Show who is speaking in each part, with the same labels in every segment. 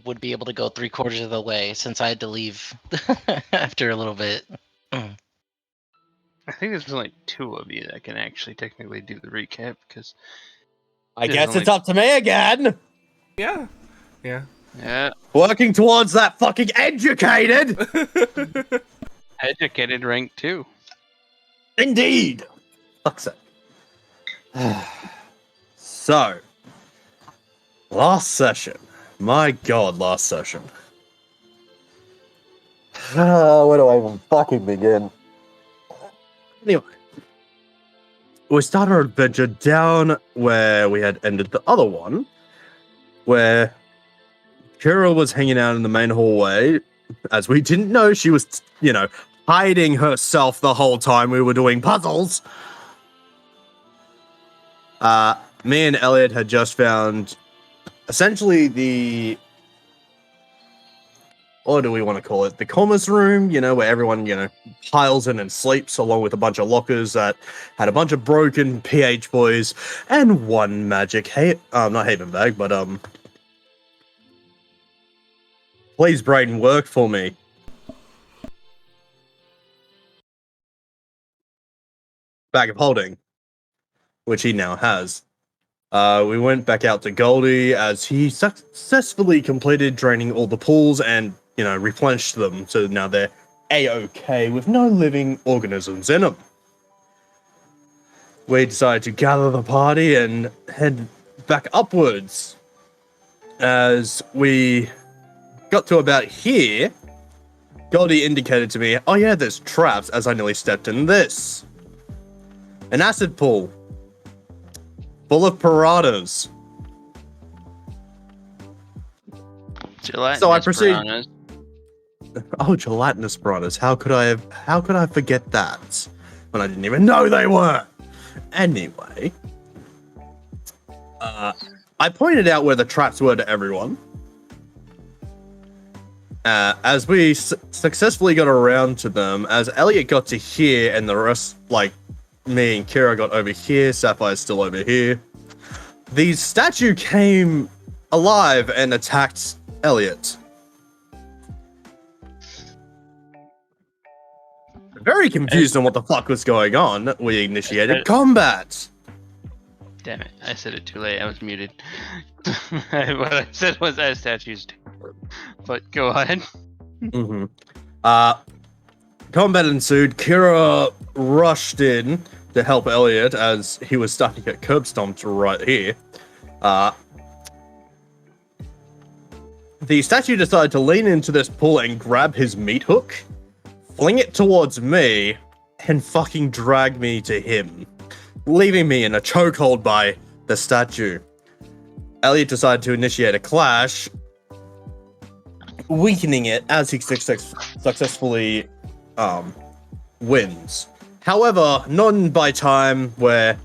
Speaker 1: would be able to go 3/4 of the way since I had to leave after a little bit.
Speaker 2: I think there's only 2 of you that can actually technically do the recap because
Speaker 3: I guess it's up to me again.
Speaker 4: Yeah.
Speaker 2: Yeah,
Speaker 3: Working towards that fucking educated.
Speaker 2: educated rank 2.
Speaker 3: Indeed. Fuck's sake. So, last session. My god, last session. Where do I even fucking begin? Anyway. We started our adventure down where we had ended the other one, where Kira was hanging out in the main hallway, as we didn't know she was, hiding herself the whole time we were doing puzzles. Me and Elliot had just found essentially what do we want to call it? The commerce room, where everyone, piles in and sleeps, along with a bunch of lockers that had a bunch of broken PH boys and one magic not Haven bag, but please brain work for me. Bag of holding, which he now has. We went back out to Goldie as he successfully completed draining all the pools and, replenished them, so now they're A-OK with no living organisms in them. We decided to gather the party and head back upwards. As we got to about here, Goldie indicated to me, oh yeah, there's traps, as I nearly stepped in this. An acid pool. Full of piranhas. So I proceed.
Speaker 2: Piranhas.
Speaker 3: Oh, gelatinous piranhas. How could I forget that? When I didn't even know they were. Anyway. I pointed out where the traps were to everyone. As we successfully got around to them, as Elliot got to here and the rest, me and Kira got over here, Sapphire's still over here. The statue came alive and attacked Elliot. Very confused on what the fuck was going on, we initiated combat.
Speaker 2: Damn it, I said it too late, I was muted. What I said was as statues do. But go ahead.
Speaker 3: Mm-hmm. Combat ensued. Kira rushed in to help Elliot as he was starting to get curb stomped right here. The statue decided to lean into this pool and grab his meat hook, fling it towards me, and fucking drag me to him, leaving me in a chokehold by the statue. Elliot decided to initiate a clash, weakening it as he successfully wins. However, not by time where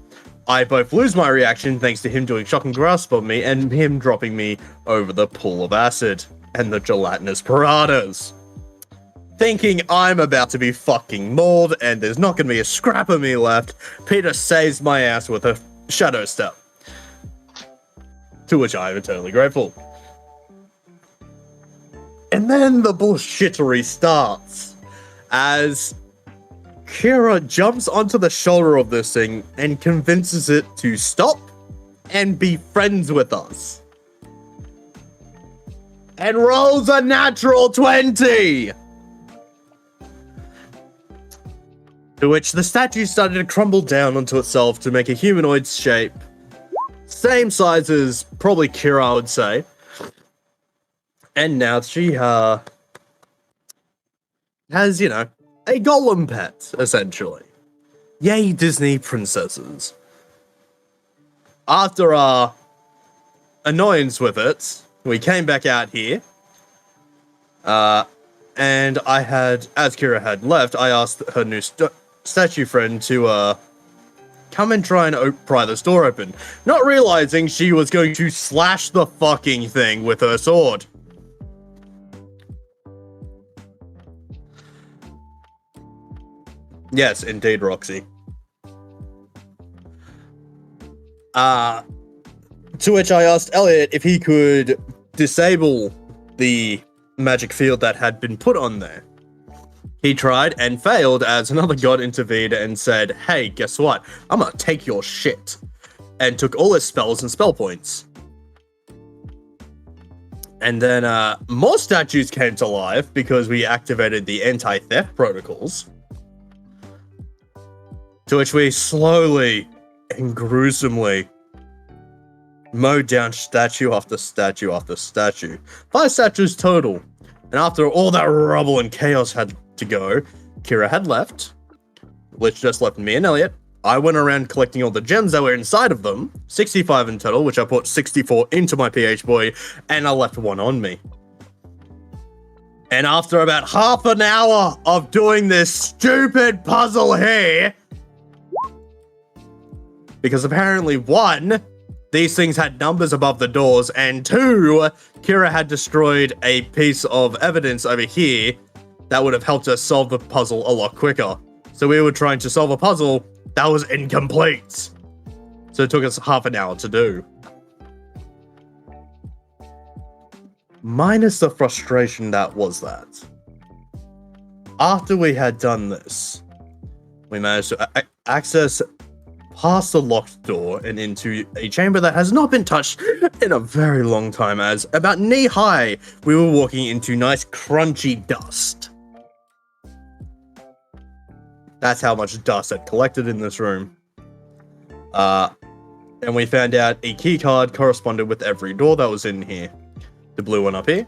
Speaker 3: I both lose my reaction thanks to him doing shocking grasp on me and him dropping me over the pool of acid and the gelatinous piranhas. Thinking I'm about to be fucking mauled and there's not going to be a scrap of me left, Peter saves my ass with a shadow step. To which I am eternally grateful. And then the bullshittery starts as Kira jumps onto the shoulder of this thing and convinces it to stop and be friends with us. And rolls a natural 20! To which the statue started to crumble down onto itself to make a humanoid shape. Same size as probably Kira, I would say. And now she has, a golem pet, essentially. Yay, Disney princesses. After our annoyance with it, we came back out here. And I had, as Kira had left, I asked her new statue friend to come and try and pry this door open, not realizing she was going to slash the fucking thing with her sword. Yes, indeed, Roxy. To which I asked Elliot if he could disable the magic field that had been put on there. He tried and failed as another god intervened and said, hey, guess what? I'm gonna take your shit. And took all his spells and spell points. And then more statues came to life because we activated the anti-theft protocols. To which we slowly and gruesomely mowed down statue after statue after statue. 5 statues total. And after all that rubble and chaos had to go, Kira had left. Which just left me and Elliot. I went around collecting all the gems that were inside of them. 65 in total, which I put 64 into my PH boy, and I left 1 on me. And after about half an hour of doing this stupid puzzle here, because apparently 1, these things had numbers above the doors, and 2, Kira had destroyed a piece of evidence over here that would have helped us solve the puzzle a lot quicker. So we were trying to solve a puzzle that was incomplete. So it took us half an hour to do. Minus the frustration that was that. After we had done this, we managed to access past the locked door and into a chamber that has not been touched in a very long time, as about knee high, we were walking into nice crunchy dust. That's how much dust had collected in this room. And we found out a key card corresponded with every door that was in here. The blue one up here,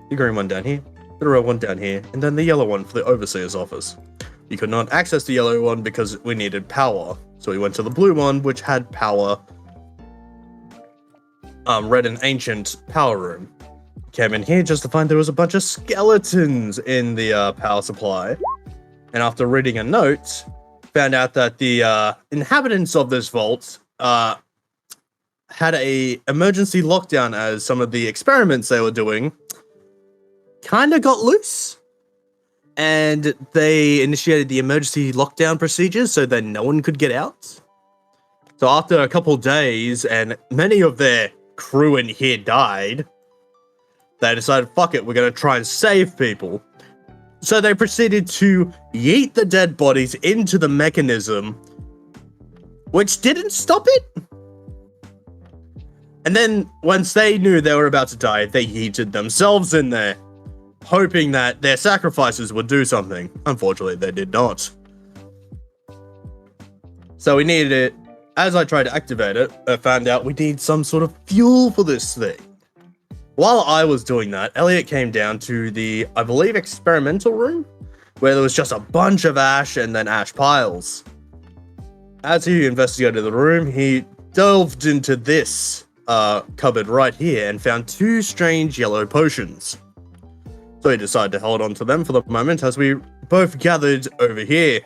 Speaker 3: the green one down here, the red one down here, and then the yellow one for the overseer's office. You could not access the yellow one because we needed power. So we went to the blue one, which had power. Read an ancient power room. Came in here just to find there was a bunch of skeletons in the power supply. And after reading a note, found out that the inhabitants of this vault had a emergency lockdown, as some of the experiments they were doing kind of got loose. And they initiated the emergency lockdown procedures so that no one could get out. So after a couple days, and many of their crew in here died, they decided, fuck it, we're going to try and save people. So they proceeded to yeet the dead bodies into the mechanism, which didn't stop it. And then, once they knew they were about to die, they yeeted themselves in there, hoping that their sacrifices would do something. Unfortunately, they did not. So we needed it. As I tried to activate it, I found out we need some sort of fuel for this thing. While I was doing that, Elliot came down to the, I believe, experimental room, where there was just a bunch of ash and then ash piles. As he investigated the room, he delved into this cupboard right here and found 2 strange yellow potions. So he decided to hold on to them for the moment as we both gathered over here.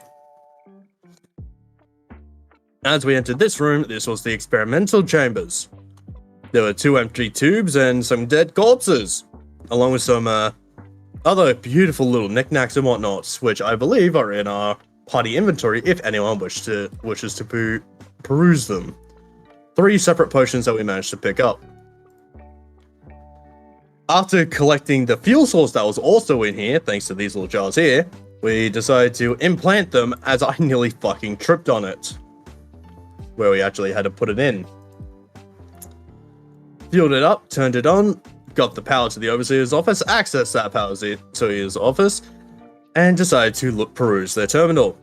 Speaker 3: As we entered this room, this was the experimental chambers. There were 2 empty tubes and some dead corpses, along with some other beautiful little knickknacks and whatnots, which I believe are in our party inventory if anyone wishes to peruse them. 3 separate potions that we managed to pick up. After collecting the fuel source that was also in here, thanks to these little jars here, we decided to implant them, as I nearly fucking tripped on it, where we actually had to put it in. Fueled it up, turned it on, got the power to the overseer's office, accessed that power to his office, and decided to peruse their terminal.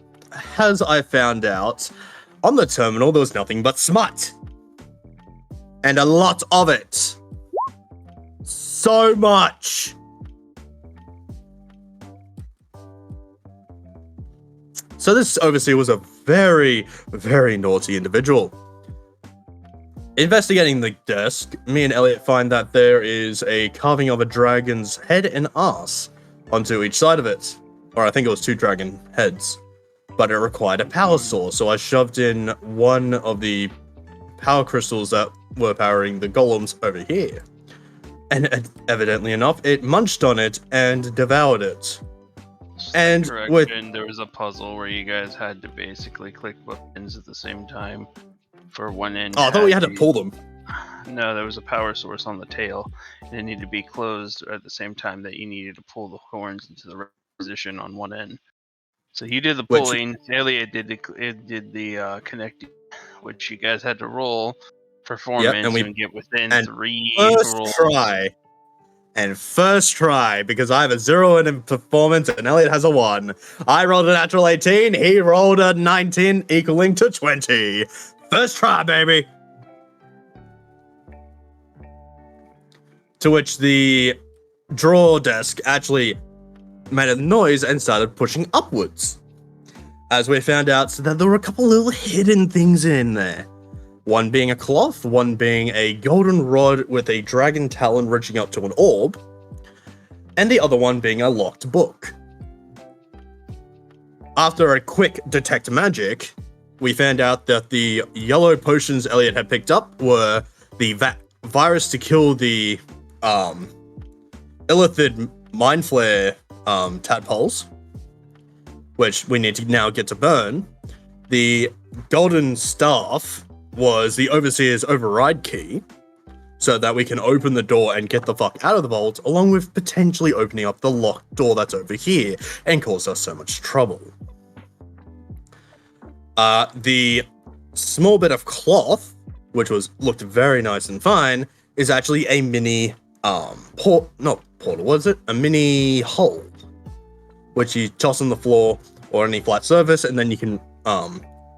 Speaker 3: As I found out, on the terminal there was nothing but smut. And a lot of it. So much. So this overseer was a very, very naughty individual. Investigating the desk, me and Elliot find that there is a carving of a dragon's head and ass onto each side of it. Or I think it was 2 dragon heads. But it required a power source, so I shoved in one of the power crystals that were powering the golems over here. And evidently enough, it munched on it and devoured it. And
Speaker 2: there was a puzzle where you guys had to basically click buttons at the same time for one end.
Speaker 3: Oh, I thought we had to pull them.
Speaker 2: No, there was a power source on the tail, and it needed to be closed at the same time that you needed to pull the horns into the right position on one end. So you did the
Speaker 3: Which-
Speaker 2: pulling. Elliot did the connecting, which you guys had to roll performance
Speaker 3: and we-
Speaker 2: and get within
Speaker 3: and
Speaker 2: 3
Speaker 3: First
Speaker 2: rolls.
Speaker 3: try. And first try, because I have a 0 in performance and Elliot has a 1. I rolled a natural 18, he rolled a 19, equaling to 20. First try, baby. To which the drawer desk actually made a noise and started pushing upwards. As we found out that there were a couple little hidden things in there. One being a cloth, one being a golden rod with a dragon talon reaching up to an orb, and the other one being a locked book. After a quick detect magic, we found out that the yellow potions Elliot had picked up were the virus to kill the illithid mind flare tadpoles, which we need to now get to burn. The golden staff was the Overseer's override key, so that we can open the door and get the fuck out of the vault, along with potentially opening up the locked door that's over here and cause us so much trouble. The small bit of cloth, which looked very nice and fine, is actually a mini a mini hole, which you toss on the floor or any flat surface, and then you can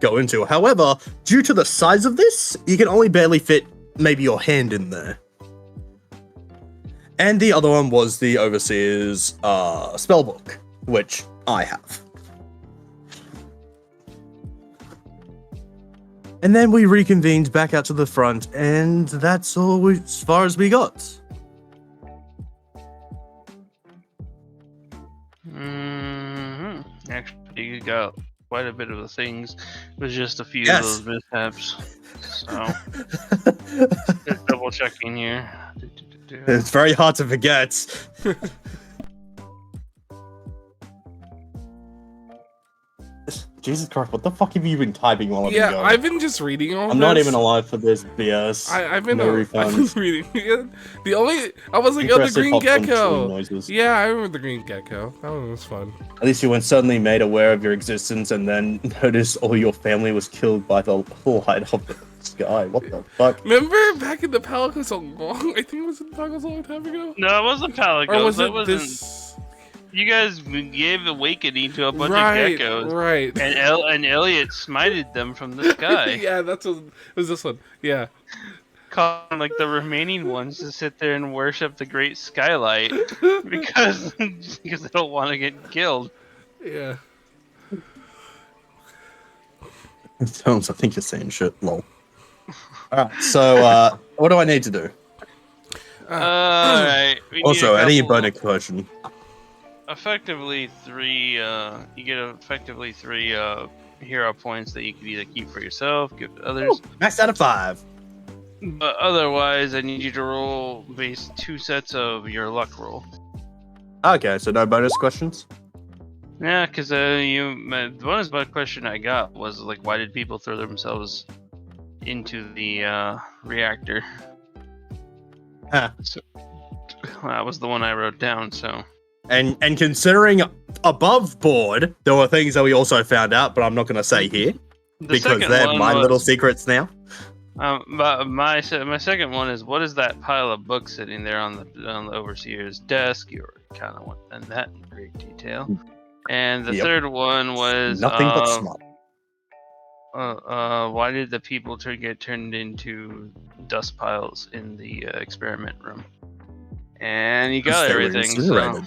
Speaker 3: go into. However, due to the size of this, you can only barely fit maybe your hand in there. And the other one was the Overseer's spellbook, which I have. And then we reconvened back out to the front, and that's all as far as we got.
Speaker 2: Actually, you got quite a bit of the things. It was just a few
Speaker 3: Yes.
Speaker 2: of those mishaps. So, just double checking here.
Speaker 3: It's very hard to forget. Jesus Christ, what the fuck have you been typing while I've been
Speaker 4: Yeah,
Speaker 3: going?
Speaker 4: I've been just reading all
Speaker 3: I'm
Speaker 4: this.
Speaker 3: not even alive for this BS.
Speaker 4: I've been
Speaker 3: No
Speaker 4: I've been
Speaker 3: refunds.
Speaker 4: reading. The only I was like, oh, the
Speaker 3: Aggressive
Speaker 4: green
Speaker 3: popcorn chewing
Speaker 4: gecko.
Speaker 3: noises.
Speaker 4: Yeah, I remember the green gecko. That one was fun.
Speaker 3: At least you weren't suddenly made aware of your existence and then noticed all your family was killed by the light of the sky. What the fuck?
Speaker 4: Remember back in the Palace a long? I think it was in the Palace a long time ago.
Speaker 2: No, it wasn't Paligos.
Speaker 4: Or was
Speaker 2: that
Speaker 4: it
Speaker 2: wasn't.
Speaker 4: this?
Speaker 2: You guys gave awakening to a bunch
Speaker 4: Right,
Speaker 2: of geckos,
Speaker 4: right.
Speaker 2: and Elliot smited them from the sky.
Speaker 4: Yeah, that's what it was. This one. Yeah.
Speaker 2: Calling like the remaining ones to sit there and worship the great skylight because they don't want to get killed.
Speaker 4: Yeah.
Speaker 3: Tones, I think you're saying shit, lol. Alright, so what do I need to do?
Speaker 2: Alright.
Speaker 3: Also, any bonus question.
Speaker 2: Effectively 3, you get effectively 3 hero points that you can either keep for yourself, give to others.
Speaker 3: Max out of 5.
Speaker 2: But otherwise, I need you to roll base 2 sets of your luck roll.
Speaker 3: Okay, so no bonus questions?
Speaker 2: Yeah, because the bonus question I got was like, why did people throw themselves into the reactor?
Speaker 3: Huh.
Speaker 2: So, that was the one I wrote down. So
Speaker 3: And considering above board, there were things that we also found out, but I'm not going to say here
Speaker 2: the
Speaker 3: because
Speaker 2: second
Speaker 3: they're
Speaker 2: one
Speaker 3: my
Speaker 2: was,
Speaker 3: little secrets now.
Speaker 2: But my second one is, what is that pile of books sitting there on the overseer's desk? You kind of went in that in great detail. And the
Speaker 3: Yep.
Speaker 2: third one was
Speaker 3: Nothing but smart.
Speaker 2: why did the people get turned into dust piles in the experiment room? And you got
Speaker 3: They were
Speaker 2: everything.
Speaker 3: incinerated.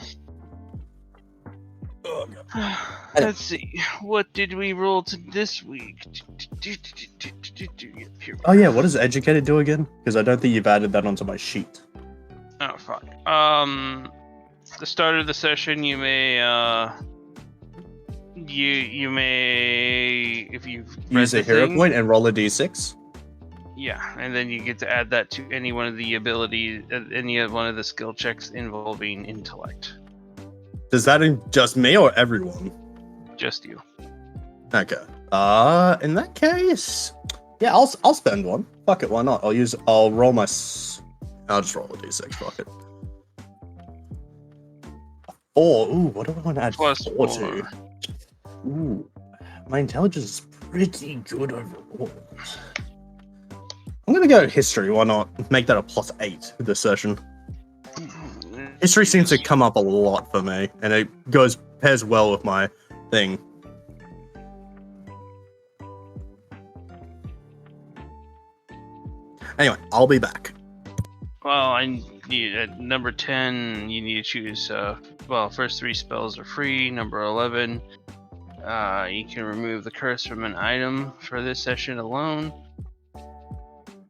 Speaker 2: So. Let's see. What did we roll to this week?
Speaker 3: Oh yeah, what does educated do again? Because I don't think you've added that onto my sheet.
Speaker 2: Oh fuck. The start of the session, you may you may, if you've read
Speaker 3: Use a
Speaker 2: the
Speaker 3: hero
Speaker 2: thing,
Speaker 3: point and roll a d6.
Speaker 2: yeah, and then you get to add that to any one of the abilities, any of one of the skill checks involving intellect.
Speaker 3: Does that just me or everyone?
Speaker 2: Just you.
Speaker 3: Okay. In that case, yeah, I'll spend one. Fuck it, why not? I'll roll my. I'll just roll a d6. Fuck it. 4. Ooh, what do I want to add
Speaker 2: Plus
Speaker 3: 4 to? Ooh, my intelligence is pretty good overall. I'm gonna go history. Why not? Make that a +8 this session. History seems to come up a lot for me, and it pairs well with my thing. Anyway, I'll be back.
Speaker 2: Well, I need at number 10. You need to choose. Well, first 3 spells are free. Number 11, you can remove the curse from an item for this session alone.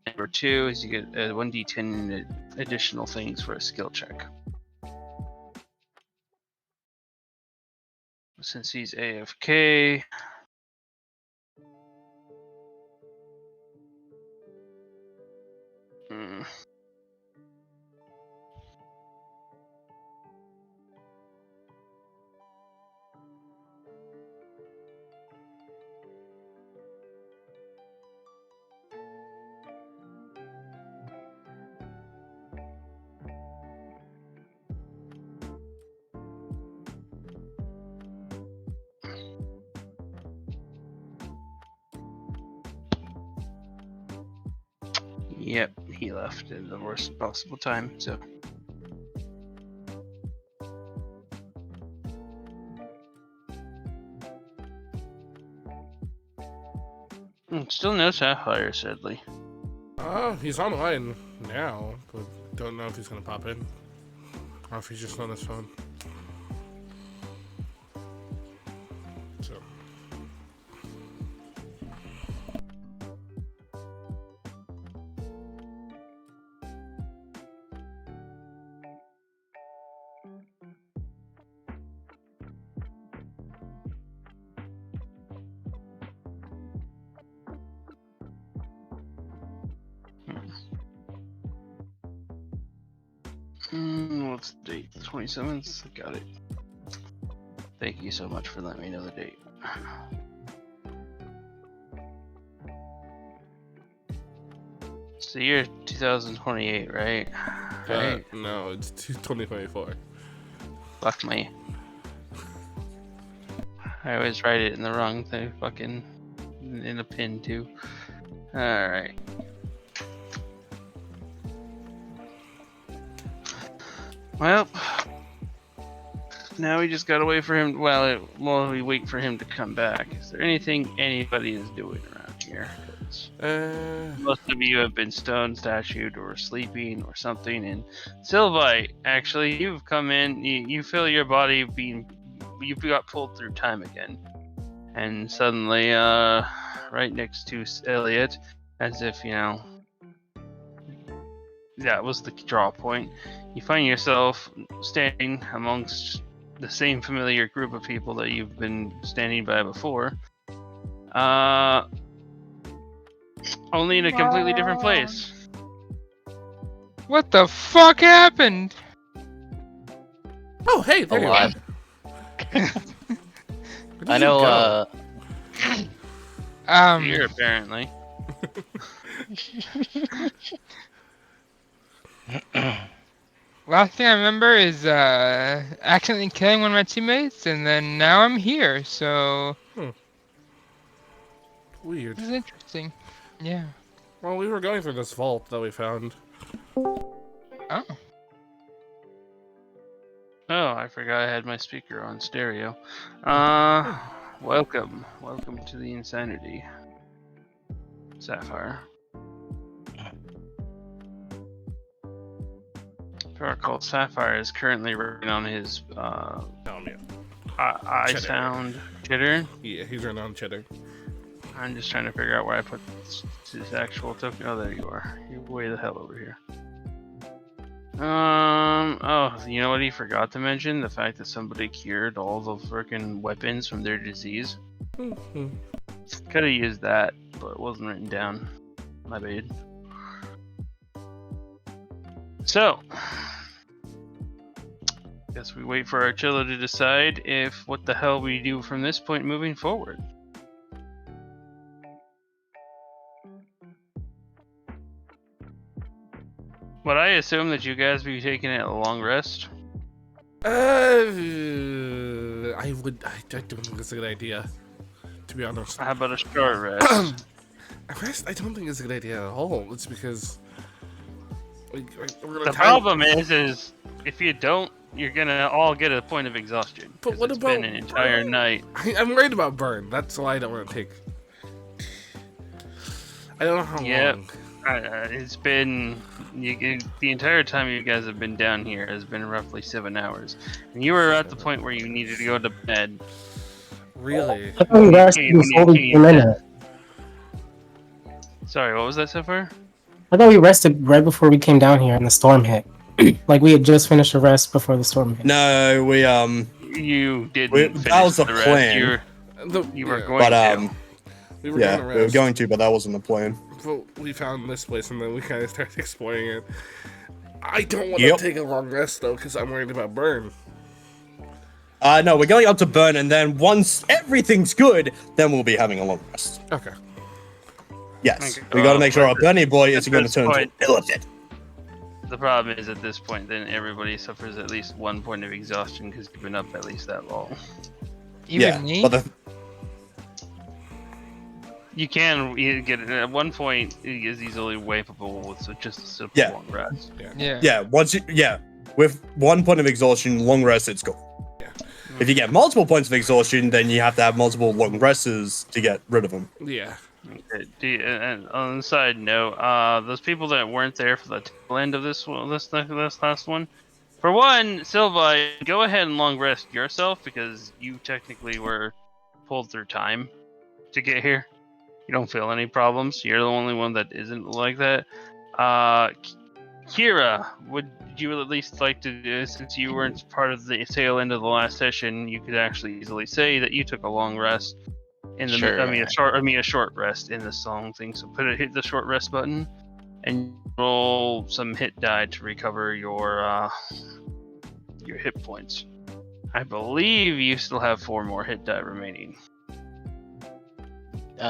Speaker 2: Number 2 is you get 1d10 additional things for a skill check. Since he's AFK. Yep, he left at the worst possible time, so. Still no Sapphire, sadly.
Speaker 4: He's online now, but don't know if he's gonna pop in. Or if he's just on his phone. So.
Speaker 2: What's the date? The 27th? Got it. Thank you so much for letting me know the date. It's the year 2028, right? Right.
Speaker 4: No, it's 2024.
Speaker 2: Fuck me. I always write it in the wrong thing, fucking in a pin too. Alright. Well, now we just gotta wait for him. Well, we wait for him to come back. Is there anything anybody is doing around here? 'Cause most of you have been stone statued or sleeping or something. And Sylvite, actually, you've come in. You feel your body you got pulled through time again, and suddenly, right next to Elliot, as if that was the draw point. You find yourself standing amongst the same familiar group of people that you've been standing by before. Only in a completely different place.
Speaker 5: What the fuck happened?
Speaker 4: Oh, hey, there you are. Where did
Speaker 1: I
Speaker 4: you
Speaker 1: know,
Speaker 4: go?
Speaker 2: Here, apparently.
Speaker 5: Last thing I remember is accidentally killing one of my teammates, and then now I'm here. So
Speaker 4: Weird.
Speaker 5: this is interesting. Yeah.
Speaker 4: Well, we were going through this vault that we found.
Speaker 5: Oh.
Speaker 2: Oh, I forgot I had my speaker on stereo. Welcome to the Insanity, Sapphire. If I recall, Sapphire is currently working on his eye
Speaker 4: Cheddar.
Speaker 2: sound jitter.
Speaker 4: Yeah, he's running on cheddar.
Speaker 2: I'm just trying to figure out where I put his actual token. Oh, there you are. You're way the hell over here. Oh, you know what he forgot to mention? The fact that somebody cured all the freaking weapons from their disease. Could have used that, but it wasn't written down. My bad. So, guess we wait for Archilla to decide what the hell we do from this point moving forward. Would I assume that you guys be taking it a long rest?
Speaker 4: I would. I don't think it's a good idea, to be honest.
Speaker 2: How about a short rest?
Speaker 4: I don't think it's a good idea at all. It's because we're gonna
Speaker 2: The problem is if you don't, you're gonna all get a point of exhaustion.
Speaker 4: But
Speaker 2: 'cause
Speaker 4: what
Speaker 2: it's
Speaker 4: about
Speaker 2: been an entire night?
Speaker 4: I'm worried about burn. That's why I don't want to take. I don't know how
Speaker 2: Yep.
Speaker 4: long.
Speaker 2: It's been the entire time you guys have been down here has been roughly 7 hours, and you were at the point where you needed to go to bed.
Speaker 4: Really?
Speaker 6: I thought we rested before we came in.
Speaker 2: Sorry, what was that so far?
Speaker 6: I thought we rested right before we came down here and the storm hit. Like we had just finished a rest before the storm hit.
Speaker 3: No,
Speaker 2: You didn't.
Speaker 3: that
Speaker 2: finish
Speaker 3: was the
Speaker 2: rest.
Speaker 3: plan.
Speaker 2: You were
Speaker 4: Yeah.
Speaker 2: going
Speaker 3: but
Speaker 2: to.
Speaker 4: We were
Speaker 3: yeah,
Speaker 4: gonna
Speaker 3: we were
Speaker 4: rest,
Speaker 3: going to, but that wasn't the plan.
Speaker 4: but we found this place and then we kind of started exploring it. I don't want to
Speaker 3: Yep.
Speaker 4: take a long rest though, because I'm worried about burn.
Speaker 3: No, we're going up to burn, and then once everything's good, then we'll be having a long rest.
Speaker 4: Okay.
Speaker 3: Yes,
Speaker 2: Okay.
Speaker 3: we got to make sure our
Speaker 2: But
Speaker 3: Bernie boy
Speaker 2: at
Speaker 3: isn't going to
Speaker 2: this
Speaker 3: turn into
Speaker 2: point-
Speaker 3: an illithid.
Speaker 2: The problem is at this point, then everybody suffers at least 1 point of exhaustion because you've been up at least that long.
Speaker 5: Even
Speaker 3: Yeah,
Speaker 5: me?
Speaker 3: but the,
Speaker 2: You can get it at 1 point. It is easily wipeable with just a simple
Speaker 3: Yeah.
Speaker 2: long rest.
Speaker 5: Yeah.
Speaker 3: with 1 point of exhaustion, long rest, it's gone.
Speaker 4: Yeah.
Speaker 3: If you get multiple points of exhaustion, then you have to have multiple long rests to get rid of them.
Speaker 4: Yeah.
Speaker 2: Okay, and on the side note, those people that weren't there for the tail end of this last one, for one, Silva, go ahead and long rest yourself because you technically were pulled through time to get here. You don't feel any problems. You're the only one that isn't like that. Kira, would you at least like to do, since you weren't part of the tail end of the last session, you could actually easily say that you took a long rest in the
Speaker 1: Sure.
Speaker 2: a short rest in the song thing. So hit the short rest button and roll some hit die to recover your hit points. I believe you still have 4 more hit die remaining. Hit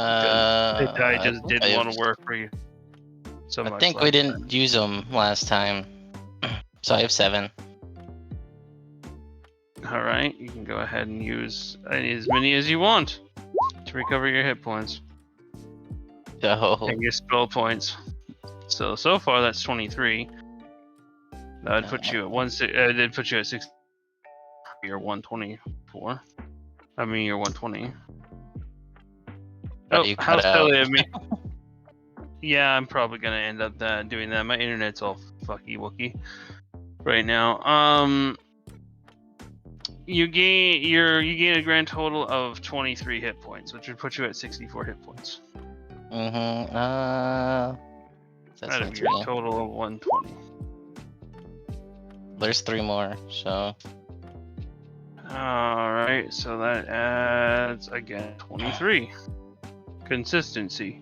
Speaker 2: die just
Speaker 1: I
Speaker 2: didn't want
Speaker 1: have-
Speaker 2: to work for you. So
Speaker 1: I
Speaker 2: much
Speaker 1: think
Speaker 2: last
Speaker 1: we
Speaker 2: time.
Speaker 1: didn't use them last time, so I have 7.
Speaker 2: All right, you can go ahead and use as many as you want to recover your hit points
Speaker 1: So
Speaker 2: and your spell points. So far that's 23. That would put you at did put you at 6. You're 124. I mean, you're 120.
Speaker 1: But
Speaker 2: Oh,
Speaker 1: you
Speaker 2: how
Speaker 1: cut
Speaker 2: silly
Speaker 1: out.
Speaker 2: of me. Yeah, I'm probably gonna end up doing that. My internet's all fucky wookie right now. You gain a grand total of 23 hit points, which would put you at 64 hit points.
Speaker 1: That's
Speaker 2: That'd
Speaker 1: not
Speaker 2: be a
Speaker 1: 3.
Speaker 2: total of 120.
Speaker 1: There's 3 more, so
Speaker 2: Alright, so that adds again 23. Consistency.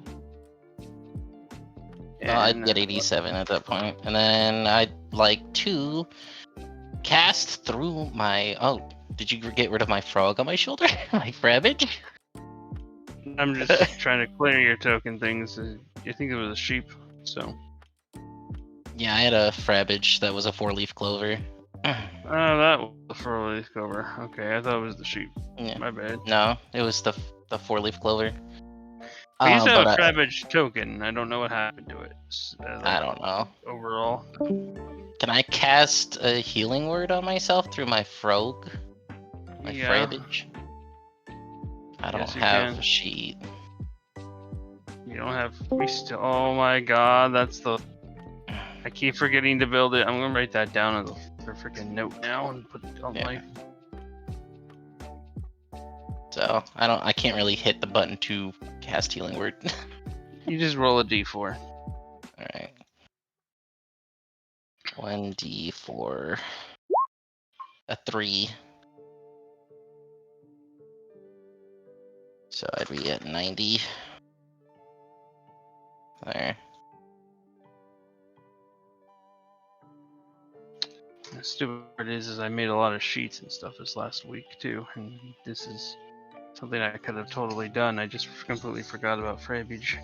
Speaker 1: I'd get 87 at that point, and then I'd like to cast through my. Oh, did you get rid of my frog on my shoulder? My frabbage?
Speaker 2: I'm just trying to clear your token things. I think it was a sheep, so.
Speaker 1: Yeah, I had a frabbage that was a 4-leaf clover.
Speaker 2: That was the 4-leaf clover. Okay, I thought it was the sheep.
Speaker 1: Yeah.
Speaker 2: My bad.
Speaker 1: No, it was the 4-leaf clover.
Speaker 2: We used to have
Speaker 1: but
Speaker 2: a Frabbage token. I don't know what happened to it.
Speaker 1: I don't know.
Speaker 2: Overall.
Speaker 1: Can I cast a healing word on myself through my frog? My
Speaker 2: Yeah.
Speaker 1: frabbage? I don't
Speaker 2: Yes, you
Speaker 1: have
Speaker 2: can.
Speaker 1: a sheet.
Speaker 2: You don't have. We still. Oh my god, that's the. I keep forgetting to build it. I'm gonna write that down as a freaking note now and put it on
Speaker 1: Yeah.
Speaker 2: my.
Speaker 1: So I can't really hit the button to cast healing word.
Speaker 2: You just roll a d4.
Speaker 1: Alright. 1d4. A 3. So I'd be at 90. There.
Speaker 2: The stupid part is I made a lot of sheets and stuff this last week too, and this is something I could have totally done. I just completely forgot about Frabbage.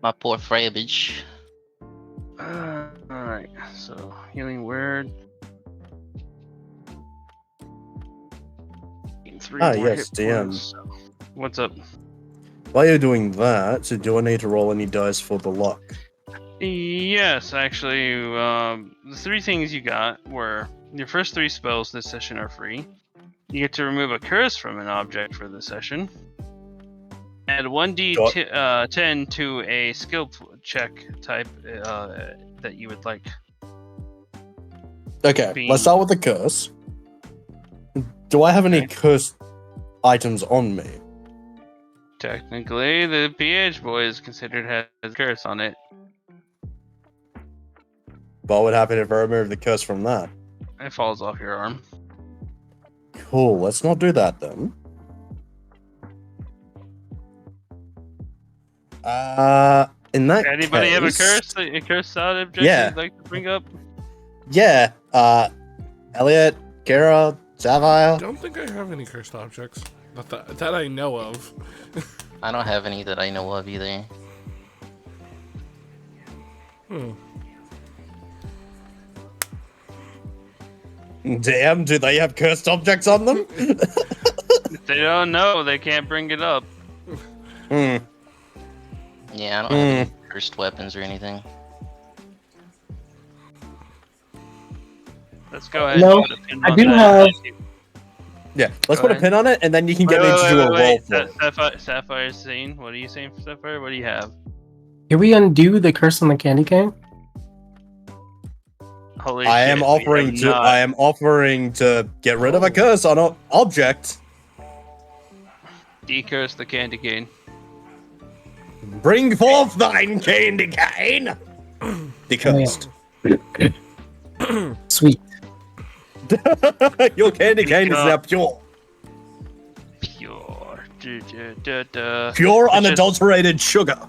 Speaker 1: My poor frabbage.
Speaker 2: Alright, so healing word. Three more
Speaker 3: yes,
Speaker 2: hit
Speaker 3: DM.
Speaker 2: points. What's up?
Speaker 3: While you're doing that, so do I need to roll any dice for the luck?
Speaker 2: Yes, actually, the three things you got were your first three spells this session are free. You get to remove a curse from an object for this session. Add 1d10 to a skill check type that you would like.
Speaker 3: Okay, let's start with the curse. Do I have any cursed items on me?
Speaker 2: Technically, the PH boy is considered has a curse on it.
Speaker 3: What would happen if I remove the curse from that?
Speaker 2: It falls off your arm.
Speaker 3: Cool, let's not do that then. In that
Speaker 2: Anybody have a
Speaker 3: case-
Speaker 2: curse? A curse out object
Speaker 3: Yeah.
Speaker 2: you'd like to bring up?
Speaker 3: Yeah, Elliot, Kara, Sapphire.
Speaker 4: I don't think I have any cursed objects. Not that I know of.
Speaker 1: I don't have any that I know of either.
Speaker 3: Damn, do they have cursed objects on them?
Speaker 2: If they don't know, they can't bring it up.
Speaker 3: Hmm.
Speaker 1: Yeah, I don't have any cursed weapons or anything.
Speaker 2: Let's go ahead
Speaker 6: No,
Speaker 2: and put a pin
Speaker 6: I
Speaker 2: on
Speaker 6: do
Speaker 2: that.
Speaker 6: have-
Speaker 3: Yeah, let's
Speaker 2: Go
Speaker 3: put a
Speaker 2: ahead.
Speaker 3: pin on it, and then you can get me to do a roll for it.
Speaker 2: Sapphire's saying, what are you saying for Sapphire? What do you have?
Speaker 6: Can we undo the curse on the candy cane?
Speaker 2: Holy
Speaker 3: I
Speaker 2: shit,
Speaker 3: am
Speaker 2: we
Speaker 3: offering
Speaker 2: have
Speaker 3: to.
Speaker 2: not-
Speaker 3: I am offering to get rid of a curse on an object.
Speaker 2: Decurse the candy cane.
Speaker 3: Bring forth thine candy cane. Decursed.
Speaker 6: Sweet.
Speaker 3: Your candy cane is now pure,
Speaker 2: Pure.
Speaker 3: pure,
Speaker 2: Which is-
Speaker 3: unadulterated sugar.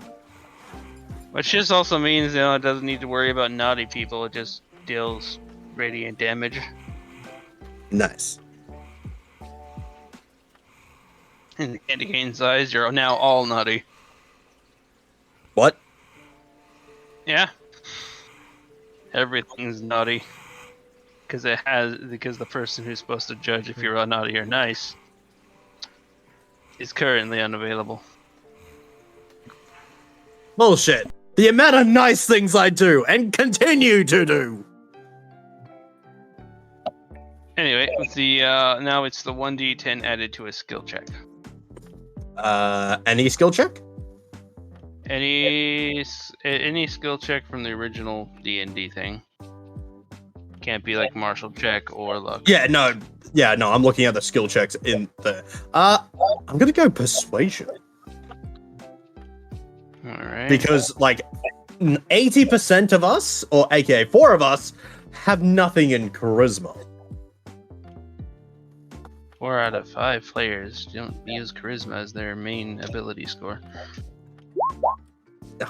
Speaker 2: Which just also means, it doesn't need to worry about naughty people. It just deals radiant damage.
Speaker 3: Nice.
Speaker 2: In the candy cane size, you're now all naughty.
Speaker 3: What?
Speaker 2: Yeah. Everything's naughty. Because the person who's supposed to judge if you're naughty or nice is currently unavailable.
Speaker 3: Bullshit. The amount of nice things I do and continue to do.
Speaker 2: Anyway, now it's the 1d10 added to a skill check.
Speaker 3: Any skill check?
Speaker 2: Any skill check from the original D&D thing. Can't be like martial check or luck.
Speaker 3: Yeah, no. I'm looking at the skill checks in there. I'm gonna go persuasion
Speaker 2: Alright.
Speaker 3: because like 80% of us, or aka 4 of us, have nothing in charisma.
Speaker 2: 4 out of 5 players don't use charisma as their main ability score.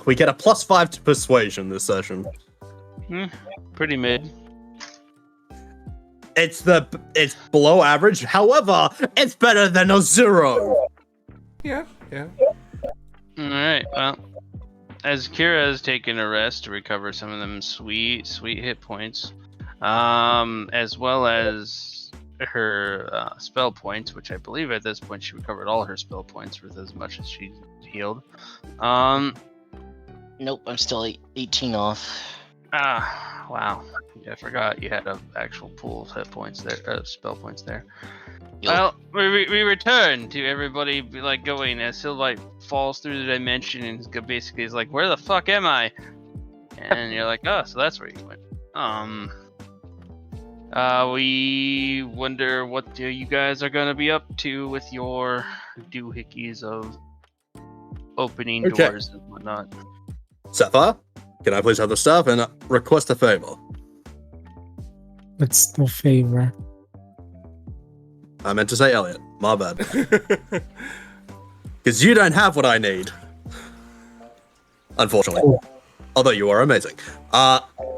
Speaker 3: We get a +5 to persuasion this session.
Speaker 2: Pretty mid.
Speaker 3: It's below average. However, it's better than a 0.
Speaker 4: Yeah.
Speaker 2: Alright, well. As Kira has taken a rest to recover some of them sweet hit points, as well as her spell points, which I believe at this point she recovered all her spell points with as much as she healed.
Speaker 1: Nope, I'm still 18 off.
Speaker 2: Wow. Yeah, I forgot you had an actual pool of hit points there, spell points there.
Speaker 1: Yup.
Speaker 2: Well, we return to everybody going as Sylvite falls through the dimension and basically is like, "Where the fuck am I?" And you're like, "Oh, so that's where you went." We wonder what you guys are gonna be up to with your doohickeys of opening
Speaker 3: Okay.
Speaker 2: doors and whatnot.
Speaker 3: Sapphire, can I please have the staff and request a favor?
Speaker 6: What's the favor?
Speaker 3: I meant to say Elliot. My bad. Because you don't have what I need. Unfortunately. Although you are amazing.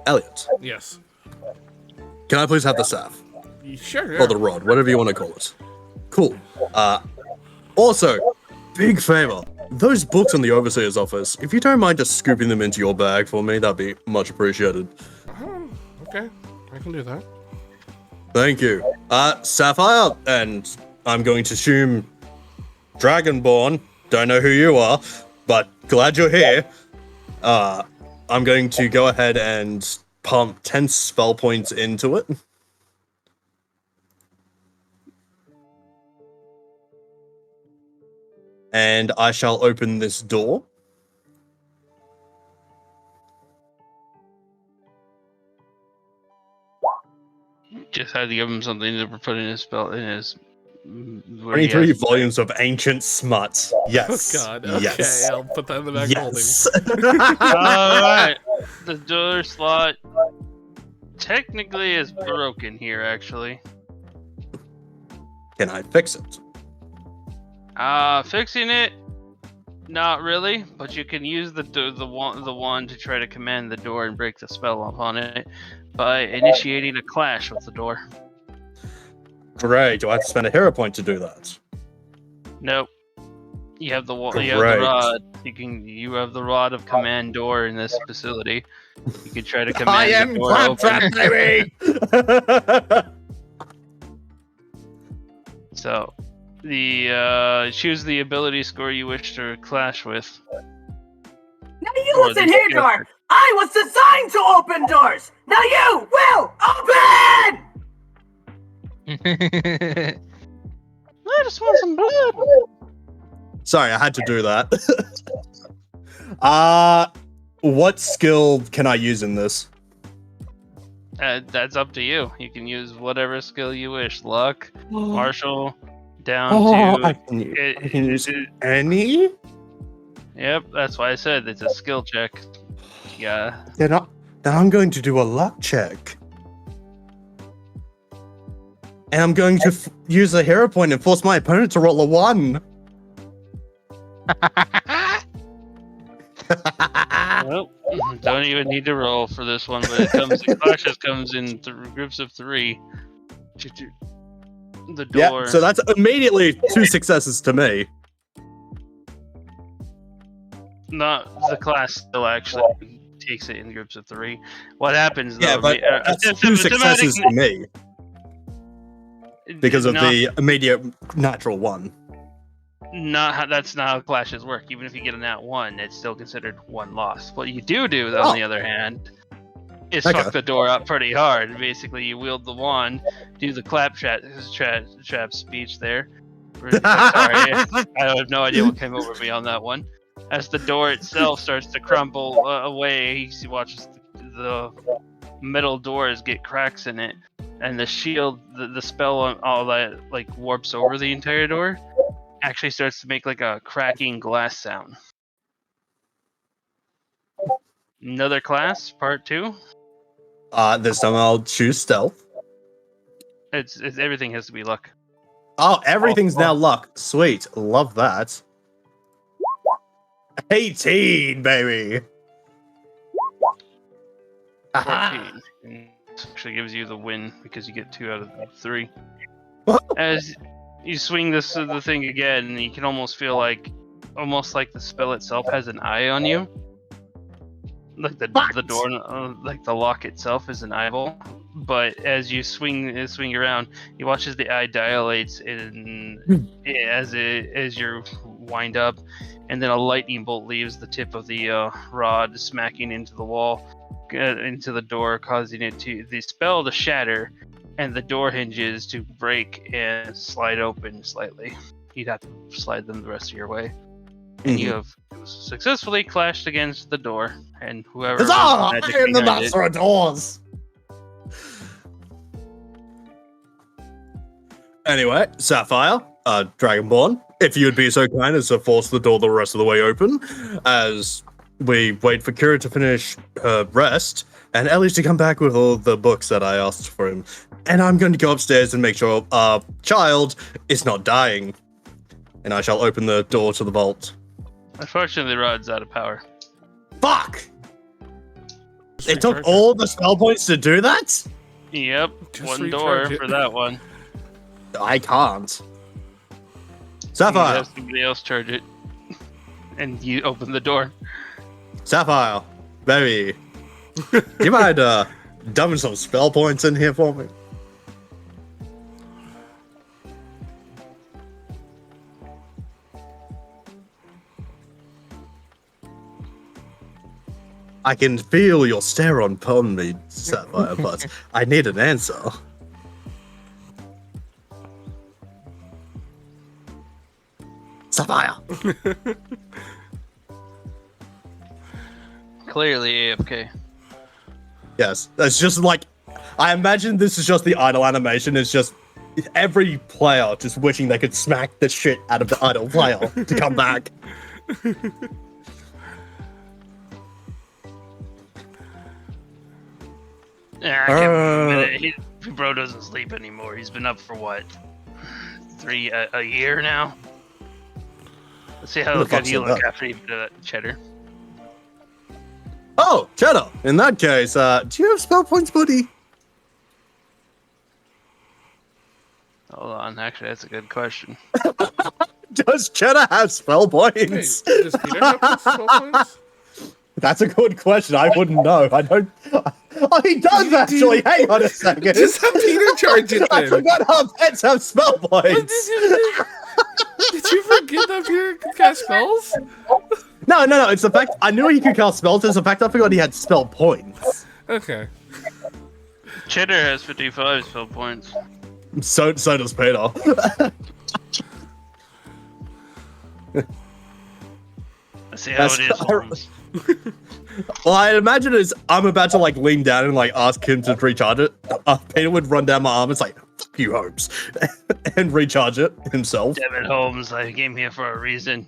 Speaker 3: Elliot,
Speaker 4: Yes.
Speaker 3: can I please have the staff?
Speaker 4: Sure.
Speaker 3: Or the rod, whatever you want to call it. Cool. Also, big favor. Those books in the Overseer's office, if you don't mind just scooping them into your bag for me, that'd be much appreciated.
Speaker 4: Okay, I can do that.
Speaker 3: Thank you. Sapphire, and I'm going to assume Dragonborn. Don't know who you are, but glad you're here. I'm going to go ahead and pump 10 spell points into it. And I shall open this door.
Speaker 2: Just had to give him something to put in his spell in his.
Speaker 3: 23 volumes of ancient smut. Yes.
Speaker 4: Oh god, okay,
Speaker 3: Yes.
Speaker 4: I'll put that in the back
Speaker 3: Yes.
Speaker 2: Alright. The door slot technically is broken here, actually.
Speaker 3: Can I fix it?
Speaker 2: Fixing it, not really, but you can use the wand to try to command the door and break the spell upon it by initiating a clash with the door.
Speaker 3: Great. Do I have to spend a hero point to do that?
Speaker 2: Nope. You have the
Speaker 3: Great.
Speaker 2: rod. You have the rod of command door in this facility. You can try to command
Speaker 3: I am
Speaker 2: the door open.
Speaker 3: baby!
Speaker 2: So, choose the ability score you wish to clash with.
Speaker 7: Now you listen here, door! I was designed to open doors! Now you will open!
Speaker 2: I just want some blood.
Speaker 3: Sorry, I had to do that. What skill can I use in this?
Speaker 2: That's up to you. You can use whatever skill you wish. Luck, martial, down
Speaker 3: I
Speaker 2: to.
Speaker 3: can use any?
Speaker 2: Yep, that's why I said it's a skill check. Yeah.
Speaker 3: Then I'm going to do a luck check. And I'm going to use a hero point and force my opponent to roll a 1.
Speaker 2: Well, don't even need to roll for this one, but the clashes comes in groups of 3. The door.
Speaker 3: Yeah, so that's immediately 2 successes to me.
Speaker 2: Not the class still actually takes it in groups of 3. What happens though?
Speaker 3: Yeah, but that's 2 successes to me. Because of the immediate natural 1.
Speaker 2: That's not how clashes work. Even if you get a nat 1, it's still considered 1 loss. What you do though, on the other hand, is fuck the door up pretty hard. Basically, you wield the wand, do the claptrap speech there. Sorry, I have no idea what came over me on that one. As the door itself starts to crumble away, he watches the metal doors get cracks in it, and the shield, the spell on all that like warps over the entire door, actually starts to make like a cracking glass sound. Another class, part 2.
Speaker 3: This time I'll choose stealth.
Speaker 2: It's everything has to be luck.
Speaker 3: Oh, everything's now luck. Sweet. Love that. 18, baby.
Speaker 2: 14. And this actually gives you the win because you get 2 out of 3. As you swing the thing again, you can almost feel like the spell itself has an eye on you. Like the door, like the lock itself is an eyeball. But as you swing around, you watch as the eye dilates as you wind up, and then a lightning bolt leaves the tip of the rod, smacking into the wall, into the door, causing the spell to shatter, and the door hinges to break and slide open slightly. You'd have to slide them the rest of your way. And you have successfully clashed against the door, and whoever.
Speaker 3: I am the master of doors! Anyway, Sapphire, Dragonborn, if you'd be so kind as to force the door the rest of the way open, as we wait for Kira to finish her rest, and Ellie's to come back with all the books that I asked for him. And I'm going to go upstairs and make sure our child is not dying. And I shall open the door to the vault.
Speaker 2: Unfortunately, the rod's out of power.
Speaker 3: Fuck! It took all the spell points to do that?
Speaker 2: Yep,
Speaker 4: Just
Speaker 2: one door
Speaker 4: recharge it.
Speaker 2: for that one.
Speaker 3: I can't.
Speaker 2: You
Speaker 3: Sapphire!
Speaker 2: have somebody else charge it, and you open the door.
Speaker 3: Sapphire! Baby! You mind dumping some spell points in here for me. I can feel your stare upon me, Sapphire, but I need an answer. Sapphire!
Speaker 2: Clearly AFK.
Speaker 3: Yes, that's just like, I imagine this is just the idle animation. It's just every player just wishing they could smack the shit out of the idle player to come back.
Speaker 2: Yeah, I can't believe it. Bro doesn't sleep anymore. He's been up for what? A year now? Let's see how good you look after you do that, Cheddar.
Speaker 3: Oh, Cheddar, in that case, do you have spell points, buddy?
Speaker 2: Hold on, actually, that's a good question.
Speaker 3: Does Cheddar have spell points?
Speaker 4: Wait, does Peter have spell points?
Speaker 3: That's a good question. I wouldn't know. I don't. Oh, he does actually. Hang on a second.
Speaker 4: Just have Peter charge it
Speaker 3: I
Speaker 4: then.
Speaker 3: forgot how pets have spell points.
Speaker 4: Did you forget that Peter could cast spells?
Speaker 3: No. It's the fact I knew he could cast spells. It's the fact I forgot he had spell points.
Speaker 4: Okay.
Speaker 2: Cheddar has 55 spell points.
Speaker 3: So does Peter.
Speaker 2: Let's see how it is. Holmes.
Speaker 3: Well, I imagine I'm about to like lean down and like ask him to recharge it. Peter would run down my arm. It's like, fuck you, Holmes, and recharge it himself.
Speaker 2: Damn it, Holmes! I came here for a reason.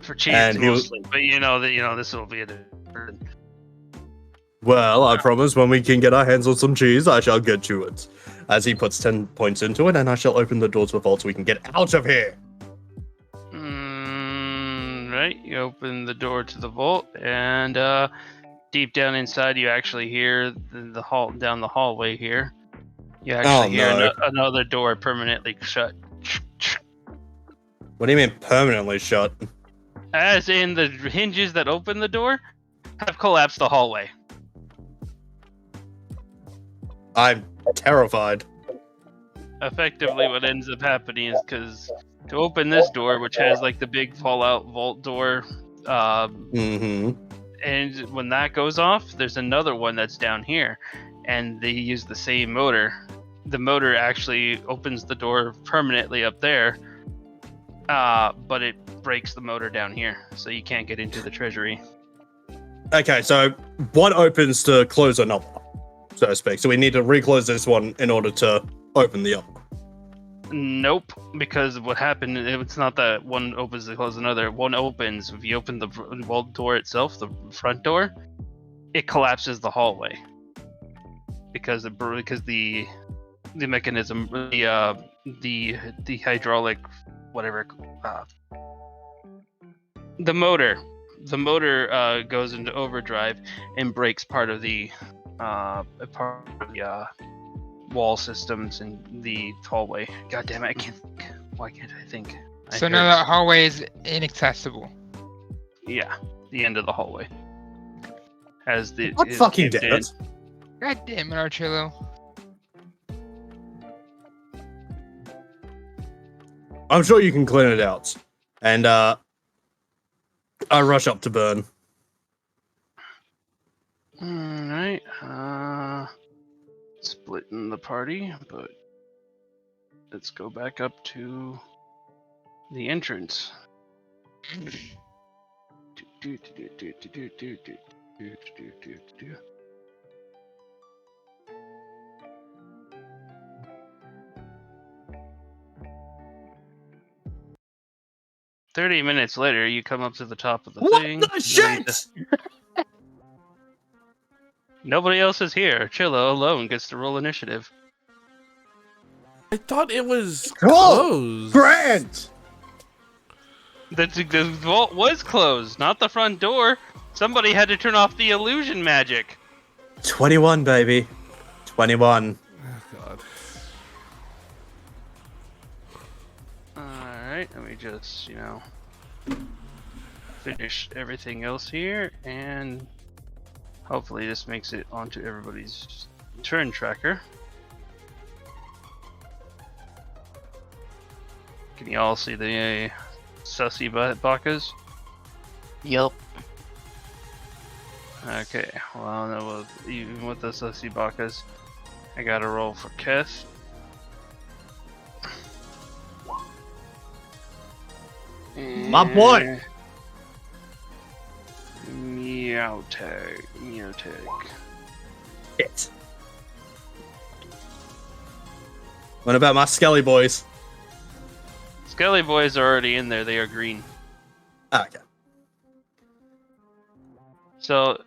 Speaker 2: For cheats mostly, but this will be a.
Speaker 3: Well, I promise when we can get our hands on some cheese, I shall get to it. As he puts 10 points into it, and I shall open the door to the vault so we can get out of here.
Speaker 2: Right, you open the door to the vault, and deep down inside, you actually hear the hall down the hallway here. You actually hear another door permanently shut.
Speaker 3: What do you mean permanently shut?
Speaker 2: As in the hinges that open the door have collapsed the hallway.
Speaker 3: I'm terrified.
Speaker 2: Effectively, what ends up happening is because to open this door, which has like the big Fallout vault door, and when that goes off, there's another one that's down here, and they use the same motor. The motor actually opens the door permanently up there, but it breaks the motor down here, so you can't get into the treasury.
Speaker 3: Okay, so one opens to close another, so to speak. So we need to reclose this one in order to open the other.
Speaker 2: Nope, because what happened, it's not that one opens to close another. One opens, if you open the vault door itself, the front door, it collapses the hallway. Because the mechanism, the hydraulic, whatever, the motor goes into overdrive and breaks part of the wall systems in the hallway. God damn it, I can't think. Why can't I think?
Speaker 5: So now that hallway is inaccessible.
Speaker 2: Yeah, the end of the hallway.
Speaker 3: God fucking damn it.
Speaker 5: God damn it, Archillo.
Speaker 3: I'm sure you can clean it out. And I rush up to Burn.
Speaker 2: Alright, splitting the party, but let's go back up to the entrance. 30 minutes later, you come up to the top of the thing.
Speaker 3: What the shit?
Speaker 2: Nobody else is here. Chillo alone gets to roll initiative.
Speaker 4: I thought it was closed.
Speaker 3: Grant!
Speaker 2: The vault was closed, not the front door. Somebody had to turn off the illusion magic.
Speaker 3: 21, baby. 21.
Speaker 4: Oh, God.
Speaker 2: Alright, let me just, finish everything else here, and Hopefully this makes it onto everybody's turn tracker. Can you all see the sussy bakas?
Speaker 1: Yup.
Speaker 2: Okay, well, even with the sussy bakas, I gotta roll for Keth.
Speaker 3: My boy!
Speaker 2: Meowtag.
Speaker 3: Shit. What about my Skelly boys?
Speaker 2: Skelly boys are already in there. They are green.
Speaker 3: Okay.
Speaker 2: So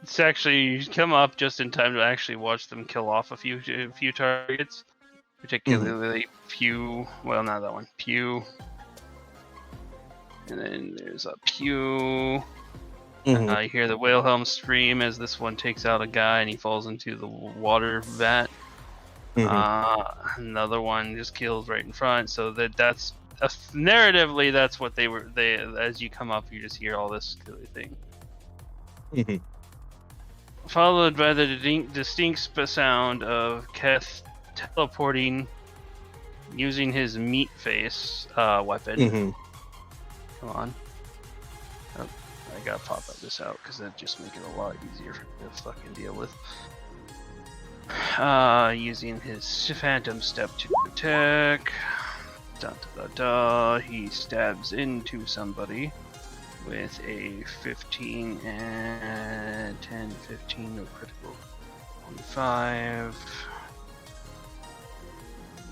Speaker 2: it's actually you come up just in time to actually watch them kill off a few targets, particularly Pew. Well, not that one. Pew. And then there's a Pew.
Speaker 3: Mhm.
Speaker 2: You hear the Whalehelm scream as this one takes out a guy and he falls into the water vat. Another one just kills right in front. So that's narratively that's what they as you come up you just hear all this silly thing. Followed by the distinct sound of Keth teleporting using his meat face weapon. Come on. Oh, I gotta pop this out because that just make it a lot easier to fucking deal with. Using his Phantom Step to attack. He stabs into somebody with a 15 and 10, 15, no critical. 25.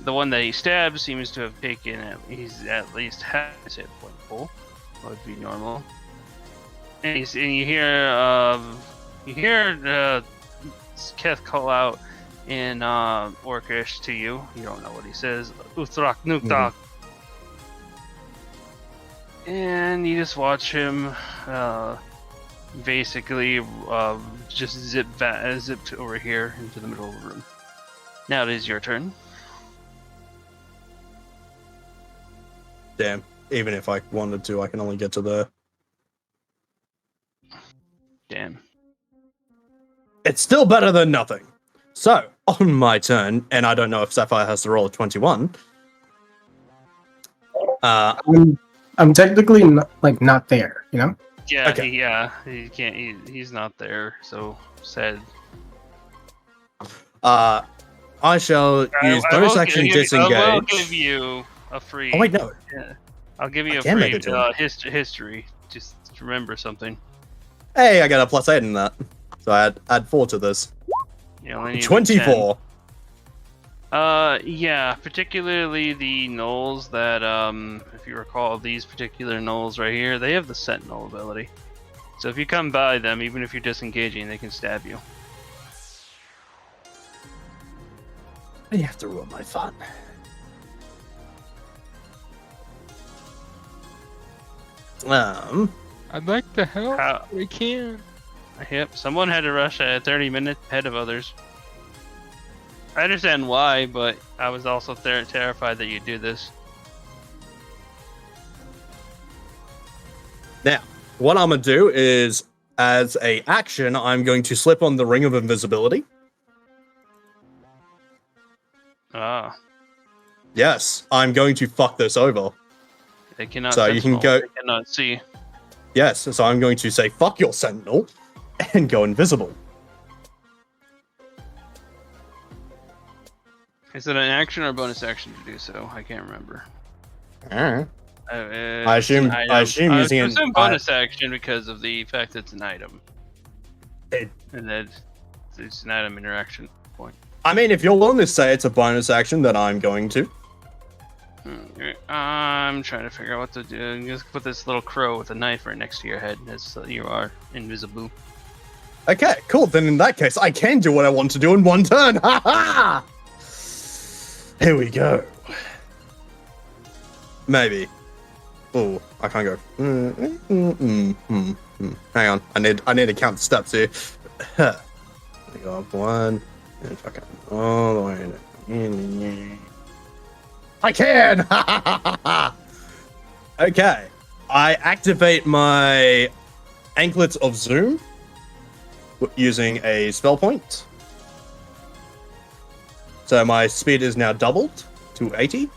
Speaker 2: The one that he stabs seems to have taken he's at least half his hit point full. Would be normal. And you hear Keth call out in Orcish to you. You don't know what he says. Uthrak Nuktak. And you just watch him basically just zipped over here into the middle of the room. Now it is your turn.
Speaker 3: Damn. Even if I wanted to, I can only get to there.
Speaker 2: Damn.
Speaker 3: It's still better than nothing. So, on my turn, and I don't know if Sapphire has to roll a 21.
Speaker 6: I'm technically not there, you know?
Speaker 2: Yeah,
Speaker 3: Okay.
Speaker 2: he can't. He's not there. So sad.
Speaker 3: I shall use bonus action disengage.
Speaker 2: I will give you a free.
Speaker 3: Oh wait, no.
Speaker 2: Yeah, I'll give you
Speaker 3: I
Speaker 2: a
Speaker 3: can make
Speaker 2: free
Speaker 3: it to him.
Speaker 2: history. Just remember something.
Speaker 3: Hey, I got a +8 in that. So I add 4 to this.
Speaker 2: You only need
Speaker 3: 24.
Speaker 2: 10. Yeah, particularly the gnolls that, if you recall, these particular gnolls right here, they have the Sentinel ability. So if you come by them, even if you're disengaging, they can stab you.
Speaker 3: You have to ruin my fun.
Speaker 5: I'd like to help,
Speaker 2: How-
Speaker 5: but I can't.
Speaker 2: Yep, someone had to rush at 30 minutes ahead of others. I understand why, but I was also terrified that you'd do this.
Speaker 3: Now, what I'm gonna do is, as a action, I'm going to slip on the ring of invisibility.
Speaker 2: Ah,
Speaker 3: Yes, I'm going to fuck this over.
Speaker 2: they cannot.
Speaker 3: So you can
Speaker 2: sentinel,
Speaker 3: go-
Speaker 2: They cannot see.
Speaker 3: Yes, so I'm going to say fuck your sentinel and go invisible.
Speaker 2: Is it an action or a bonus action to do so? I can't remember.
Speaker 3: Alright.
Speaker 2: I
Speaker 3: assume using
Speaker 2: an bonus action because of the fact that it's an item.
Speaker 3: It-
Speaker 2: And that it's an item interaction point.
Speaker 3: I mean, if you're willing to say it's a bonus action, then I'm going to.
Speaker 2: I'm trying to figure out what to do. Just put this little crow with a knife right next to your head as you are invisible.
Speaker 3: Okay, cool. Then in that case, I can do what I want to do in one turn. Ha ha! Here we go. Maybe. Oh, I can't go. Hang on. I need to count the steps here. Let me go up 1 and fucking all the way in. I can. Okay. I activate my anklets of zoom, using a spell point. So my speed is now doubled to 80.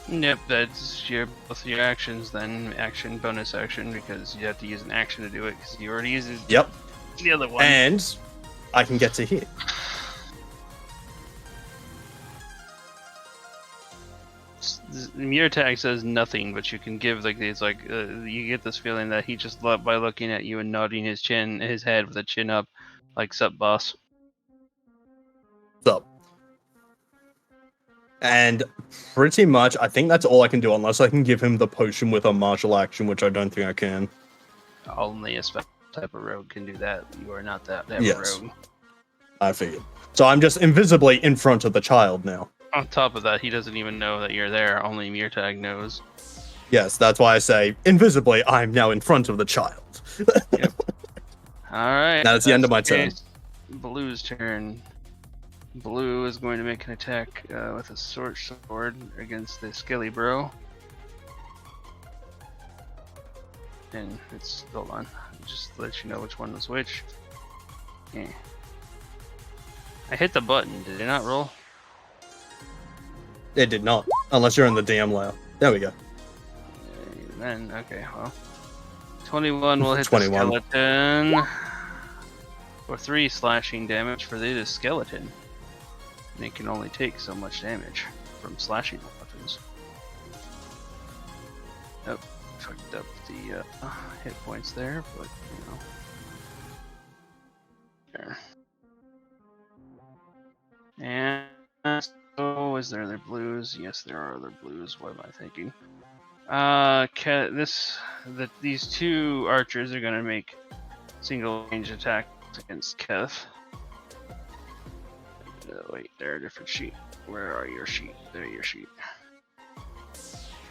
Speaker 2: Yep, that's both your actions, then action, bonus action, because you have to use an action to do it, because you already used
Speaker 3: Yep.
Speaker 2: the other one.
Speaker 3: And I can get to hit.
Speaker 2: Mirror tag says nothing, but you can give you get this feeling that he just by looking at you and nodding his head with a chin up, like sup boss.
Speaker 3: So, and pretty much, I think that's all I can do, unless I can give him the potion with a martial action, which I don't think I can.
Speaker 2: Only a special type of rogue can do that. You are not that type of rogue.
Speaker 3: I figured. So I'm just invisibly in front of the child now.
Speaker 2: On top of that, he doesn't even know that you're there. Only Mirtag knows.
Speaker 3: Yes, that's why I say, invisibly, I'm now in front of the child.
Speaker 2: Yep. Alright.
Speaker 3: Now it's the end of my turn.
Speaker 2: Blue's turn. Blue is going to make an attack with a short sword against the Skelly Bro. And it's... hold on. Just to let you know which one was which. Yeah. I hit the button. Did it not roll?
Speaker 3: It did not, unless you're in the DM layer. There we go.
Speaker 2: Then, okay, well. 21 will hit
Speaker 3: 21.
Speaker 2: the skeleton. For 3 slashing damage for the skeleton. And it can only take so much damage from slashing weapons. Nope, fucked up the hit points there, but you know. There. And so, is there other blues? Yes, there are other blues. What am I thinking? These two archers are gonna make single range attacks against Keth. Wait, they're a different sheet. Where are your sheet? There, your sheet.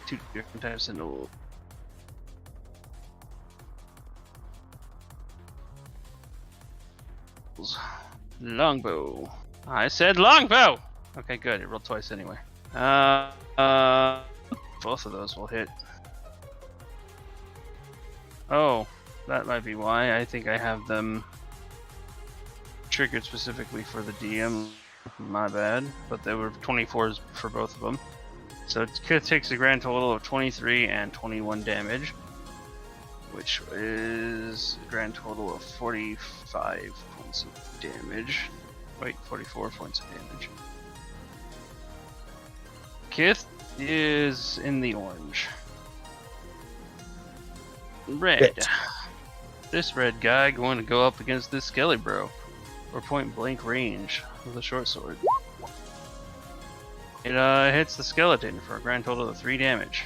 Speaker 2: 2 different types of no. Longbow. I said longbow. Okay, good. It rolled twice anyway. Both of those will hit. Oh, that might be why. I think I have them triggered specifically for the DM. My bad. But they were 24s for both of them. So it takes a grand total of 23 and 21 damage, which is a grand total of 45 points of damage. Wait, 44 points of damage. Kith is in the orange. Red.
Speaker 3: Hit.
Speaker 2: This red guy going to go up against this Skelly Bro, or point blank range with a short sword. It hits the skeleton for a grand total of 3 damage.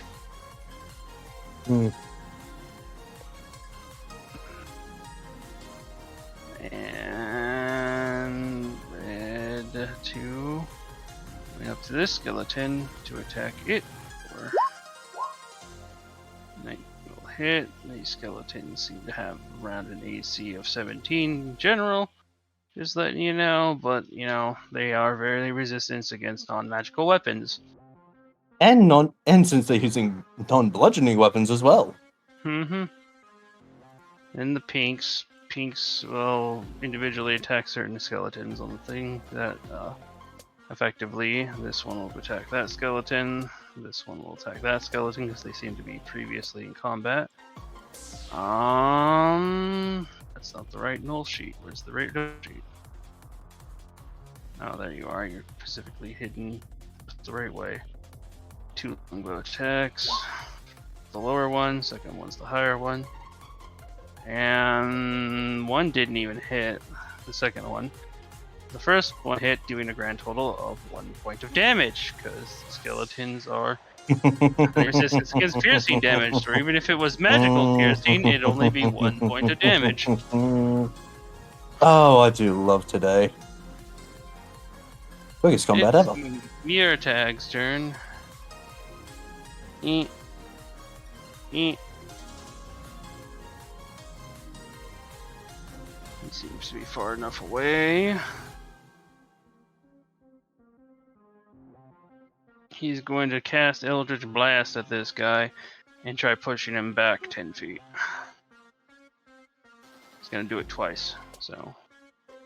Speaker 2: And red 2 going up to this skeleton to attack it. Or 9 will hit. These skeletons seem to have around an AC of 17 in general. Just letting you know, but you know, they are very resistant against non-magical weapons.
Speaker 3: And since they're using non-bludgeoning weapons as well.
Speaker 2: Mm-hmm. And the pinks will individually attack certain skeletons on the thing that effectively this one will attack that skeleton, this one will attack that skeleton because they seem to be previously in combat. That's not the right null sheet. Where's the right null sheet? Oh, there you are. You're specifically hidden the right way. 2 longbow attacks. The lower one, second one's the higher one. And one didn't even hit, the second one. The first one hit, doing a grand total of 1 point of damage, because skeletons are resistant against piercing damage, or even if it was magical piercing, it'd only be 1 point of damage.
Speaker 3: Oh, I do love today. Quickest combat ever.
Speaker 2: Mirror Tag's turn. He seems to be far enough away. He's going to cast Eldritch Blast at this guy and try pushing him back 10 feet. He's going to do it twice. So,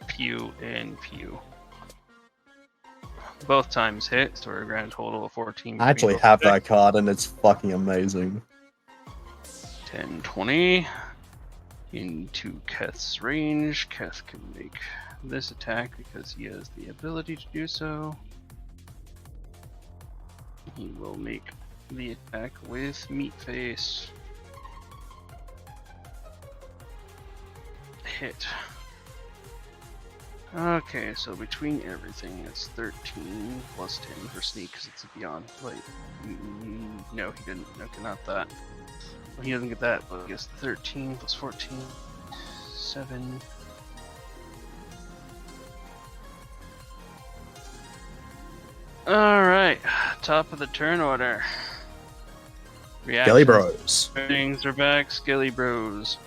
Speaker 2: pew and pew. Both times hit, so we're a grand total of 14.
Speaker 3: I actually have that card, and it's fucking amazing.
Speaker 2: 10, 20. Into Keth's range. Keth can make this attack because he has the ability to do so. He will make the attack with Meat Face. Hit. Okay, so between everything, it's 13 plus 10 for sneak because it's a beyond. Wait, no, he didn't. Okay, not that. Well, he doesn't get that, but he gets 13 plus 14, 7. Alright, top of the turn order.
Speaker 3: Skelly Bros.
Speaker 2: Things are back, Skelly Bros.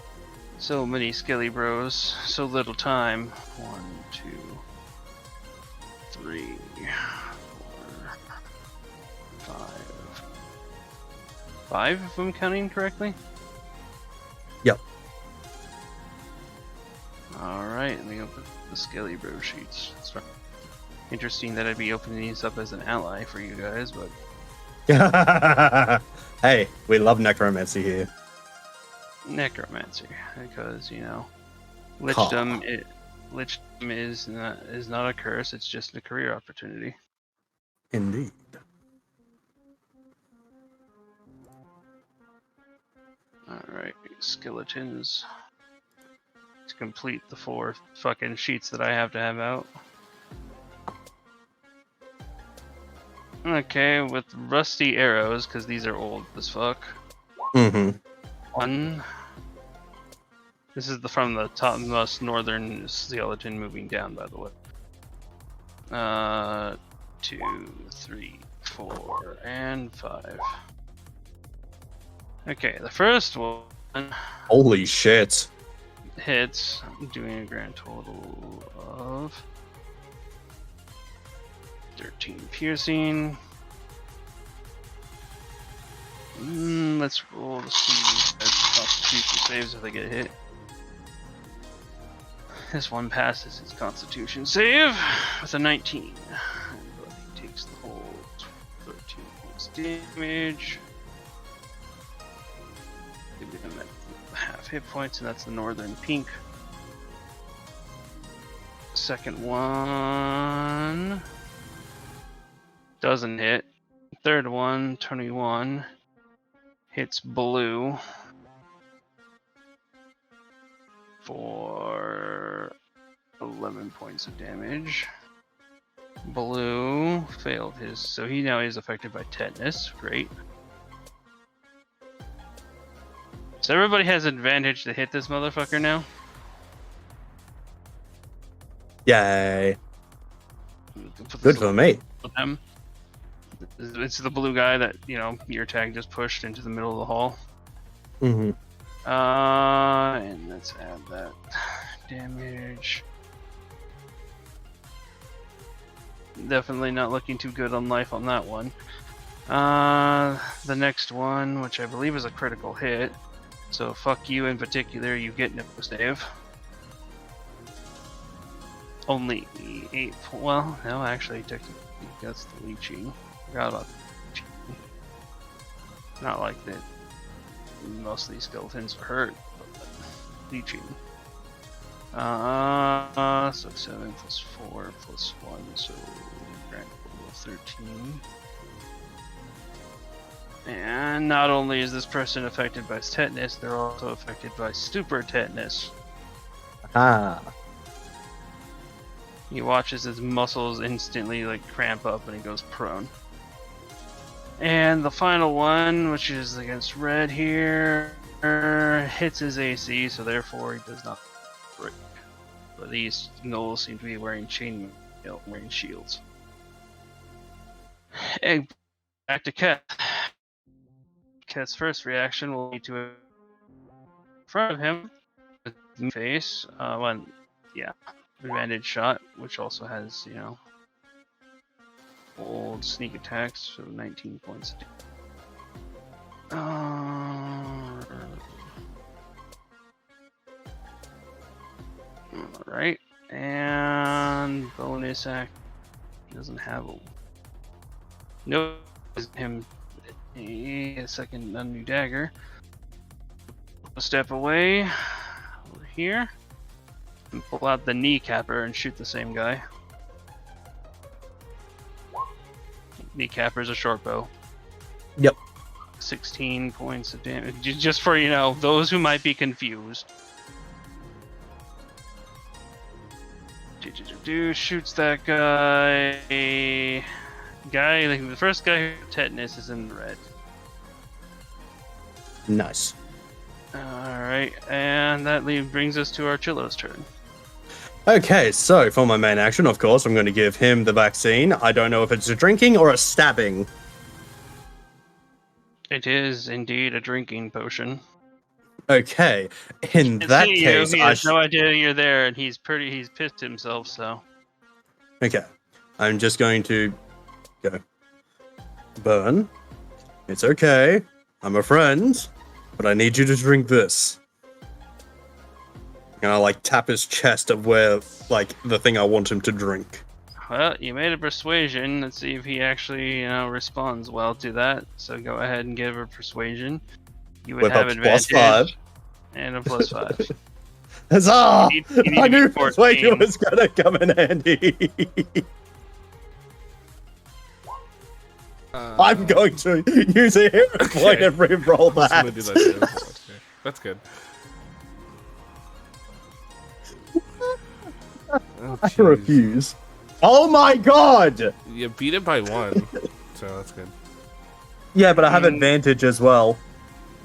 Speaker 2: So many Skelly Bros, so little time. 1, 2, 3, 4, 5. 5, if I'm counting correctly?
Speaker 3: Yep.
Speaker 2: Alright, let me open the Skelly Bro sheets. It's interesting that I'd be opening these up as an ally for you guys, but...
Speaker 3: Hey, we love necromancy here.
Speaker 2: Necromancy, because, you know, lichdom is not a curse, it's just a career opportunity.
Speaker 3: Indeed.
Speaker 2: Alright, skeletons. To complete the 4 fucking sheets that I have to have out. Okay, with rusty arrows, because these are old as fuck.
Speaker 3: Mm-hmm.
Speaker 2: 1. This is from the topmost northern skeleton moving down, by the way. 2, 3, 4, and 5. Okay, the first one
Speaker 3: Holy shit.
Speaker 2: hits, doing a grand total of 13 piercing. Let's roll to see these guys' constitution saves if they get hit. This one passes his constitution save with a 19. But he takes the whole 13 points damage. Give him at half hit points, and that's the northern pink. Second one doesn't hit. Third one, 21, hits blue for 11 points of damage. Blue failed his, so he now is affected by tetanus. Great. So everybody has advantage to hit this motherfucker now.
Speaker 3: Yay. Good for me.
Speaker 2: Them. It's the blue guy that, you know, your tag just pushed into the middle of the hall.
Speaker 3: Mm-hmm.
Speaker 2: And let's add that damage. Definitely not looking too good on life on that one. The next one, which I believe is a critical hit. So fuck you in particular, you get no save. Only 8, well, no, actually, technically, that's the leeching. Forgot about the leeching. Not like that most of these skeletons are hurt, but leeching. So 7 plus 4 plus 1, so grand total of 13. And not only is this person affected by tetanus, they're also affected by super tetanus.
Speaker 3: Ah.
Speaker 2: He watches his muscles instantly like cramp up and he goes prone. And the final one, which is against red here, hits his AC, so therefore he does not break. But these gnolls seem to be wearing chainmail, wearing shields. And back to Keth. Keth's first reaction will be to in front of him, face, advantage shot, which also has, you know, old sneak attacks, so 19 points. Alright. And bonus act. He doesn't have a. No, him. A second, a new dagger. A step away. Over here. And pull out the kneecapper and shoot the same guy. Kneecapper's a short bow.
Speaker 3: Yep.
Speaker 2: 16 points of damage. Just for, those who might be confused. Shoots that guy. The first guy who tetanus is in the red.
Speaker 3: Nice.
Speaker 2: Alright, and that brings us to our Chillo's turn.
Speaker 3: Okay, so for my main action, of course, I'm going to give him the vaccine. I don't know if it's a drinking or a stabbing.
Speaker 2: It is indeed a drinking potion.
Speaker 3: Okay, in that case,
Speaker 2: he has no idea you're there, and he's pissed himself, so.
Speaker 3: Okay, I'm just going to go. Burn. It's okay. I'm a friend, but I need you to drink this. And I tap his chest of where the thing I want him to drink.
Speaker 2: Well, you made a persuasion. Let's see if he actually responds well to that. So go ahead and give a persuasion. You would have advantage. +5. And a +5.
Speaker 3: Huzzah!
Speaker 2: You need
Speaker 3: I knew
Speaker 2: 14.
Speaker 3: persuasion was gonna come in handy. I'm going to use a hero point and re-roll that.
Speaker 4: I'm gonna do that too. Okay. That's good. Oh,
Speaker 3: I
Speaker 4: jeez.
Speaker 3: refuse. Oh my god!
Speaker 4: You beat it by 1, so that's good.
Speaker 3: Yeah, but I have advantage as well.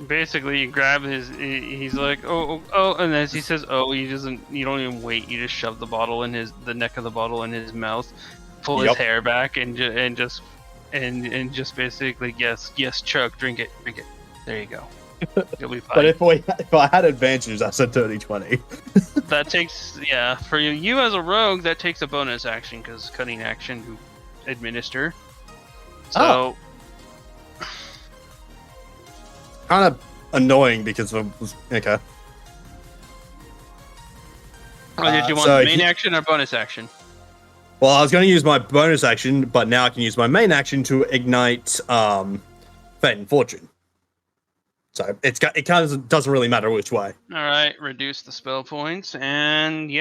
Speaker 2: Basically, you grab he's like, oh, and as he says, oh, you don't even wait. You just shove the bottle in the neck of the bottle in his mouth, pull his hair back, and just basically, yes, chug, drink it. There you go. You'll be fine.
Speaker 3: But if I had advantage, that's a dirty 20.
Speaker 2: That takes, for you as a rogue, that takes a bonus action, because cutting action to administer. So.
Speaker 3: Kind of annoying because of. Okay.
Speaker 2: Did you want main action or bonus action?
Speaker 3: Well, I was going to use my bonus action, but now I can use my main action to ignite Fate and Fortune. So it kind of doesn't really matter which way.
Speaker 2: All right, reduce the spell points, and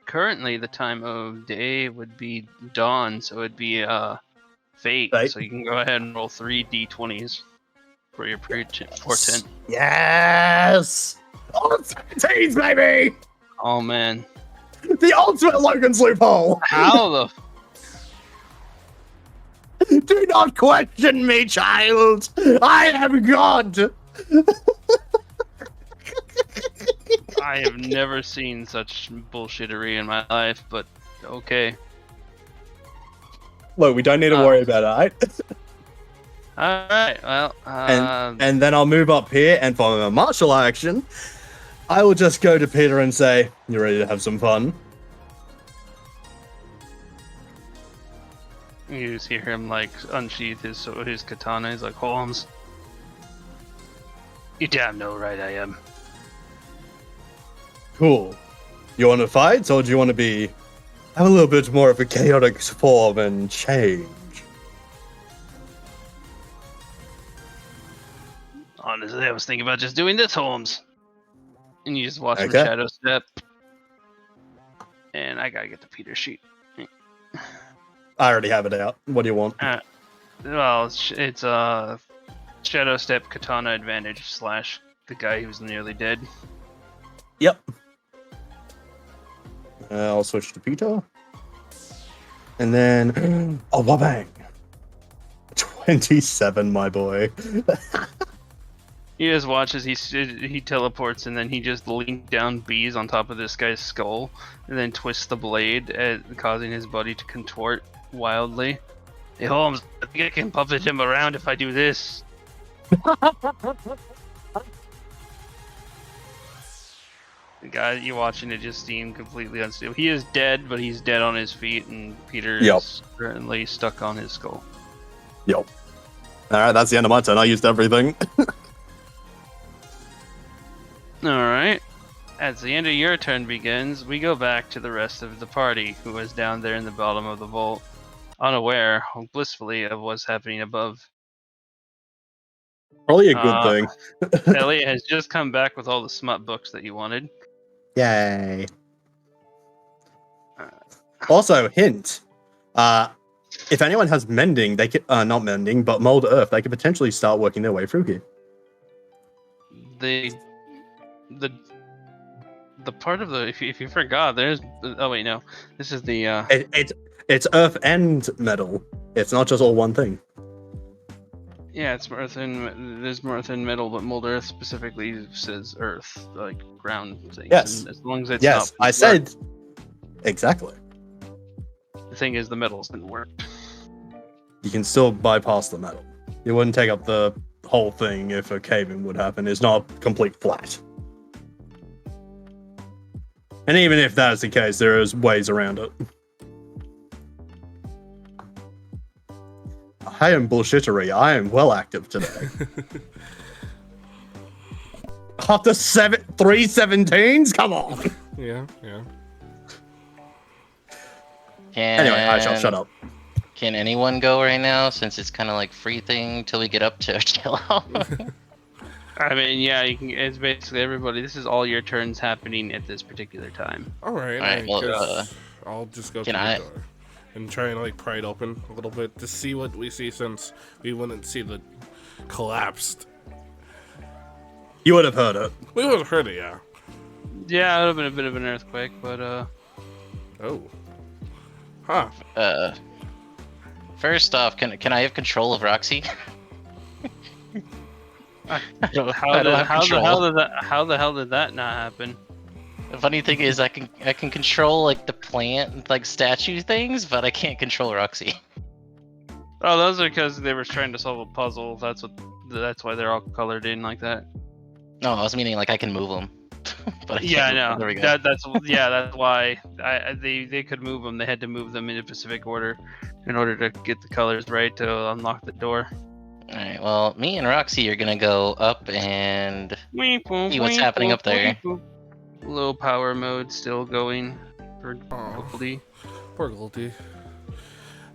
Speaker 2: currently the time of day would be dawn, so it'd be Fate. So you can go ahead and roll 3 d20s for your portent.
Speaker 3: Yes! Oh, 17s, baby!
Speaker 2: Oh man,
Speaker 3: the ultimate Logan's loophole.
Speaker 2: How the?
Speaker 3: Do not question me, child. I am God.
Speaker 2: I have never seen such bullshittery in my life, but okay.
Speaker 3: Look, we don't need to worry about it, right?
Speaker 2: Alright, well...
Speaker 3: and then I'll move up here, and for my martial action, I will just go to Peter and say, you ready to have some fun?
Speaker 2: You just hear him, unsheath his katana. He's like, Holmes, you damn know right I am.
Speaker 3: Cool. You want to fight, or do you want to have a little bit more of a chaotic form and change?
Speaker 2: Honestly, I was thinking about just doing this, Holmes. And you just watch him shadow step. And I gotta get the Peter sheet.
Speaker 3: I already have it out. What do you want?
Speaker 2: Well, it's shadow step katana advantage / the guy who's nearly dead.
Speaker 3: Yep. I'll switch to Peter. And then, oh, wabang! 27, my boy.
Speaker 2: You just watch as he teleports, and then he just leans down bees on top of this guy's skull, and then twists the blade, causing his body to contort wildly. Hey Holmes, I think I can puppet him around if I do this. The guy you watching it just seem completely unstable. He is dead, but he's dead on his feet, and Peter is currently stuck on his skull.
Speaker 3: Yep. Alright, that's the end of my turn. I used everything.
Speaker 2: Alright. As the end of your turn begins, we go back to the rest of the party, who is down there in the bottom of the vault, unaware, blissfully, of what's happening above.
Speaker 3: Probably a good thing.
Speaker 2: Elliot has just come back with all the smut books that you wanted.
Speaker 3: Yay. Also, hint. If anyone has mending, they could not mending, but mold earth, they could potentially start working their way through here.
Speaker 2: The part of the if you forgot, there's oh wait no, this is the
Speaker 3: It's earth and metal. It's not just all one thing.
Speaker 2: yeah, it's earth and there's more earth and metal, but mold earth specifically says earth, like ground things.
Speaker 3: Yes.
Speaker 2: And as long as it's
Speaker 3: Yes,
Speaker 2: not
Speaker 3: I said exactly.
Speaker 2: the thing is the metals didn't work.
Speaker 3: You can still bypass the metal. You wouldn't take up the whole thing if a cave-in would happen. It's not a complete flat. And even if that is the case, there is ways around it. I am bullshittery. I am well active today. After 3 17s? Come on.
Speaker 4: Yeah.
Speaker 3: Anyway, I shall shut up.
Speaker 1: Can anyone go right now, since it's kind of like free thing till we get up to chill out?
Speaker 2: I mean, yeah, you can. It's basically everybody. This is all your turns happening at this particular time.
Speaker 4: All right.
Speaker 1: Alright, well,
Speaker 4: guess I'll just go to
Speaker 1: can
Speaker 4: the
Speaker 1: I-
Speaker 4: door and try and like pry it open a little bit to see what we see, since we wouldn't see the collapsed.
Speaker 3: You would have heard it.
Speaker 4: We would have heard it, yeah.
Speaker 2: Yeah, it would have been a bit of an earthquake, but
Speaker 4: Oh. Huh.
Speaker 1: First off, can I have control of Roxy? I don't have control.
Speaker 2: how the hell did that not happen?
Speaker 1: The funny thing is, I can control like the plant, like statue things, but I can't control Roxy.
Speaker 2: Oh, those are because they were trying to solve a puzzle. That's why they're all colored in like that.
Speaker 1: No, I was meaning like I can move them. But I
Speaker 2: Yeah, I
Speaker 1: can't
Speaker 2: know.
Speaker 1: move them. There we go.
Speaker 2: That's why they could move them. They had to move them in a specific order in order to get the colors right to unlock the door.
Speaker 1: Alright, well, me and Roxy are gonna go up and see what's happening up there.
Speaker 2: Low power mode still going for
Speaker 4: Aw.
Speaker 2: Goldie.
Speaker 4: Poor Goldie.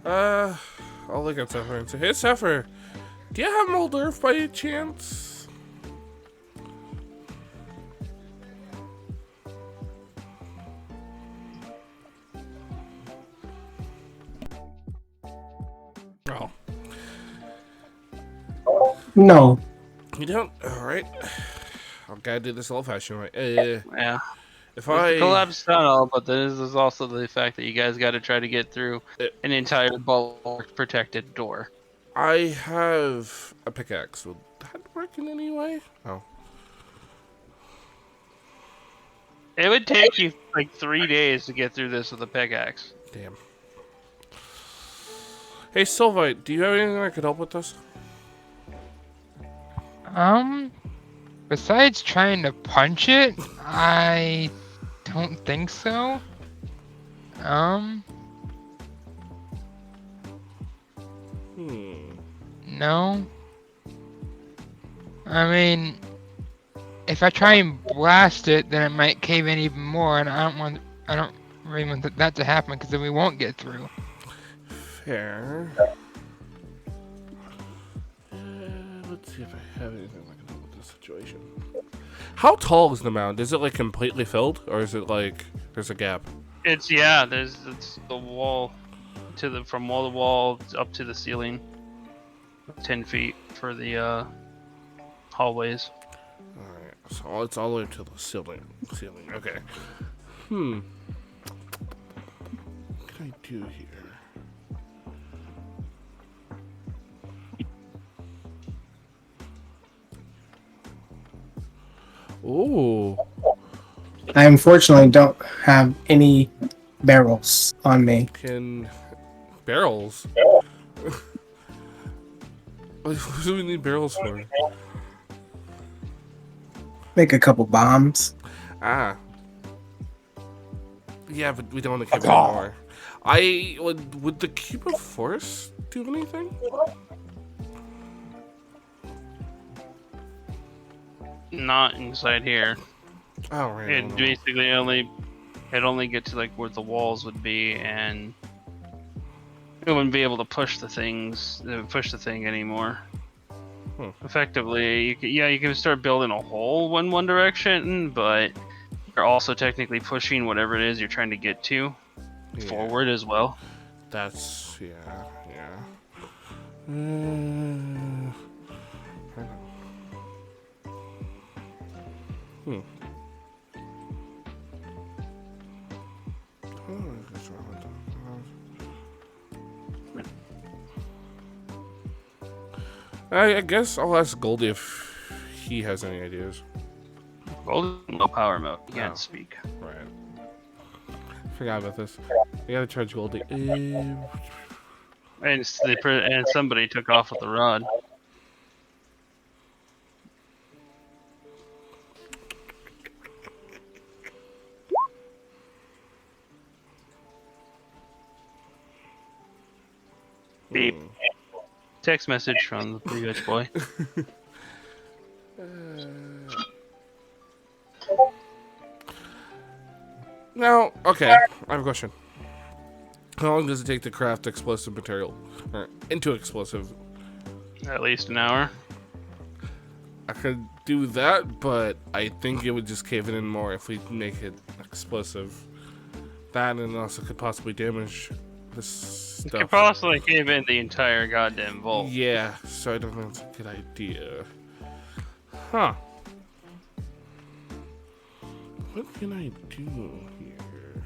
Speaker 4: I'll look at Zephyr and say, "Hey, Zephyr, do you have mold earth by any chance?" Oh,
Speaker 6: No.
Speaker 4: you don't? Alright. I've got to do this old-fashioned way.
Speaker 2: Yeah.
Speaker 4: If
Speaker 2: It's the
Speaker 4: I...
Speaker 2: collapse tunnel, but this is also the fact that you guys got to try to get through an entire bulk protected door.
Speaker 4: I have a pickaxe. Would that work in any way? Oh.
Speaker 2: It would take you like 3 days to get through this with a pickaxe.
Speaker 4: Damn. Hey, Sylvite, do you have anything that could help with this?
Speaker 5: Besides trying to punch it, I don't think so. No. I mean, if I try and blast it, then it might cave in even more, and I don't really want that to happen, because then we won't get through.
Speaker 4: Fair. Let's see if I have anything that can help with this situation. How tall is the mound? Is it like completely filled, or is it like there's a gap?
Speaker 2: It's the wall from wall to wall up to the ceiling. 10 feet for the hallways.
Speaker 4: Alright, so it's all the way to the ceiling. Okay. What can I do here? Ooh.
Speaker 6: I unfortunately don't have any barrels on me.
Speaker 4: Can barrels? What do we need barrels for?
Speaker 6: Make a couple bombs.
Speaker 4: Ah. Yeah, but we don't want to keep anymore. Would the cube of force do anything?
Speaker 2: Not inside here.
Speaker 4: Oh, right.
Speaker 2: It
Speaker 4: no.
Speaker 2: basically only get to like where the walls would be, and it wouldn't be able to push the thing anymore. Effectively, you can start building a hole in one direction, but you're also technically pushing whatever it is you're trying to get to forward as well.
Speaker 4: That's yeah. I guess I'll ask Goldie if he has any ideas.
Speaker 2: Golden low power mode. You can't
Speaker 4: Oh.
Speaker 2: speak.
Speaker 4: Right. Forgot about this. We gotta charge Goldie.
Speaker 2: And somebody took off with the rod. Beep. Text message from the pretty rich boy.
Speaker 4: Now, okay, I have a question. How long does it take to craft explosive material? Or into explosive?
Speaker 2: At least an hour.
Speaker 4: I could do that, but I think it would just cave it in more if we make it explosive. That and also could possibly damage this
Speaker 2: You
Speaker 4: stuff.
Speaker 2: could possibly cave in the entire goddamn vault.
Speaker 4: Yeah, so I don't know if it's a good idea. Huh. What can I do here?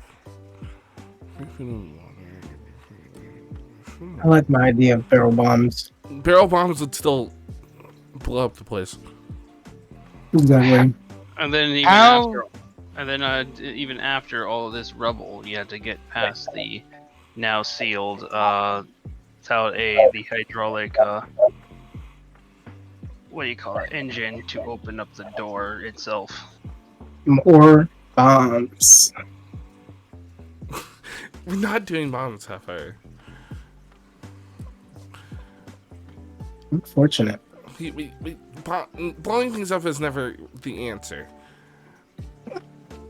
Speaker 6: I like my idea of barrel bombs.
Speaker 4: Barrel bombs would still blow up the place.
Speaker 6: Exactly.
Speaker 2: And then even after all of this rubble, you had to get past the now sealed without the hydraulic what do you call it, engine to open up the door itself.
Speaker 6: More bombs.
Speaker 4: We're not doing bombs, Sapphire.
Speaker 6: Unfortunate.
Speaker 4: Blowing things up is never the answer.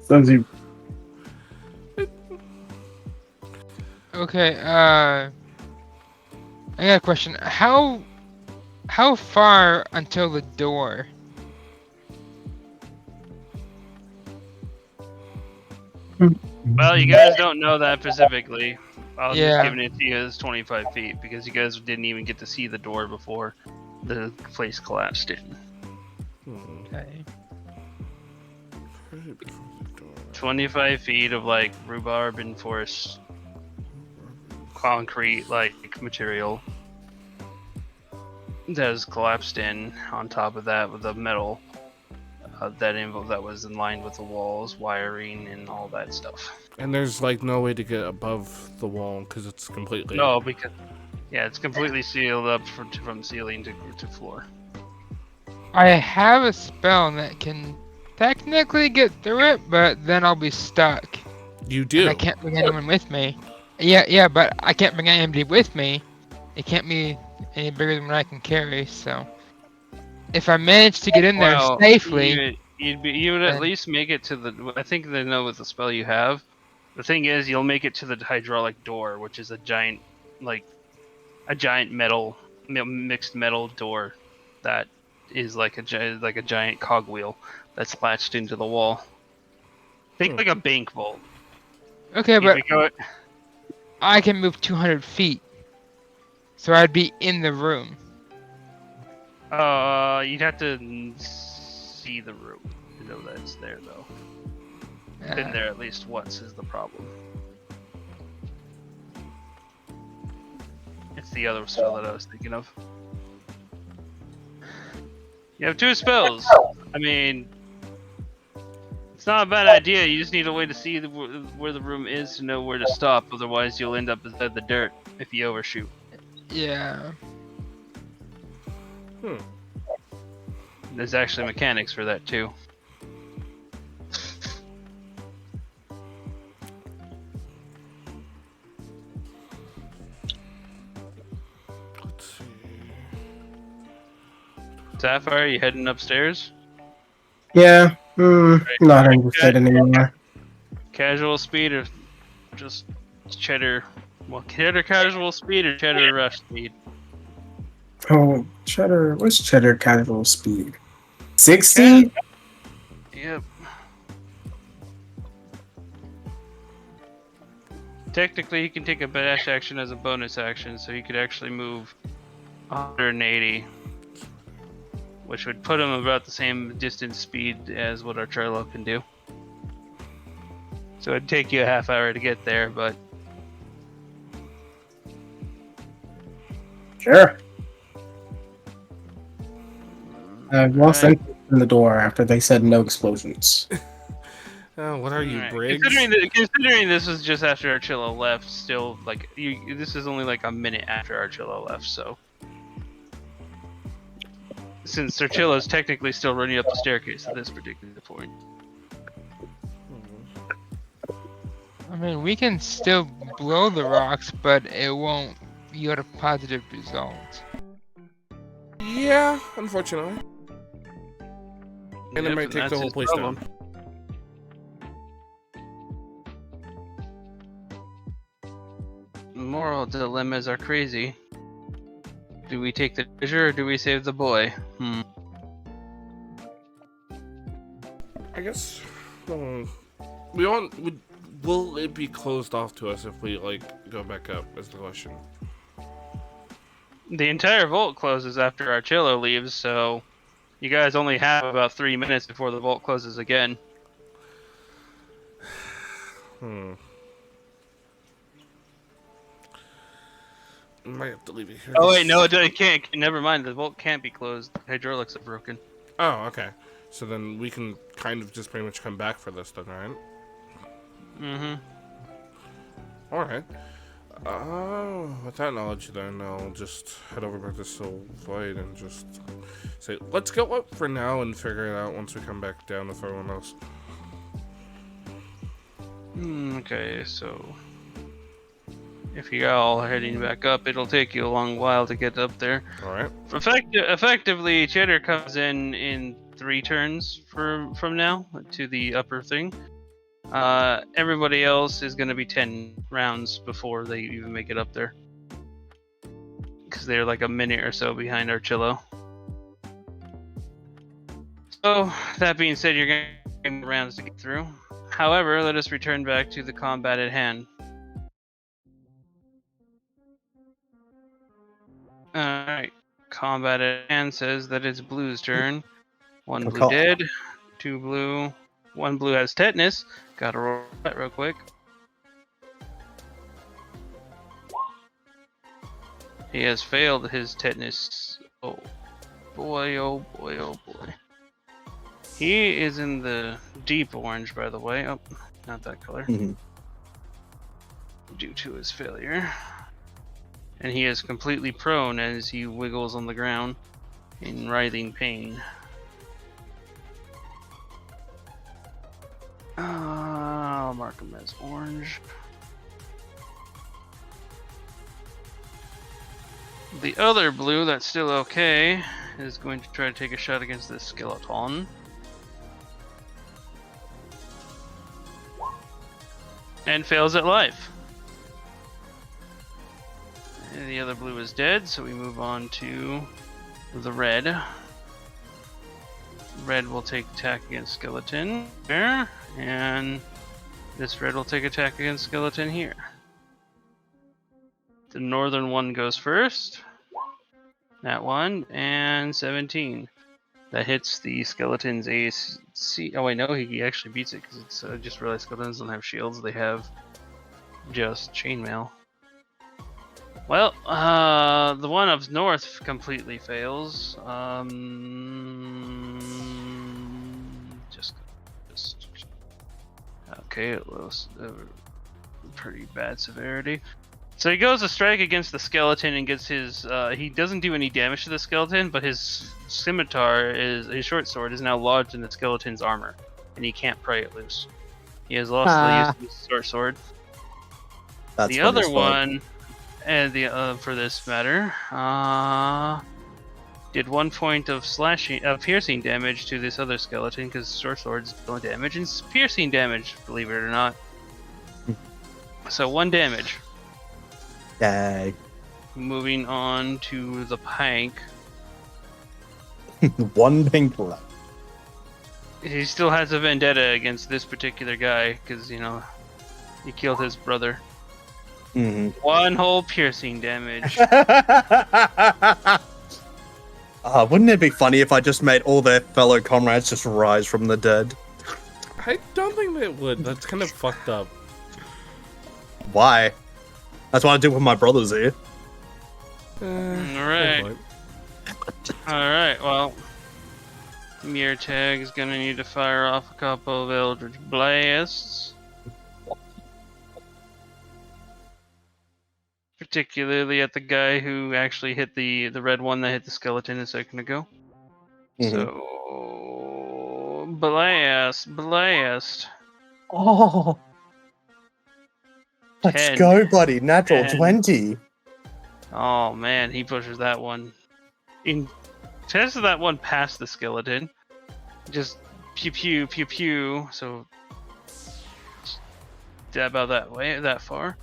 Speaker 6: Sounds you.
Speaker 5: Okay, I got a question. How far until the door?
Speaker 2: Well, you guys don't know that specifically. I was
Speaker 5: Yeah.
Speaker 2: just giving it to you as 25 feet because you guys didn't even get to see the door before the place collapsed in.
Speaker 5: Okay.
Speaker 2: 25 feet of like rhubarb enforced concrete like material that has collapsed in. On top of that, with the metal that was in line with the walls, wiring, and all that stuff.
Speaker 4: And there's like no way to get above the wall because it's completely.
Speaker 2: No, because it's completely sealed up from ceiling to floor.
Speaker 5: I have a spell that can technically get through it, but then I'll be stuck.
Speaker 4: You
Speaker 5: And
Speaker 4: do.
Speaker 5: I can't bring anyone with me. Yeah, but I can't bring anybody with me. It can't be any bigger than what I can carry, so. If I manage to get in there safely.
Speaker 2: You would at
Speaker 5: then-
Speaker 2: least make it to the. I think they know with the spell you have. The thing is, you'll make it to the hydraulic door, which is a giant metal mixed metal door that is like a giant cogwheel that's latched into the wall. Think like a bank vault.
Speaker 5: Okay, but
Speaker 2: You could go-
Speaker 5: I can move 200 feet. So I'd be in the room.
Speaker 2: You'd have to see the room to know that it's there, though. Been there at least once is the problem. It's the other spell that I was thinking of. You have two spells. I mean, it's not a bad idea. You just need a way to see where the room is to know where to stop. Otherwise, you'll end up inside the dirt if you overshoot.
Speaker 5: Yeah.
Speaker 2: There's actually mechanics for that too.
Speaker 4: Let's see.
Speaker 2: Sapphire, you heading upstairs?
Speaker 6: Yeah, Not interested anymore.
Speaker 2: Casual speed or just cheddar? Well, cheddar casual speed or cheddar rush speed?
Speaker 6: Oh, cheddar. What's cheddar casual speed? 60?
Speaker 2: Yep. Technically, he can take a dash action as a bonus action, so he could actually move 180, which would put him about the same distance speed as what our Trello can do. So it'd take you a half hour to get there, but
Speaker 6: Sure. I lost
Speaker 2: Alright.
Speaker 6: interest in the door after they said no explosions.
Speaker 4: Oh, what are you,
Speaker 2: Alright.
Speaker 4: Briggs?
Speaker 2: Considering this was just after Archillo left, still like this is only like a minute after Archillo left, so since Archillo's technically still running up the staircase at this particular point.
Speaker 5: I mean, we can still blow the rocks, but it won't yield a positive result.
Speaker 4: Yeah, unfortunately. And it
Speaker 2: Yep,
Speaker 4: might take
Speaker 2: that's
Speaker 4: the whole
Speaker 2: his
Speaker 4: place
Speaker 2: problem.
Speaker 4: down.
Speaker 2: Moral dilemmas are crazy. Do we take the treasure or do we save the boy?
Speaker 4: I guess. We won't. Will it be closed off to us if we like go back up? Is the question.
Speaker 2: The entire vault closes after Archillo leaves, so you guys only have about 3 minutes before the vault closes again.
Speaker 4: Might have to leave it here.
Speaker 2: Oh wait, no, it can't. Never mind, the vault can't be closed. The hydraulics are broken.
Speaker 4: Oh, okay. So then we can kind of just pretty much come back for this then, right? Alright. With that knowledge then, I'll just head over back to Silvite and just say, let's go up for now and figure it out once we come back down with everyone else.
Speaker 2: Okay, so if you're all heading back up, it'll take you a long while to get up there.
Speaker 4: Alright.
Speaker 2: Effectively, Cheddar comes in 3 turns from now to the upper thing. Everybody else is going to be 10 rounds before they even make it up there. Because they're like a minute or so behind Archillo. So, that being said, you're going to have rounds to get through. However, let us return back to the combat at hand. Alright. Combat at hand says that it's Blue's turn. 1 blue dead, 2 blue. 1 blue has tetanus. Gotta roll that real quick. He has failed his tetanus. Oh boy, oh boy, oh boy. He is in the deep orange, by the way. Oh, not that color. Due to his failure. And he is completely prone as he wiggles on the ground in writhing pain. I'll mark him as orange. The other blue that's still okay is going to try to take a shot against this skeleton. And fails at life. And the other blue is dead, so we move on to the red. Red will take attack against skeleton there, and this red will take attack against skeleton here. The northern one goes first. That one, and 17. That hits the skeleton's AC. Oh wait, no, he actually beats it because it's. I just realized skeletons don't have shields; they have just chainmail. Well, the one up north completely fails. Just okay. It was pretty bad severity. So he goes to strike against the skeleton and gets his. He doesn't do any damage to the skeleton, but his scimitar his short sword is now lodged in the skeleton's armor, and he can't pry it loose. He has lost the use of his short sword.
Speaker 3: That's
Speaker 2: The other one, and the for this matter, did 1 point of piercing damage to this other skeleton because short swords don't damage and piercing damage, believe it or not. So 1 damage.
Speaker 3: Yay.
Speaker 2: Moving on to the Pike.
Speaker 3: 1 pink left.
Speaker 2: He still has a vendetta against this particular guy because, you know, he killed his brother.
Speaker 3: Mm-hmm.
Speaker 2: 1 whole piercing damage.
Speaker 3: Wouldn't it be funny if I just made all their fellow comrades just rise from the dead?
Speaker 4: I don't think they would. That's kind of fucked up.
Speaker 3: Why? That's what I do with my brothers here.
Speaker 2: Alright. Alright, well. Mirtag is gonna need to fire off a couple of Eldritch Blasts. Particularly at the guy who actually hit the red one that hit the skeleton a second ago.
Speaker 3: Mhm.
Speaker 2: So blast.
Speaker 3: Oh, let's
Speaker 2: 10.
Speaker 3: go, buddy! Natural
Speaker 2: 10.
Speaker 3: 20.
Speaker 2: Oh man, he pushes that one. Tests that one past the skeleton. Just pew pew pew pew. So stab out that way, that far.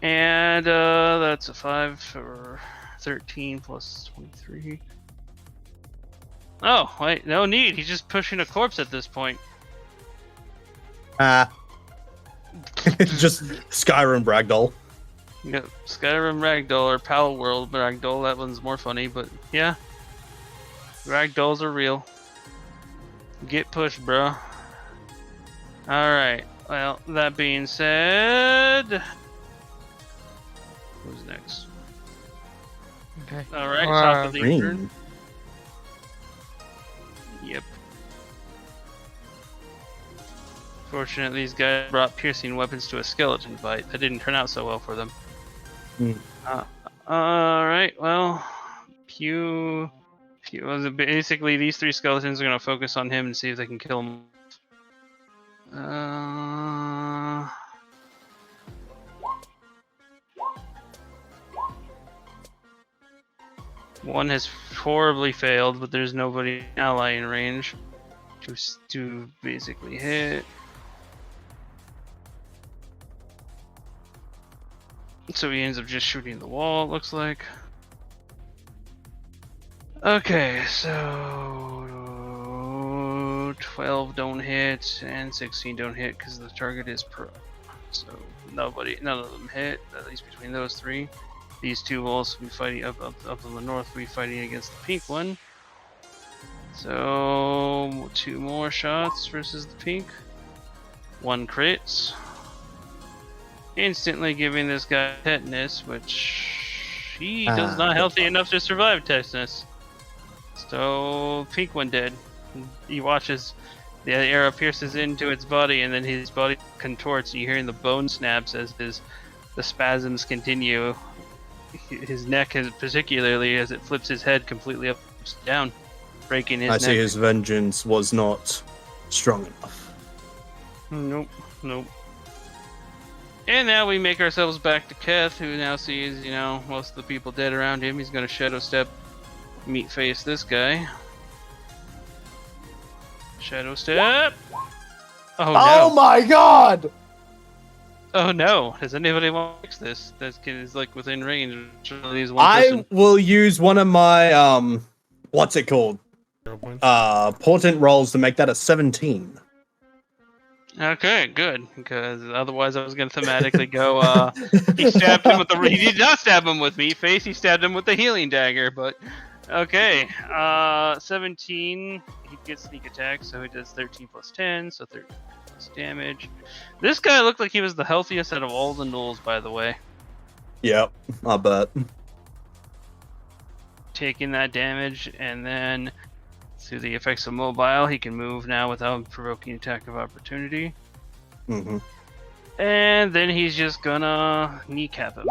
Speaker 2: And that's a 5 for 13 plus 23. Oh, wait, no need. He's just pushing a corpse at this point.
Speaker 3: Just Skyrim Bragdoll.
Speaker 2: Yep, Skyrim Ragdoll or Pal World Ragdoll. That one's more funny, but yeah. Ragdolls are real. Get pushed, bro. Alright, well, that being said... Who's next?
Speaker 5: Okay.
Speaker 2: Alright, top of the
Speaker 3: Green.
Speaker 2: turn. Yep. Fortunately, these guys brought piercing weapons to a skeleton fight. That didn't turn out so well for them. Alright, well... Basically, these 3 skeletons are going to focus on him and see if they can kill him. One has horribly failed, but there's nobody ally in range to basically hit. So he ends up just shooting the wall, it looks like. Okay, so 12 don't hit and 16 don't hit because the target is pro. So none of them hit, at least between those 3. These 2 will also be fighting up in the north, will be fighting against the pink one. So 2 more shots versus the pink. 1 crits. Instantly giving this guy tetanus, which he does not healthy enough to survive tetanus. So pink one dead. He watches the arrow pierces into its body, and then his body contorts. You hearing the bone snaps as the spasms continue. His neck is particularly as it flips his head completely up down, breaking his neck.
Speaker 3: I see his vengeance was not strong enough.
Speaker 2: Nope. And now we make ourselves back to Keth, who now sees, most of the people dead around him. He's gonna shadow step, meat face this guy. Shadow step. Oh no!
Speaker 3: Oh my god!
Speaker 2: Oh no! Does anybody want to fix this? This kid is like within range. One
Speaker 3: I
Speaker 2: person.
Speaker 3: will use one of my what's it called?
Speaker 4: 0 points.
Speaker 3: Portent rolls to make that a 17.
Speaker 2: Okay, good. Because otherwise, I was gonna thematically go. He stabbed him with the. He did not stab him with meat face. He stabbed him with the healing dagger. But okay, 17. He gets sneak attack, so he does 13 plus 10, so 13 plus damage. This guy looked like he was the healthiest out of all the gnolls, by the way.
Speaker 3: Yep, I bet.
Speaker 2: Taking that damage, and then through the effects of mobile, he can move now without provoking attack of opportunity.
Speaker 3: Mm-hmm.
Speaker 2: And then he's just gonna kneecap him.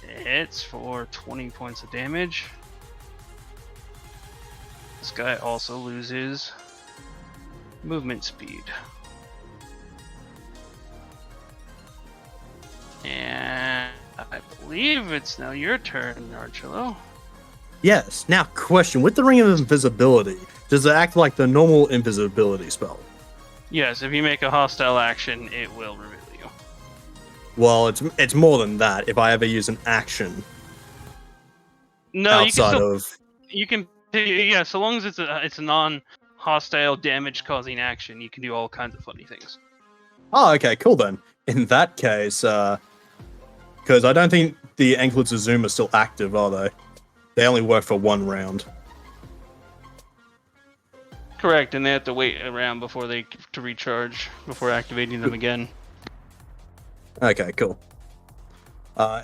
Speaker 2: Hits for 20 points of damage. This guy also loses movement speed. And I believe it's now your turn, Archelo.
Speaker 3: Yes. Now, question: with the Ring of Invisibility, does it act like the normal invisibility spell?
Speaker 2: Yes, if you make a hostile action, it will reveal you.
Speaker 3: Well, it's more than that. If I ever use an action
Speaker 2: No,
Speaker 3: outside of,
Speaker 2: you can yeah, so long as it's a non-hostile damage causing action, you can do all kinds of funny things.
Speaker 3: oh, okay, cool then. In that case, because I don't think the anklets of Zoom are still active, are they? They only work for 1 round.
Speaker 2: Correct, and they have to wait around before to recharge before activating them again.
Speaker 3: Okay, cool.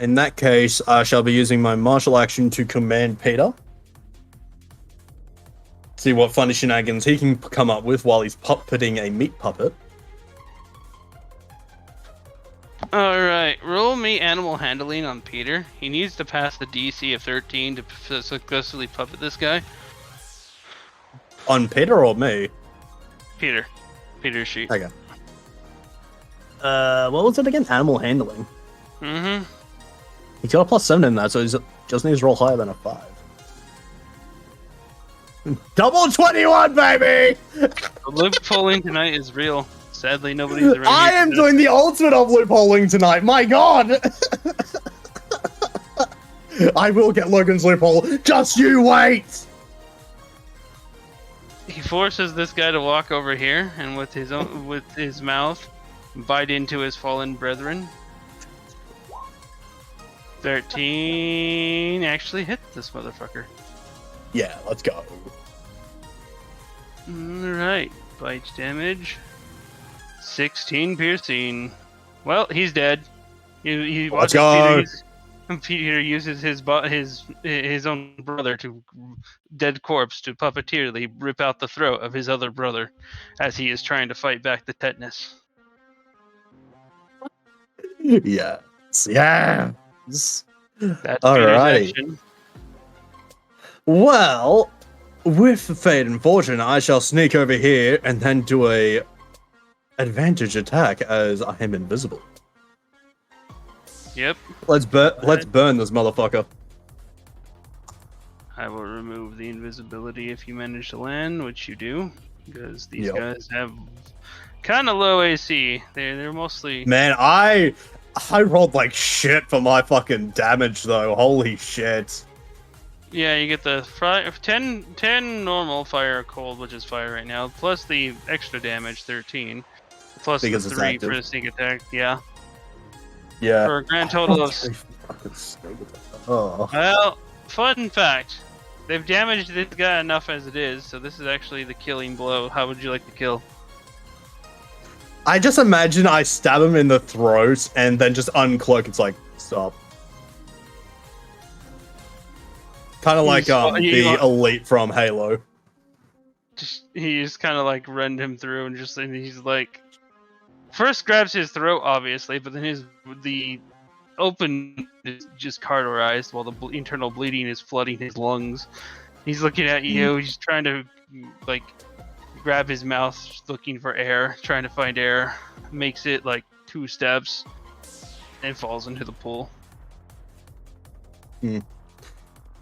Speaker 3: In that case, I shall be using my martial action to command Peter. See what funny shenanigans he can come up with while he's puppeting a meat puppet.
Speaker 2: Alright, roll me animal handling on Peter. He needs to pass the DC of 13 to successfully puppet this guy.
Speaker 3: On Peter or me?
Speaker 2: Peter's sheet.
Speaker 3: Okay. What was it again? Animal handling.
Speaker 2: Mm-hmm.
Speaker 3: He's got a +7 in that, so he just needs to roll higher than a 5. Double 21, baby!
Speaker 2: The loopholing tonight is real. Sadly, nobody's around.
Speaker 3: I am doing the ultimate of loopholing tonight. My God! I will get Logan's loophole. Just you wait.
Speaker 2: He forces this guy to walk over here, and with his mouth, bite into his fallen brethren. 13 actually hit this motherfucker.
Speaker 3: Yeah, let's go.
Speaker 2: Alright, bite damage. 16 piercing. Well, he's dead. He
Speaker 3: Let's go.
Speaker 2: Peter uses his own brother to dead corpse to puppeteerly rip out the throat of his other brother as he is trying to fight back the tetanus.
Speaker 3: Yes. Yes.
Speaker 2: That's
Speaker 3: Alrighty.
Speaker 2: Peter's action.
Speaker 3: Well, with fate and fortune, I shall sneak over here and then do a advantage attack as I am invisible.
Speaker 2: Yep.
Speaker 3: Let's burn this motherfucker.
Speaker 2: I will remove the invisibility if you manage to land, which you do, because these guys have kind of low AC. They're mostly.
Speaker 3: Man, I rolled like shit for my fucking damage though. Holy shit.
Speaker 2: Yeah, you get the 10 normal fire cold, which is fire right now, plus the extra damage 13, plus
Speaker 3: because
Speaker 2: the 3
Speaker 3: active.
Speaker 2: for the sneak attack. Yeah.
Speaker 3: Yeah.
Speaker 2: For a grand total of.
Speaker 3: Oh.
Speaker 2: Well, fun fact. They've damaged this guy enough as it is, so this is actually the killing blow. How would you like to kill?
Speaker 3: I just imagine I stab him in the throat and then just uncloak. It's like, stop. Kind of like the elite from Halo.
Speaker 2: He just kind of like rend him through and he's like, first grabs his throat obviously, but then the open is just cauterized while the internal bleeding is flooding his lungs. He's looking at you. He's trying to like grab his mouth, looking for air, trying to find air. Makes it like 2 steps and falls into the pool.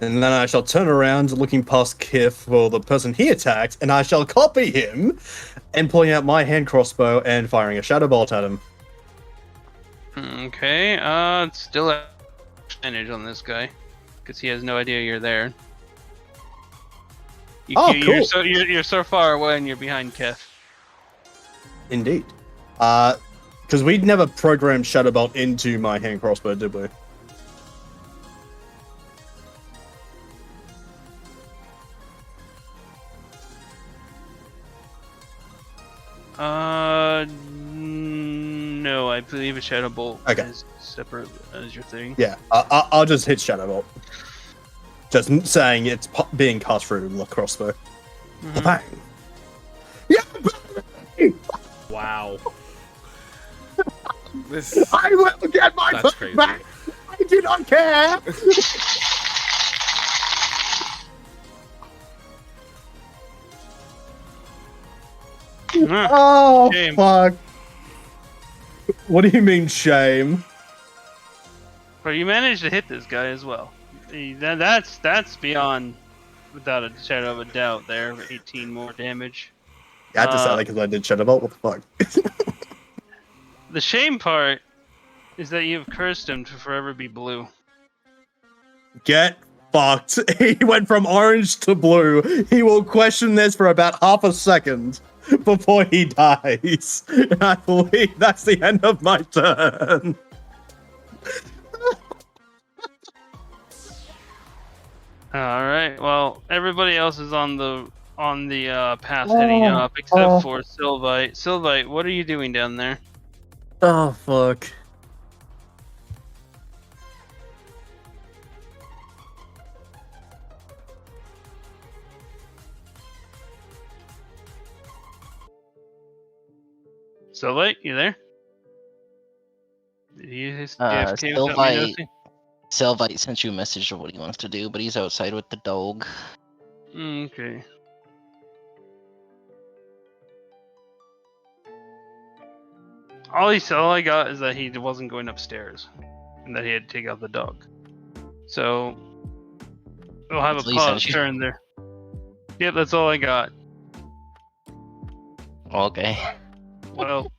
Speaker 3: And then I shall turn around, looking past Kif for the person he attacked, and I shall copy him, and pulling out my hand crossbow and firing a shadow bolt at him.
Speaker 2: Okay, it's still a advantage on this guy, because he has no idea you're there.
Speaker 3: Cool.
Speaker 2: You're so far away and you're behind Kef.
Speaker 3: Indeed. Because we'd never programmed shadow bolt into my hand crossbow, did we?
Speaker 2: No, I believe a shadow bolt is separate as your thing.
Speaker 3: Yeah, I'll just hit shadow bolt. Just saying it's being cast through the crossbow.
Speaker 2: Mm-hmm.
Speaker 3: Bang! Yeah!
Speaker 4: Wow. This.
Speaker 3: I will get my
Speaker 4: That's
Speaker 3: foot
Speaker 4: crazy.
Speaker 3: back! I do not care! Oh,
Speaker 2: Shame.
Speaker 3: fuck. What do you mean, shame?
Speaker 2: But you managed to hit this guy as well. That's beyond, without a shadow of a doubt. There, 18 more damage.
Speaker 3: You had to say that because I did Shadow Bolt. What the fuck?
Speaker 2: The shame part is that you've cursed him to forever be blue.
Speaker 3: Get fucked. He went from orange to blue. He will question this for about half a second before he dies. I believe that's the end of my turn.
Speaker 2: All right. Well, everybody else is on the path heading up, except for Sylvite. Sylvite, what are you doing down there?
Speaker 3: Oh, fuck.
Speaker 2: Sylvite, you there? Did he his AFK without me noticing?
Speaker 1: Selvite sent you a message of what he wants to do, but he's outside with the dog.
Speaker 2: Okay. All I got is that he wasn't going upstairs, and that he had to take out the dog. So we'll have
Speaker 1: That's
Speaker 2: a
Speaker 1: what he sent
Speaker 2: pause
Speaker 1: you.
Speaker 2: turn there. Yep, that's all I got.
Speaker 1: Okay.
Speaker 2: Well,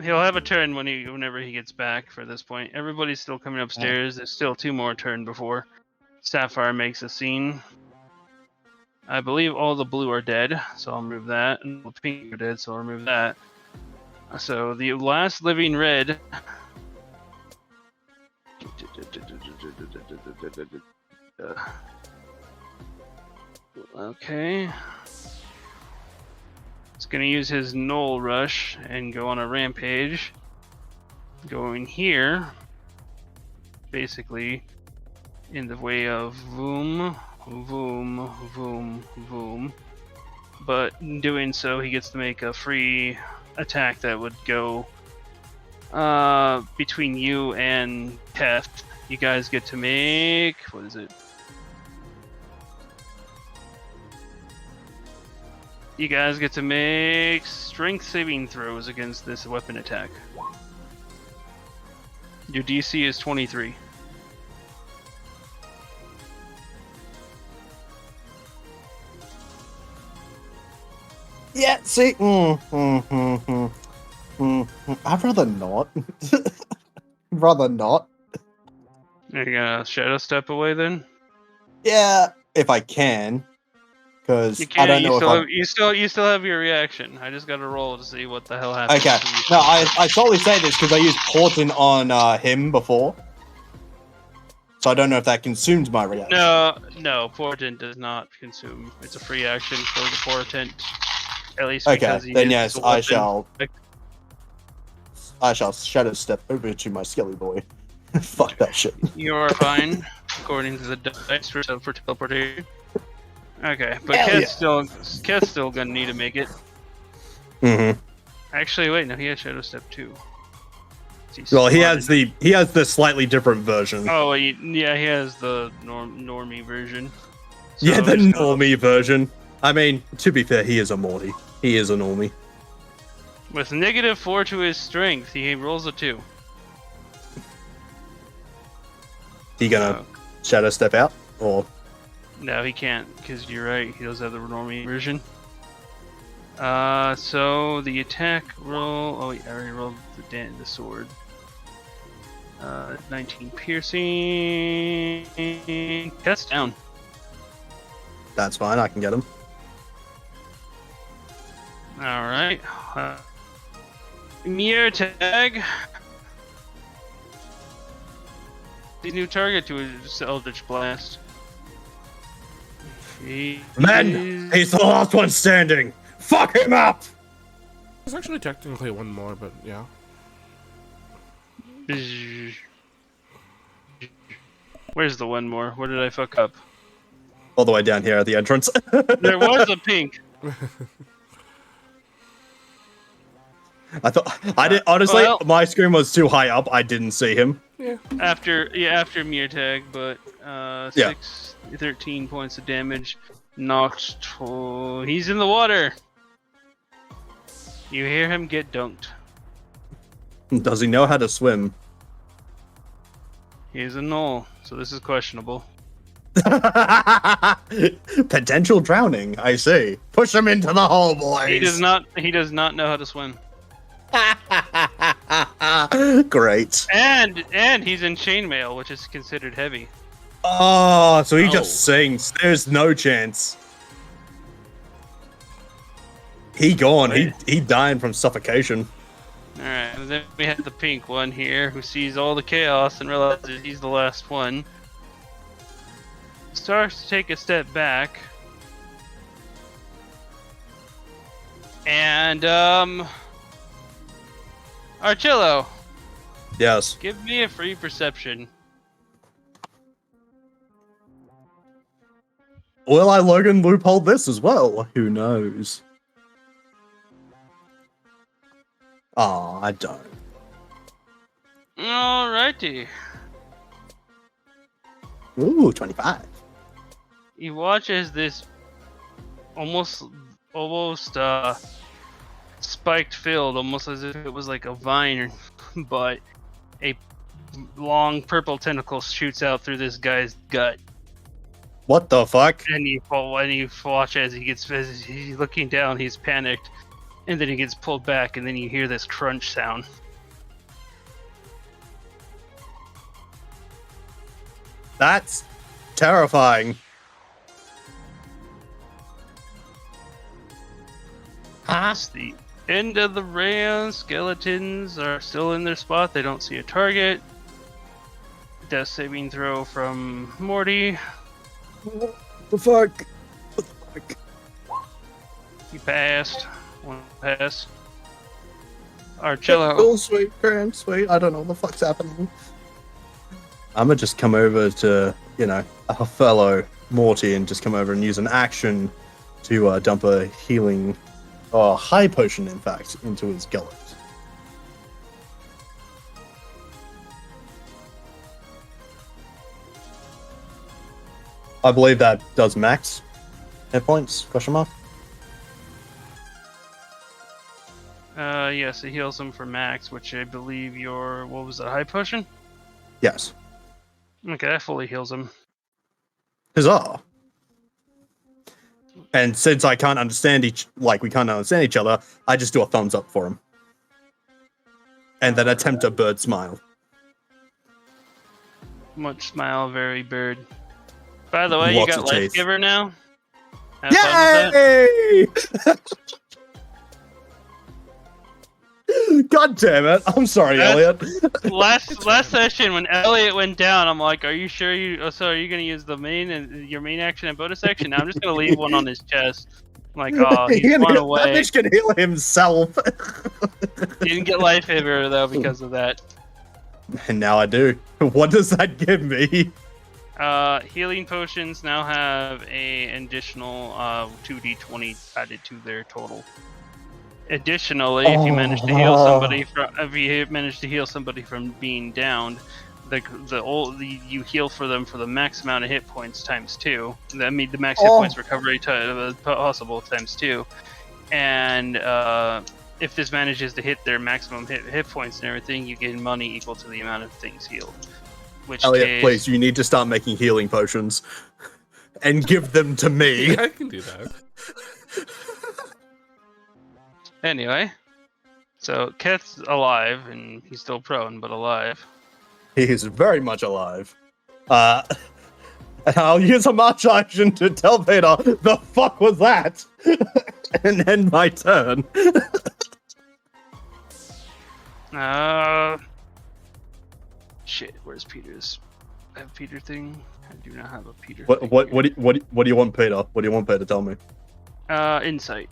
Speaker 2: he'll have a turn whenever he gets back. For this point, everybody's still coming upstairs. There's still 2 more turn before Sapphire makes a scene. I believe all the blue are dead, so I'll remove that, and the pink are dead, so I'll remove that. So the last living red. Okay. It's gonna use his Knoll Rush and go on a rampage. Going here, basically, in the way of Voom, Voom, Voom, Voom. But in doing so, he gets to make a free attack that would go between you and Pest. You guys get to make, what is it? You guys get to make strength saving throws against this weapon attack. Your DC is 23.
Speaker 3: Yeah, see, I'd rather not. Rather not.
Speaker 2: Are you gonna shadow step away then?
Speaker 3: Yeah, if I can, because
Speaker 2: You
Speaker 3: I
Speaker 2: can't.
Speaker 3: don't know if I'm...
Speaker 2: You still have your reaction. I just got to roll to see what the hell happens.
Speaker 3: Okay, no, I solely say this because I used Portent on him before, so I don't know if that consumes my reaction.
Speaker 2: No, Portent does not consume. It's a free action for the Portent. At least
Speaker 3: Okay,
Speaker 2: because he
Speaker 3: then
Speaker 2: is
Speaker 3: yes,
Speaker 2: the
Speaker 3: I
Speaker 2: weapon.
Speaker 3: shall shadow step over to my Skelly boy. Fuck that shit.
Speaker 2: You are fine, according to the dice for teleportation. Okay, but
Speaker 3: Hell
Speaker 2: Cat's still gonna need to make it.
Speaker 3: Mm-hmm.
Speaker 2: Actually, wait, no, he has Shadow Step too.
Speaker 3: Well, he has the slightly different version.
Speaker 2: Oh, yeah, he has the normie version. So
Speaker 3: Yeah, the normie version. I mean, to be fair, he is a Morty. He is a normie.
Speaker 2: With -4 to his strength, he rolls a 2.
Speaker 3: He gonna shadow step out, or
Speaker 2: No, he can't, because you're right, he does have the normie version. So the attack roll. Oh, yeah, I already rolled the sword. 19 piercing. Cat's down.
Speaker 3: that's fine. I can get him.
Speaker 2: All right. Mirror tag. The new target to his Eldritch Blast.
Speaker 3: Men, he's the last one standing. Fuck him up.
Speaker 4: There's actually technically one more, but yeah.
Speaker 2: Where's the one more? Where did I fuck up?
Speaker 3: All the way down here at the entrance.
Speaker 2: There was a pink.
Speaker 3: I thought I did honestly.
Speaker 2: Well-
Speaker 3: My screen was too high up. I didn't see him.
Speaker 2: After mirror tag, but 13 points of damage. Knocked. He's in the water. You hear him get dunked.
Speaker 3: Does he know how to swim?
Speaker 2: He's a null, so this is questionable.
Speaker 3: Potential drowning, I see. Push him into the hole, boys.
Speaker 2: He does not. He does not know how to swim.
Speaker 3: Great.
Speaker 2: And he's in chainmail, which is considered heavy.
Speaker 3: Oh, so he just sinks. There's no chance. He gone. He dying from suffocation.
Speaker 2: All right, and then we have the pink one here, who sees all the chaos and realizes he's the last one. Starts to take a step back. And, Archillo,
Speaker 3: Yes.
Speaker 2: give me a free perception.
Speaker 3: Will I Logan loophole this as well? Who knows? Oh, I don't.
Speaker 2: Alrighty.
Speaker 3: Ooh, 25.
Speaker 2: You watch as this almost spiked field, almost as if it was like a vine, but a long purple tentacle shoots out through this guy's gut.
Speaker 3: What the fuck?
Speaker 2: And you watch as he's looking down, he's panicked, and then he gets pulled back, and then you hear this crunch sound.
Speaker 3: That's terrifying.
Speaker 2: It's the end of the round. Skeletons are still in their spot. They don't see a target. Death saving throw from Morty.
Speaker 3: What the fuck? What the fuck?
Speaker 2: He passed. One pass. Archillo.
Speaker 3: Oh, sweet, grand, sweet. I don't know what the fuck's happening. I'm gonna just come over to, a fellow Morty and just come over and use an action to dump a healing, high potion, in fact, into his gullet. I believe that does max hit points, question mark?
Speaker 2: Yes, it heals him for max, which I believe what was it, high potion?
Speaker 3: Yes.
Speaker 2: Okay, that fully heals him.
Speaker 3: Huzzah! And since I can't understand we can't understand each other, I just do a thumbs up for him. And then attempt a bird smile.
Speaker 2: Much smile, very bird. By the way,
Speaker 3: Lots
Speaker 2: you got
Speaker 3: of teeth.
Speaker 2: Life Giver now? Have fun with
Speaker 3: Yay! God damn it! I'm sorry, Elliot.
Speaker 2: Last session when Elliot went down, I'm like, "Are you sure are you gonna use the your main action and bonus action?" Now I'm just gonna leave one on his chest. I'm like, "Oh, he's gone away."
Speaker 3: That bitch can heal himself.
Speaker 2: He didn't get Life Giver though because of that.
Speaker 3: And now I do. What does that give me?
Speaker 2: Healing potions now have an additional 2d20 added to their total. Additionally, if you manage to heal somebody from being downed, you heal for them for the max amount of hit points times 2. That means the max hit points recovery possible times 2. And if this manages to hit their maximum hit points and everything, you gain money equal to the amount of things healed.
Speaker 3: Elliot, please, you need to start making healing potions and give them to me.
Speaker 4: Yeah, I can do that.
Speaker 2: Anyway, so Keth's alive, and he's still prone, but alive.
Speaker 3: He is very much alive. I'll use a march action to tell Peter, the fuck was that? And end my turn.
Speaker 2: Shit, where's Peter's? I have Peter thing. I do not have a Peter.
Speaker 3: What do you want, Peter? What do you want Peter to tell me?
Speaker 2: Insight.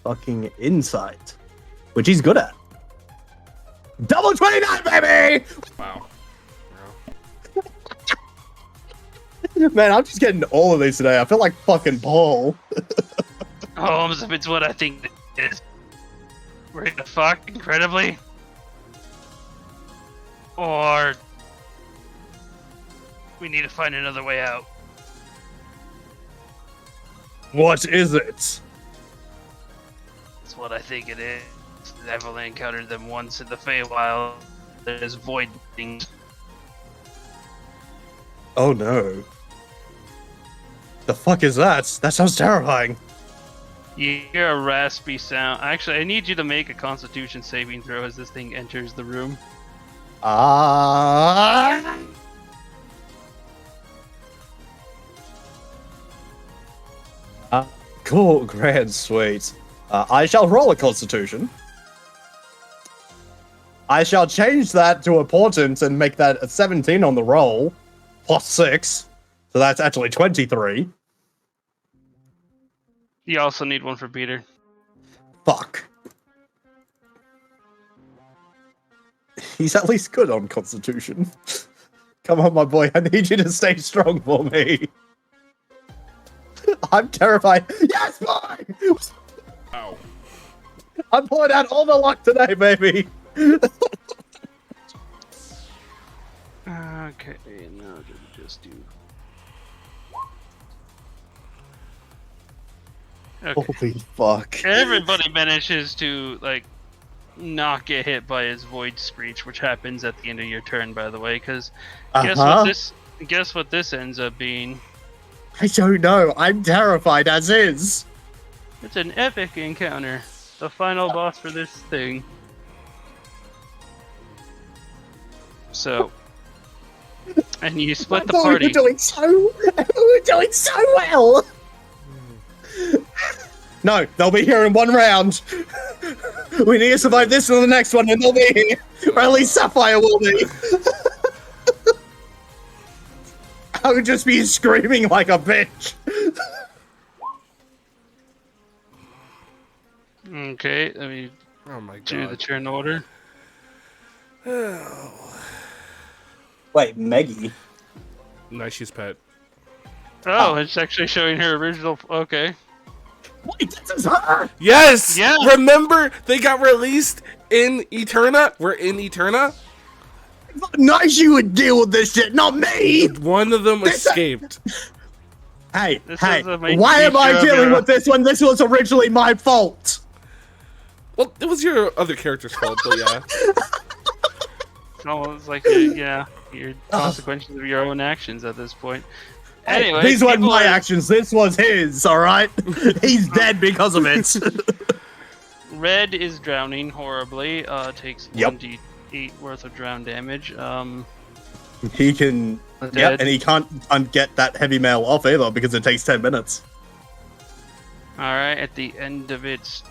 Speaker 3: Fucking insight, which he's good at. Double 29, baby!
Speaker 4: Wow.
Speaker 3: Man, I'm just getting all of these today. I feel like fucking Paul.
Speaker 2: Holmes, if it's what I think it is, we're gonna fuck incredibly, or we need to find another way out.
Speaker 3: What is it?
Speaker 2: That's what I think it is. I've only encountered them once in the Feywild. There's void things.
Speaker 3: Oh no. The fuck is that? That sounds terrifying.
Speaker 2: You hear a raspy sound. Actually, I need you to make a Constitution saving throw as this thing enters the room.
Speaker 3: Cool, grand, sweet. I shall roll a Constitution. I shall change that to a portent and make that a 17 on the roll, plus 6. So that's actually 23.
Speaker 2: You also need one for Peter.
Speaker 3: Fuck. He's at least good on Constitution. Come on, my boy. I need you to stay strong for me. I'm terrified. Yes, boy!
Speaker 4: Ow.
Speaker 3: I'm pulling out all the luck today, baby.
Speaker 2: Okay, now just do. Okay.
Speaker 3: Holy fuck.
Speaker 2: Everybody manages to not get hit by his void screech, which happens at the end of your turn, by the way. Because guess what this ends up being?
Speaker 3: I don't know. I'm terrified as is.
Speaker 2: It's an epic encounter. The final boss for this thing. So, and you split the party.
Speaker 3: We're doing so well. No, they'll be here in one round. We need to survive this and the next one, and they'll be here. Or at least Sapphire will be. I would just be screaming like a bitch.
Speaker 2: Okay, let me
Speaker 4: Oh my god.
Speaker 2: do the turn order.
Speaker 3: Wait, Meggie?
Speaker 4: Nice, she's pet.
Speaker 2: Oh, it's actually showing her original. Okay.
Speaker 3: Wait, this is her!
Speaker 4: Yes!
Speaker 2: Yeah.
Speaker 4: Remember, they got released in Eterna? We're in Eterna?
Speaker 3: Nice you would deal with this shit, not me!
Speaker 4: One of them escaped.
Speaker 3: Hey,
Speaker 2: This
Speaker 3: hey,
Speaker 2: is the main
Speaker 3: why am I
Speaker 2: feature of
Speaker 3: dealing
Speaker 2: your-
Speaker 3: with this when this was originally my fault?
Speaker 4: Well, it was your other character's fault, but yeah.
Speaker 2: It's like your consequences of your own actions at this point. Anyway,
Speaker 3: these weren't
Speaker 2: people
Speaker 3: my
Speaker 2: are-
Speaker 3: actions, this was his, alright? He's dead because of it.
Speaker 2: Red is drowning horribly. Takes
Speaker 3: Yep.
Speaker 2: 1d8 worth of drown damage.
Speaker 3: He can...
Speaker 2: Dead.
Speaker 3: Yep, and he can't get that heavy mail off either because it takes 10 minutes.
Speaker 2: Alright, at the end of its...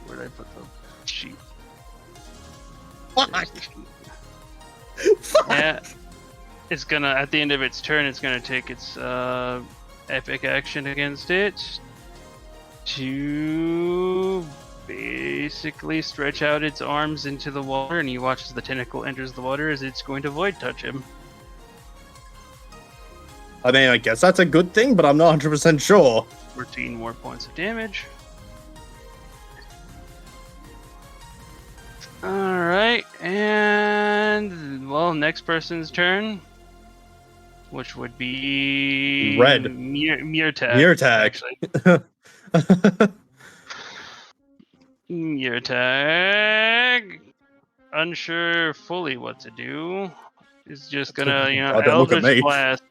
Speaker 2: Where did I put the sheet?
Speaker 3: Fuck!
Speaker 2: There's the sheet. Yeah. It's gonna, at the end of its turn, it's gonna take its epic action against it to basically stretch out its arms into the water, and you watch as the tentacle enters the water as it's going to void touch him.
Speaker 3: I mean, I guess that's a good thing, but I'm not 100% sure.
Speaker 2: 14 more points of damage. Alright, and well, next person's turn, which would be
Speaker 3: Red.
Speaker 2: Murtag.
Speaker 3: Murtag.
Speaker 2: Actually. Murtag, unsure fully what to do, is just gonna,
Speaker 3: Oh, don't look at
Speaker 2: Eldritch
Speaker 3: me.
Speaker 2: Blast.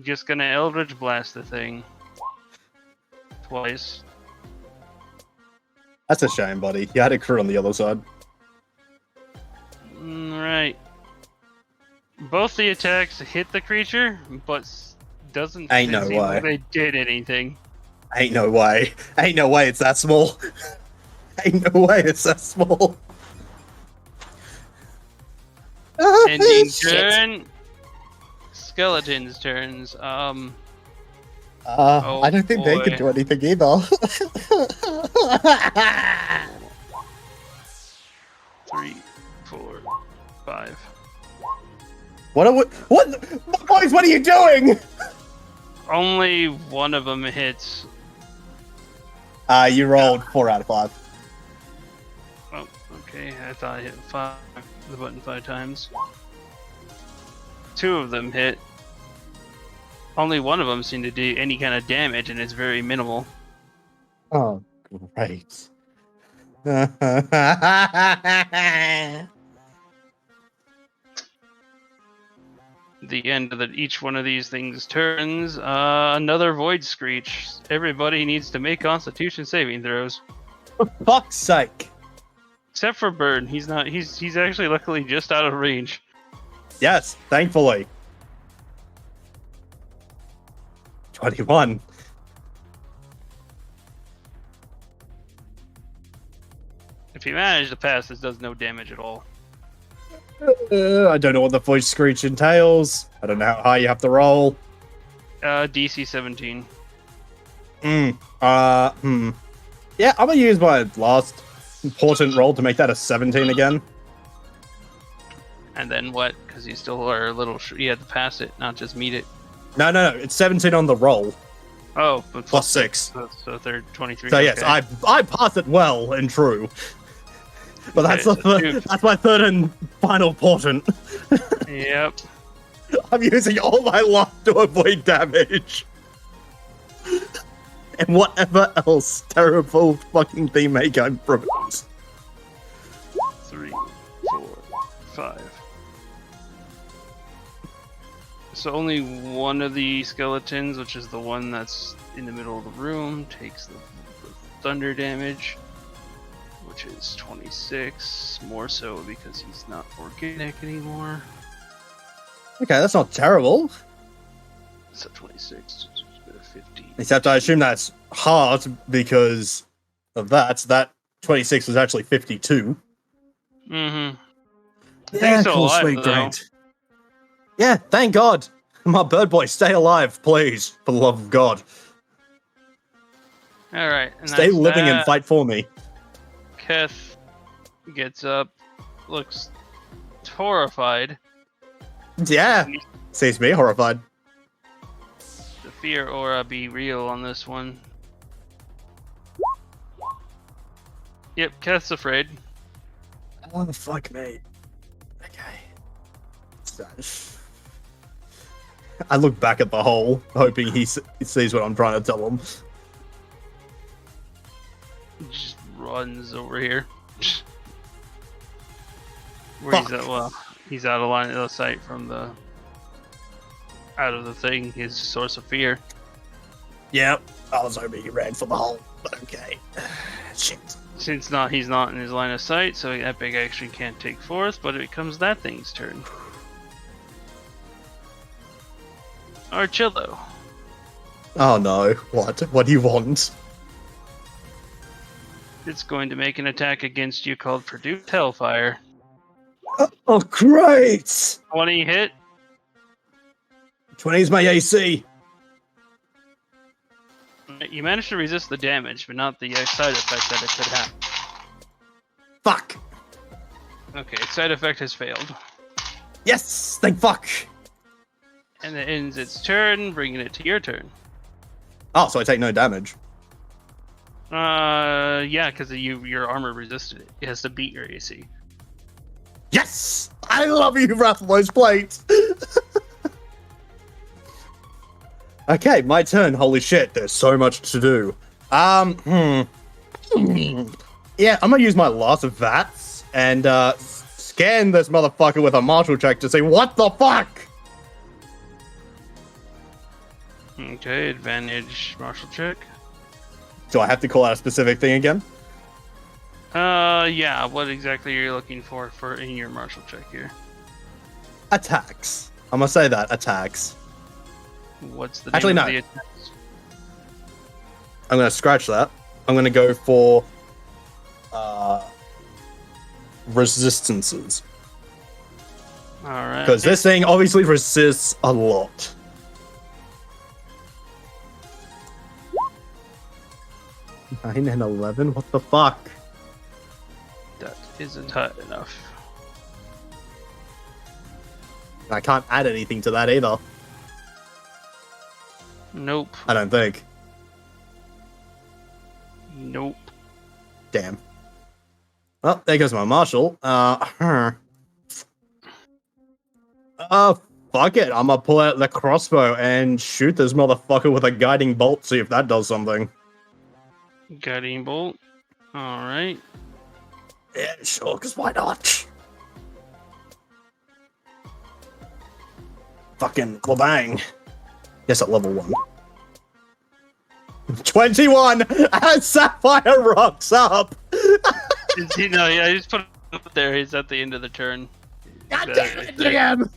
Speaker 2: Just gonna Eldritch Blast the thing. Twice.
Speaker 3: That's a shame, buddy. You had a crew on the other side.
Speaker 2: Right. Both the attacks hit the creature, but doesn't
Speaker 3: Ain't no
Speaker 2: seem
Speaker 3: way.
Speaker 2: like they did anything.
Speaker 3: Ain't no way. Ain't no way it's that small. Ain't no way it's that small.
Speaker 2: Ending
Speaker 3: Shit.
Speaker 2: turn. Skeleton's turns.
Speaker 3: I don't think they
Speaker 2: boy.
Speaker 3: can do anything either.
Speaker 2: 3, 4, 5.
Speaker 3: What, boys, what are you doing?
Speaker 2: Only one of them hits.
Speaker 3: You rolled 4 out of 5.
Speaker 2: Oh, okay. I thought I hit the button 5 times. 2 of them hit. Only one of them seemed to do any kind of damage, and it's very minimal.
Speaker 3: Oh, great.
Speaker 2: the end of each one of these things turns, another void screech. Everybody needs to make Constitution saving throws,
Speaker 3: For fuck's sake.
Speaker 2: except for Bird. He's not. He's actually luckily just out of range.
Speaker 3: Yes, thankfully. 21.
Speaker 2: If you manage to pass, this does no damage at all.
Speaker 3: I don't know what the voice screech entails. I don't know how high you have to roll.
Speaker 2: DC 17.
Speaker 3: Yeah, I'm gonna use my last important roll to make that a 17 again.
Speaker 2: And then what? Because you still are a little. You had to pass it, not just meet it.
Speaker 3: No, it's 17 on the roll.
Speaker 2: Oh, but
Speaker 3: Plus 6.
Speaker 2: So third 23.
Speaker 3: So yes,
Speaker 2: okay.
Speaker 3: I pass it well and true. But
Speaker 2: Okay,
Speaker 3: that's my third and final portent.
Speaker 2: Yep.
Speaker 3: I'm using all my luck to avoid damage. And whatever else terrible fucking thing may go from it.
Speaker 2: 3, 4, 5. So only one of the skeletons, which is the one that's in the middle of the room, takes the thunder damage, which is 26. More so because he's not organic anymore.
Speaker 3: Okay, that's not terrible.
Speaker 2: So 26, 15.
Speaker 3: Except I assume that's hard because of that. So that 26 was actually 52.
Speaker 2: Mm-hmm.
Speaker 3: Yeah,
Speaker 2: still
Speaker 3: cool,
Speaker 2: alive,
Speaker 3: sweet,
Speaker 2: though.
Speaker 3: great. Yeah, thank God. My bird boy, stay alive, please. For the love of God.
Speaker 2: Alright.
Speaker 3: Stay living and fight for me.
Speaker 2: Keth gets up, looks horrified.
Speaker 3: Yeah. Sees me horrified.
Speaker 2: The fear aura be real on this one. Yep, Keth's afraid.
Speaker 3: Oh, fuck me. Okay. I look back at the hole, hoping he sees what I'm trying to tell him.
Speaker 2: Just runs over here. Where he's at, well, he's out of line of sight from the out of the thing, his source of fear.
Speaker 3: Yep. I was hoping he ran for the hole, but okay. Shit.
Speaker 2: Since he's not in his line of sight, so that big action can't take force, but it becomes that thing's turn. Archillo.
Speaker 3: Oh no. What? What do you want?
Speaker 2: It's going to make an attack against you called Produce Hellfire.
Speaker 3: Oh, great!
Speaker 2: 20 hit.
Speaker 3: 20 is my AC.
Speaker 2: You managed to resist the damage, but not the side effect that it could have.
Speaker 3: Fuck.
Speaker 2: Okay, its side effect has failed.
Speaker 3: Yes! Thank fuck!
Speaker 2: And it ends its turn, bringing it to your turn.
Speaker 3: Oh, so I take no damage.
Speaker 2: Yeah, because your armor resisted it. It has to beat your AC.
Speaker 3: Yes! I love you, Rathalos plates! Okay, my turn. Holy shit, there's so much to do. Yeah, I'm gonna use my last of VATS and scan this motherfucker with a martial check to say what the fuck.
Speaker 2: Okay, advantage martial check.
Speaker 3: Do I have to call out a specific thing again?
Speaker 2: Yeah. What exactly are you looking for in your martial check here?
Speaker 3: Attacks. I'm gonna say that attacks.
Speaker 2: What's the name
Speaker 3: Actually,
Speaker 2: of
Speaker 3: no.
Speaker 2: the attacks?
Speaker 3: I'm gonna scratch that. I'm gonna go for resistances
Speaker 2: All right.
Speaker 3: because this thing obviously resists a lot. Nine and 11. What the fuck?
Speaker 2: That isn't hot enough.
Speaker 3: I can't add anything to that either.
Speaker 2: Nope.
Speaker 3: I don't think.
Speaker 2: Nope.
Speaker 3: Damn. Well, there goes my marshal. Fuck it. I'm gonna pull out the crossbow and shoot this motherfucker with a guiding bolt, see if that does something.
Speaker 2: Guiding bolt. All right.
Speaker 3: Yeah, sure, because why not? fucking bang. Yes, at level 1. 21 as Sapphire rocks up.
Speaker 2: No, yeah, I just put him up there. He's at the end of the turn.
Speaker 3: God damn it, GM!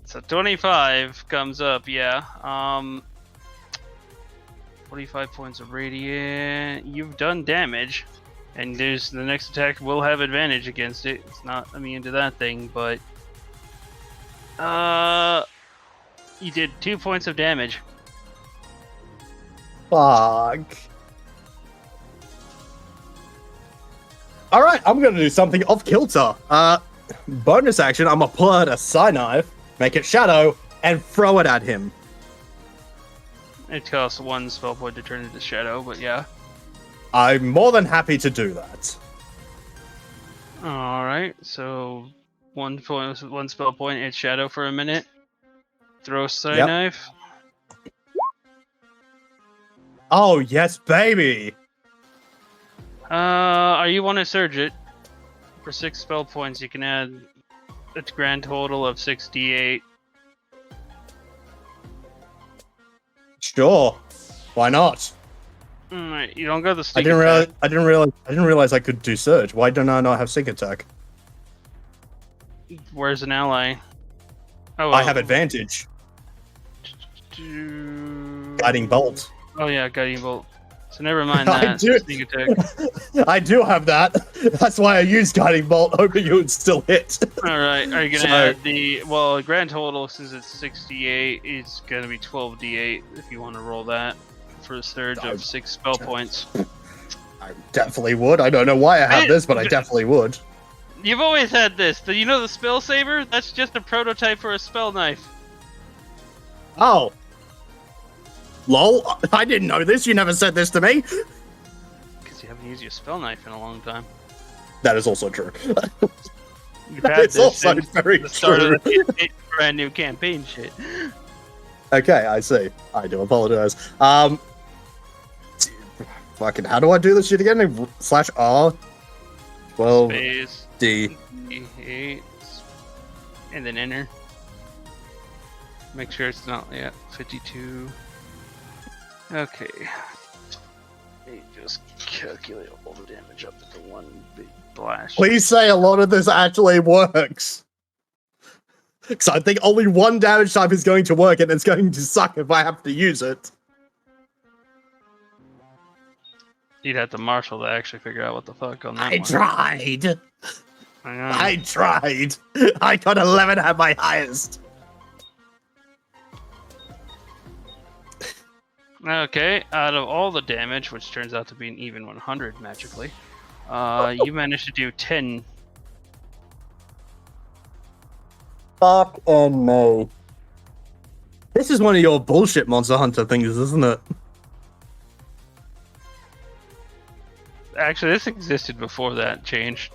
Speaker 2: So 25 comes up, yeah. 45 points of radiant. You've done damage, and there's the next attack will have advantage against it. It's not immune to that thing, but you did 2 points of damage.
Speaker 3: Fuck. Alright, I'm gonna do something off kilter. Bonus action, I'm gonna pull out a side knife, make it shadow, and throw it at him.
Speaker 2: It costs 1 spell point to turn into shadow, but yeah.
Speaker 3: I'm more than happy to do that.
Speaker 2: Alright, so 1 spell point, it's shadow for a minute. Throw side knife.
Speaker 3: Oh, yes, baby!
Speaker 2: You want to surge it. For 6 spell points, you can add a grand total of 68.
Speaker 3: Sure. Why not?
Speaker 2: Alright, you don't go the
Speaker 3: I
Speaker 2: sneak
Speaker 3: didn't
Speaker 2: attack.
Speaker 3: realize I could do surge. Why don't I not have sneak attack?
Speaker 2: Where's an ally? Oh,
Speaker 3: I have advantage. Guiding bolt.
Speaker 2: Oh yeah, guiding bolt. So never mind
Speaker 3: I
Speaker 2: that.
Speaker 3: do.
Speaker 2: Sneak attack.
Speaker 3: I do have that. That's why I used guiding bolt, hoping you would still hit.
Speaker 2: Alright, are you gonna add the grand total since it's 68, it's gonna be 12d8 if you want to roll that for a surge of 6 spell points.
Speaker 3: I definitely would. I don't know why I have this, but I definitely would.
Speaker 2: You've always had this. You know the spell saber? That's just a prototype for a spell knife.
Speaker 3: Oh. Lol, I didn't know this. You never said this to me.
Speaker 2: Because you haven't used your spell knife in a long time.
Speaker 3: That is also true.
Speaker 2: You've had
Speaker 3: It's
Speaker 2: this
Speaker 3: also
Speaker 2: since
Speaker 3: very
Speaker 2: the start
Speaker 3: true.
Speaker 2: of the brand new campaign shit.
Speaker 3: Okay, I see. I do apologize. Fucking, how do I do this shit again? /R. 12
Speaker 2: Space.
Speaker 3: D.
Speaker 2: 8. And then enter. Make sure it's not, 52. Okay. Let me just calculate all the damage up into one big blast.
Speaker 3: Please say a lot of this actually works. Because I think only one damage type is going to work, and it's going to suck if I have to use it.
Speaker 2: You'd have to marshal to actually figure out what the fuck on that
Speaker 3: I
Speaker 2: one.
Speaker 3: tried.
Speaker 2: I know.
Speaker 3: I tried. I got 11 at my highest.
Speaker 2: Okay, out of all the damage, which turns out to be an even 100 magically, you managed to do 10.
Speaker 3: Fuck and May. This is one of your bullshit Monster Hunter things, isn't it?
Speaker 2: Actually, this existed before that changed.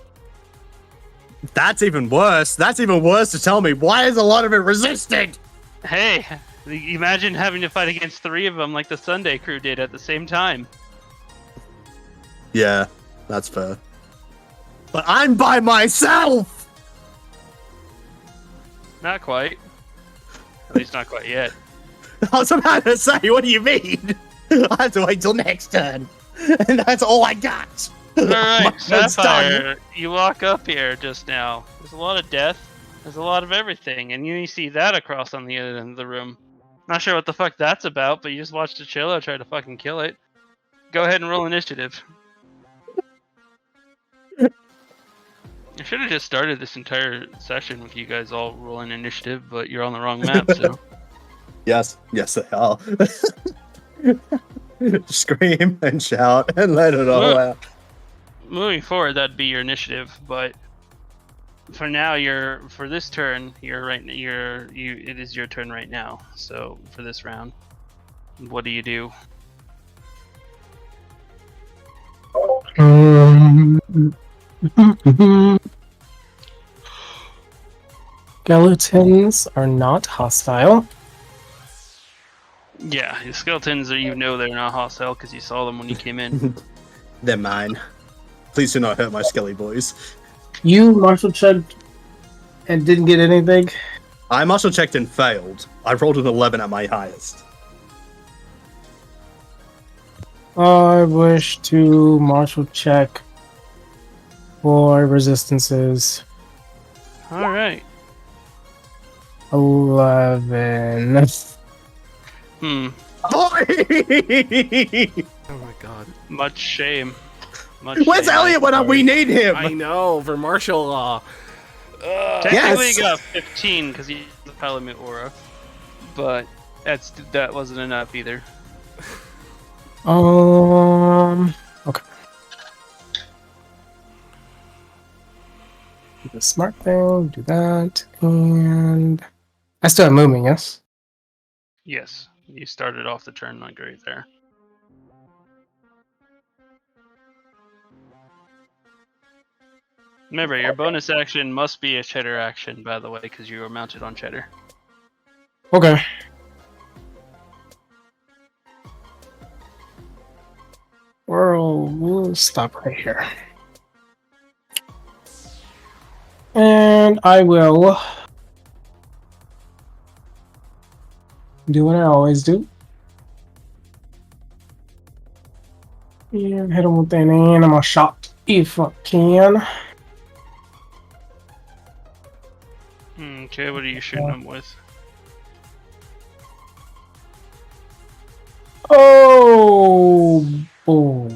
Speaker 3: That's even worse. That's even worse to tell me. Why is a lot of it resisted?
Speaker 2: Hey, imagine having to fight against 3 of them like the Sunday crew did at the same time.
Speaker 3: Yeah, that's fair. But I'm by myself!
Speaker 2: Not quite. At least not quite yet.
Speaker 3: I was about to say, what do you mean? I have to wait till next turn. And that's all I got.
Speaker 2: Alright,
Speaker 3: That's
Speaker 2: Sapphire, you walk up here just now. There's a lot of death. There's a lot of everything. And you see that across on the other end of the room. Not sure what the fuck that's about, but you just watched the Chilla try to fucking kill it. Go ahead and roll initiative. I should have just started this entire session with you guys all rolling initiative, but you're on the wrong map, so.
Speaker 3: Yes, they are. Scream and shout and let it all out.
Speaker 2: Moving forward, that'd be your initiative, but for now, for this turn, it is your turn right now. So for this round, what do you do?
Speaker 6: Skeletons are not hostile.
Speaker 2: Yeah, the skeletons are, they're not hostile because you saw them when you came in.
Speaker 3: They're mine. Please do not hurt my skelly boys.
Speaker 6: You martial checked and didn't get anything.
Speaker 3: I martial checked and failed. I rolled an 11 at my highest.
Speaker 6: I wish to martial check for resistances.
Speaker 2: All right.
Speaker 6: 11.
Speaker 2: Hmm.
Speaker 3: Boy!
Speaker 4: Oh my god.
Speaker 2: Much shame.
Speaker 3: Where's Elliot when we need him?
Speaker 4: I know, for martial law.
Speaker 2: Technically,
Speaker 3: Yes!
Speaker 2: he got 15 because he used the Parliament aura, but that wasn't enough either.
Speaker 6: Okay. Do the smart thing, do that, and I still have movement, yes?
Speaker 2: Yes, you started off the turn not great there. Remember, your bonus action must be a cheddar action, by the way, because you are mounted on cheddar.
Speaker 6: Okay. We'll stop right here. And I will do what I always do. And hit him with an animal shot if I can.
Speaker 2: Okay, what are you shooting him with?
Speaker 6: Oh boy.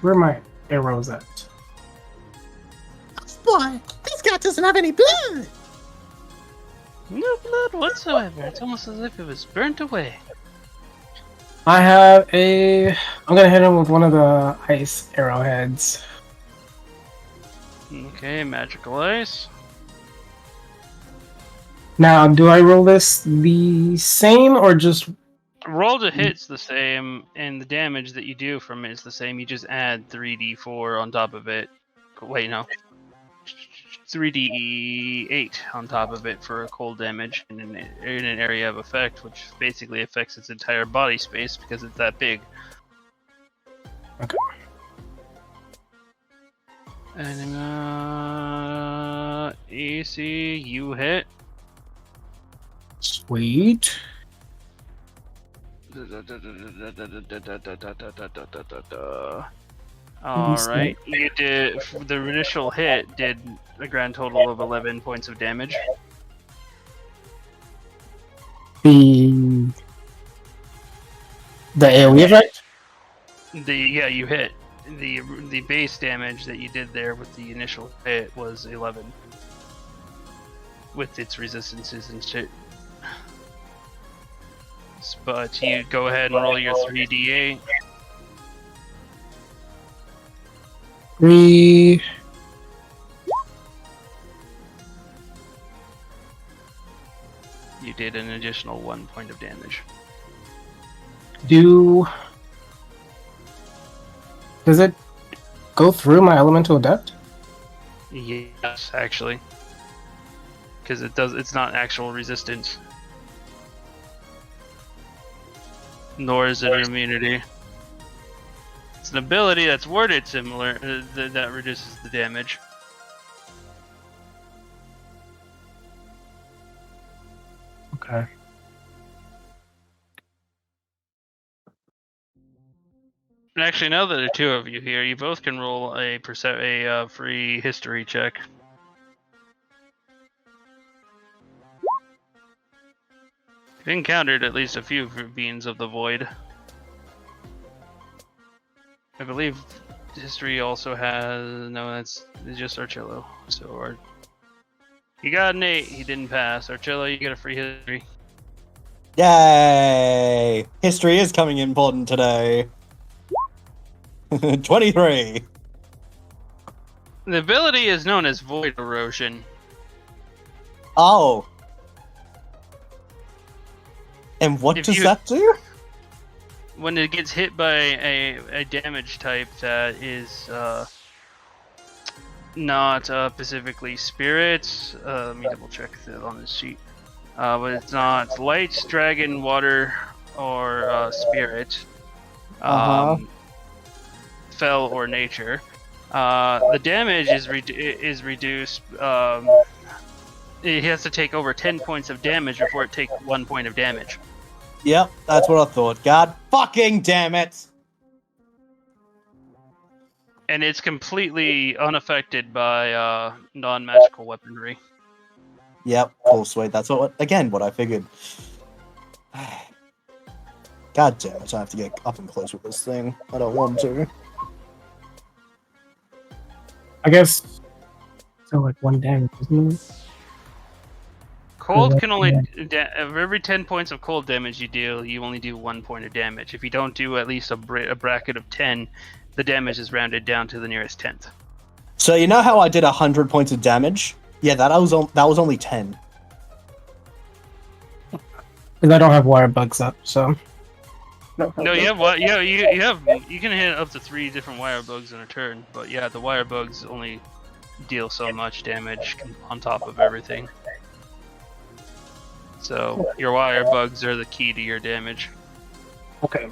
Speaker 6: Where are my arrows at?
Speaker 3: Boy, this guy doesn't have any blood!
Speaker 2: No blood whatsoever. It's almost as if it was burnt away.
Speaker 6: I have a... I'm gonna hit him with one of the ice arrowheads.
Speaker 2: Okay, magical ice.
Speaker 6: Now, do I roll this the same or just...
Speaker 2: Roll to hit's the same, and the damage that you do from it is the same. You just add 3d4 on top of it. Wait, no. 3d8 on top of it for a cold damage in an area of effect, which basically affects its entire body space because it's that big.
Speaker 6: Okay.
Speaker 2: And AC, you hit.
Speaker 6: Sweet.
Speaker 2: Alright, you did. The initial hit did a grand total of 11 points of damage.
Speaker 6: The AoE effect?
Speaker 2: Yeah, you hit. The base damage that you did there with the initial hit was 11. With its resistances and shit. But you go ahead and roll your 3d8.
Speaker 6: 3.
Speaker 2: You did an additional 1 point of damage.
Speaker 6: Does it go through my elemental adept?
Speaker 2: Yes, actually. Because it's not actual resistance. Nor is it an immunity. It's an ability that's worded similar, that reduces the damage.
Speaker 6: Okay.
Speaker 2: And actually, now that there are two of you here, you both can roll a free history check. You've encountered at least a few beings of the void. I believe history also has... No, it's just Archillo. So, he got an 8, he didn't pass. Archillo, you get a free history.
Speaker 8: Yay! History is coming important today. 23.
Speaker 2: The ability is known as Void Erosion.
Speaker 8: Oh. And what does that do?
Speaker 2: When it gets hit by a damage type that is not specifically spirits, let me double check that on this sheet. But it's not light, dragon, water, or spirit, fell, or nature. The damage is reduced He has to take over 10 points of damage before it takes 1 point of damage.
Speaker 8: Yep, that's what I thought. God fucking damn it!
Speaker 2: And it's completely unaffected by non-magical weaponry.
Speaker 8: Yep, cool, sweet. That's what I figured. God damn it, I have to get up and close with this thing. I don't want to.
Speaker 6: I guess so. Like 1 damage, isn't it?
Speaker 2: Cold can only of every 10 points of cold damage you deal, you only do 1 point of damage. If you don't do at least a bracket of 10, the damage is rounded down to the nearest 10th.
Speaker 8: So you know how I did 100 points of damage? Yeah, that was only 10.
Speaker 6: Because I don't have wire bugs up, so.
Speaker 2: No, you have what? Yeah, you can hit up to 3 different wire bugs in a turn, but yeah, the wire bugs only deal so much damage on top of everything. So your wire bugs are the key to your damage.
Speaker 6: Okay.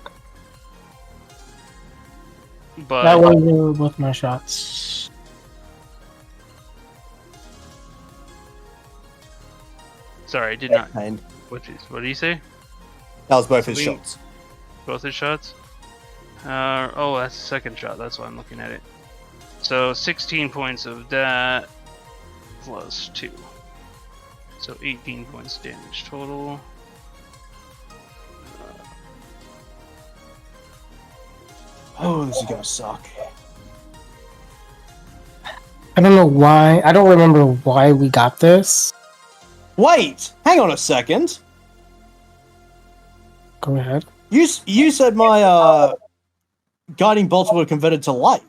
Speaker 2: But
Speaker 6: That was both my shots.
Speaker 2: sorry, I did not.
Speaker 8: And
Speaker 2: What did he say?
Speaker 8: that was both his shots.
Speaker 2: Both his shots? Oh, that's the second shot. That's why I'm looking at it. So 16 points of that plus 2. So 18 points damage total.
Speaker 8: Oh, this is gonna suck.
Speaker 6: I don't know why. I don't remember why we got this.
Speaker 8: Wait! Hang on a second!
Speaker 6: Go ahead.
Speaker 8: You said my guiding bolts were converted to light.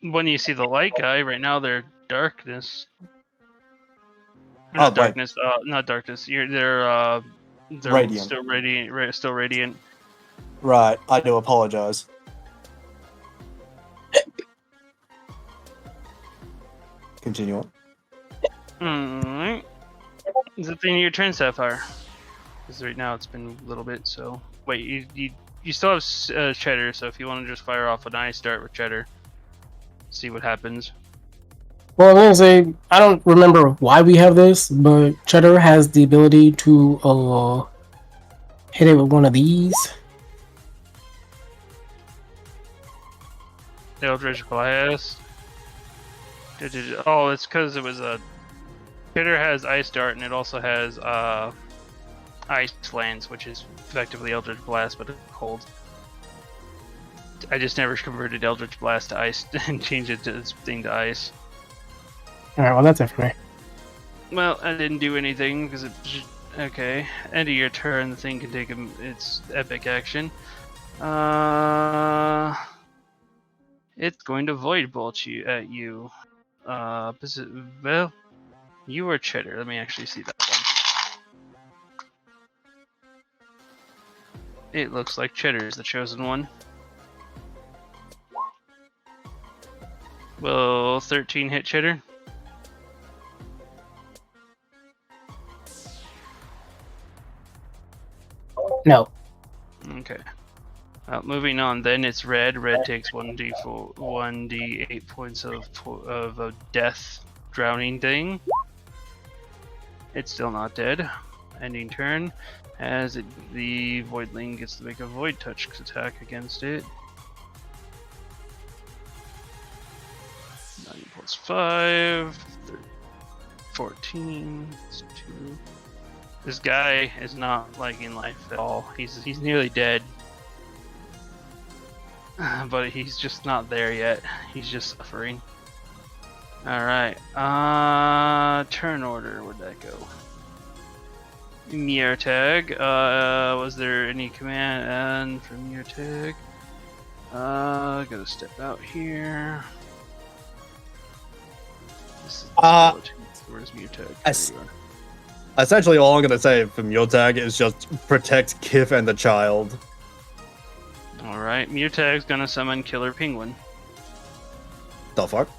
Speaker 2: When you see the light guy, right now they're darkness.
Speaker 8: Oh,
Speaker 2: Not
Speaker 8: right.
Speaker 2: darkness. Not darkness. They're
Speaker 8: Radiant.
Speaker 2: Still radiant. Still radiant.
Speaker 8: Right, I do apologize. Continue on.
Speaker 2: Alright. Is it the end of your turn, Sapphire? Because right now it's been a little bit, so... Wait, you still have Cheddar, so if you want to just fire off an ice dart with Cheddar, see what happens.
Speaker 6: Well, I'm gonna say I don't remember why we have this, but Cheddar has the ability to hit it with one of these.
Speaker 2: Eldritch Blast. Oh, it's because it was a... Cheddar has Ice Dart, and it also has Ice Lance, which is effectively Eldritch Blast, but cold. I just never converted Eldritch Blast to Ice and changed it to this thing to Ice.
Speaker 6: Alright, well that's it for me.
Speaker 2: Well, I didn't do anything because it... Okay, end of your turn, the thing can take its epic action. It's going to Void Bolt at you. Well, you are Cheddar. Let me actually see that one. It looks like Cheddar is the chosen one. Will 13 hit Cheddar?
Speaker 6: No.
Speaker 2: Okay. Moving on, then it's Red. Red takes 1d8 points of a death drowning thing. It's still not dead. Ending turn. As the Voidling gets to make a Void Touch attack against it. 9 plus 5. 14. 2. This guy is not liking life at all. He's nearly dead. But he's just not there yet. He's just suffering. Alright. Turn order. Where'd that go? Myrtag. Was there any command from Myrtag? Gotta step out here. This is where's Myrtag?
Speaker 3: Essentially, all I'm gonna say from your tag is just protect Kif and the child.
Speaker 2: Alright, Myrtag's gonna summon Killer Penguin.
Speaker 3: The fuck?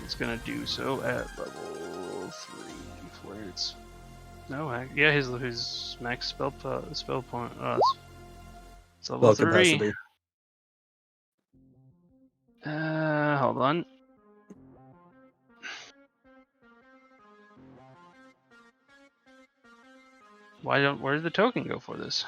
Speaker 2: It's gonna do so at level 3, where it's... No, yeah, his max spell point, it's level 3.
Speaker 3: Capacity.
Speaker 2: Hold on. Where did the token go for this?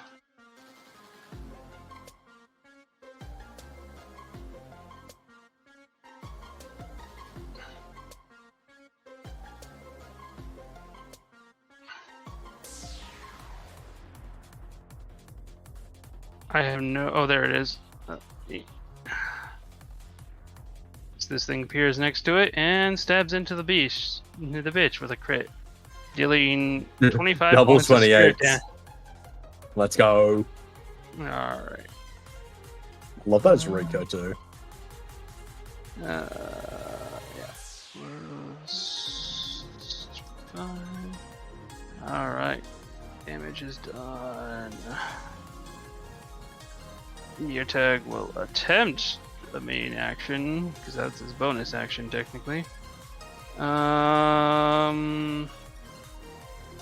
Speaker 2: I have no. Oh, there it is. So this thing appears next to it and stabs into the bitch with a crit, dealing 25
Speaker 3: Double
Speaker 2: points of
Speaker 3: 28.
Speaker 2: spirit damage.
Speaker 3: Let's go.
Speaker 2: All right.
Speaker 3: Love that it's Rico too.
Speaker 2: Yeah. Fine. All right. Damage is done. Your tag will attempt the main action because that's his bonus action technically.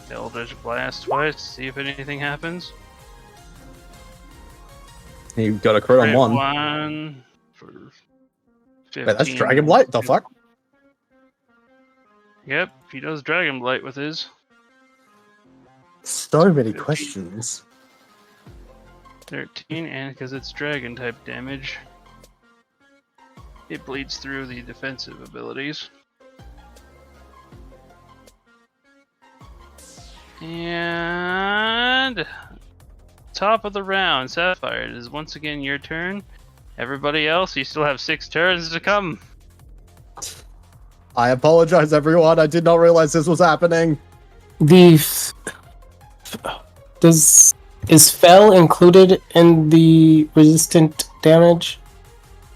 Speaker 2: Eldritch Blast twice. See if anything happens.
Speaker 3: You got a crit on one.
Speaker 2: One for 15.
Speaker 3: Wait, that's Dragon Blight. The fuck?
Speaker 2: Yep, he does Dragon Blight with his.
Speaker 3: So many
Speaker 2: 15.
Speaker 3: questions.
Speaker 2: 13, and because it's dragon type damage, it bleeds through the defensive abilities. And top of the round, Sapphire, it is once again your turn. Everybody else, you still have 6 turns to come.
Speaker 3: I apologize, everyone. I did not realize this was happening.
Speaker 6: Is Fell included in the resistant damage?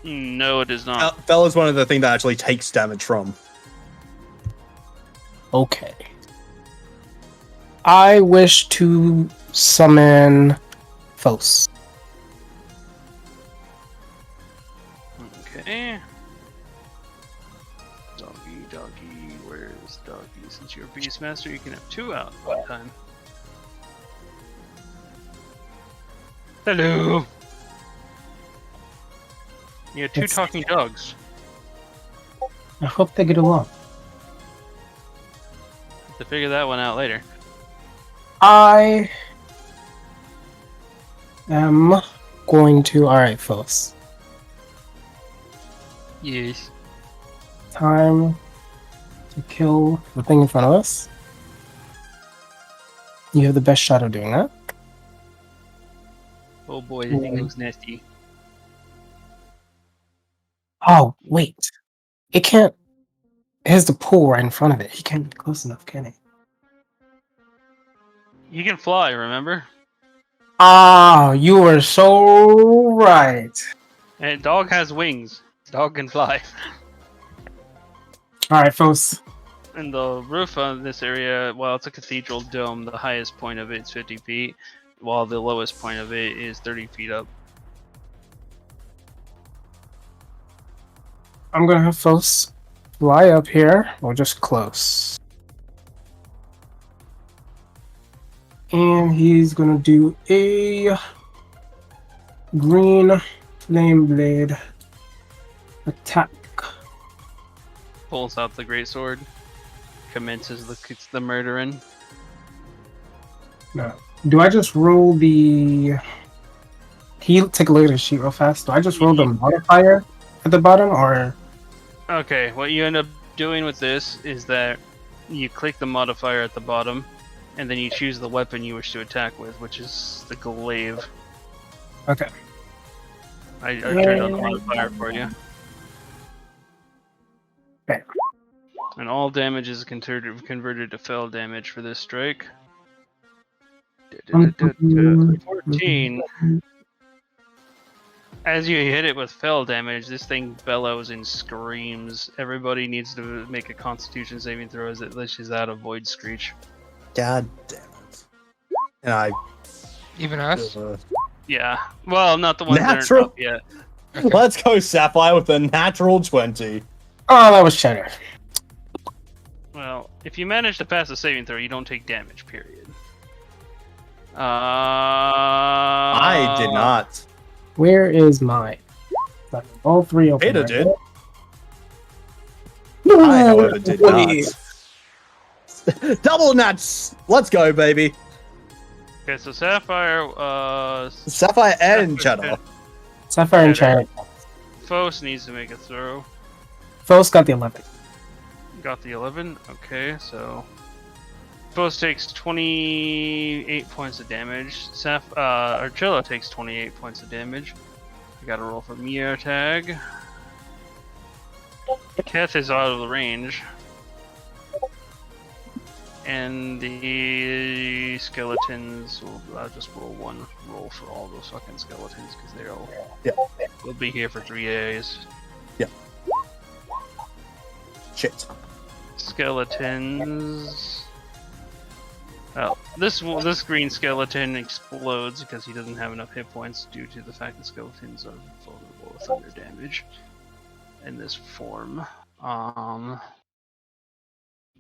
Speaker 2: No, it is not.
Speaker 3: Fell is one of the things that actually takes damage from.
Speaker 6: Okay. I wish to summon Fos.
Speaker 2: Okay. Doggy, where's Doggy? Since you're a Beastmaster, you can have 2 out at one time. Hello! You have 2 talking dogs.
Speaker 6: I hope they get along.
Speaker 2: Have to figure that one out later.
Speaker 6: I am going to... Alright, Fos.
Speaker 2: Yes.
Speaker 6: Time to kill the thing in front of us. You have the best shot of doing that.
Speaker 2: Oh boy, the thing looks nasty.
Speaker 6: Oh, wait. It can't... It has the pool right in front of it. He can't get close enough, can he?
Speaker 2: You can fly, remember?
Speaker 6: Ah, you were so right.
Speaker 2: And dog has wings. Dog can fly.
Speaker 6: Alright, Fos.
Speaker 2: And the roof on this area, well, it's a cathedral dome. The highest point of it is 50 feet, while the lowest point of it is 30 feet up.
Speaker 6: I'm gonna have Fos fly up here, or just close. And he's gonna do a green flame blade attack.
Speaker 2: Pulls out the greatsword, commences the murdering.
Speaker 6: No. Do I just roll the... Can you take a look at the sheet real fast? Do I just roll the modifier at the bottom, or...
Speaker 2: Okay, what you end up doing with this is that you click the modifier at the bottom, and then you choose the weapon you wish to attack with, which is the glaive.
Speaker 6: Okay.
Speaker 2: I turned on the modifier for you.
Speaker 6: Okay.
Speaker 2: And all damage is converted to fell damage for this strike. 14. As you hit it with fell damage, this thing bellows and screams. Everybody needs to make a Constitution saving throw as it lashes out a void screech.
Speaker 3: God damn it. And I...
Speaker 5: Even us?
Speaker 2: Yeah. Well, not the ones
Speaker 3: Natural.
Speaker 2: that aren't up yet.
Speaker 5: Okay.
Speaker 3: Let's go, Sapphire, with a natural 20.
Speaker 6: Oh, that was cheddar.
Speaker 2: Well, if you manage to pass a saving throw, you don't take damage, period.
Speaker 3: I did not.
Speaker 6: Where is mine? All 3 open.
Speaker 3: Ada
Speaker 6: right?
Speaker 3: did. I, however, did not. Double nats! Let's go, baby.
Speaker 2: Okay, so Sapphire,
Speaker 3: Sapphire and Cheddar.
Speaker 6: Sapphire and Cheddar.
Speaker 2: Fos needs to make a throw.
Speaker 6: Fos got the 11.
Speaker 2: Got the 11. Okay, so Fos takes 28 points of damage. Archilla takes 28 points of damage. I gotta roll for Mia tag. Keth is out of the range. And the skeletons I'll just roll one roll for all those fucking skeletons because they'll be here for 3 days.
Speaker 3: Yeah. Shit.
Speaker 2: Skeletons. Oh, this green skeleton explodes because he doesn't have enough hit points due to the fact that skeletons are vulnerable to thunder damage in this form.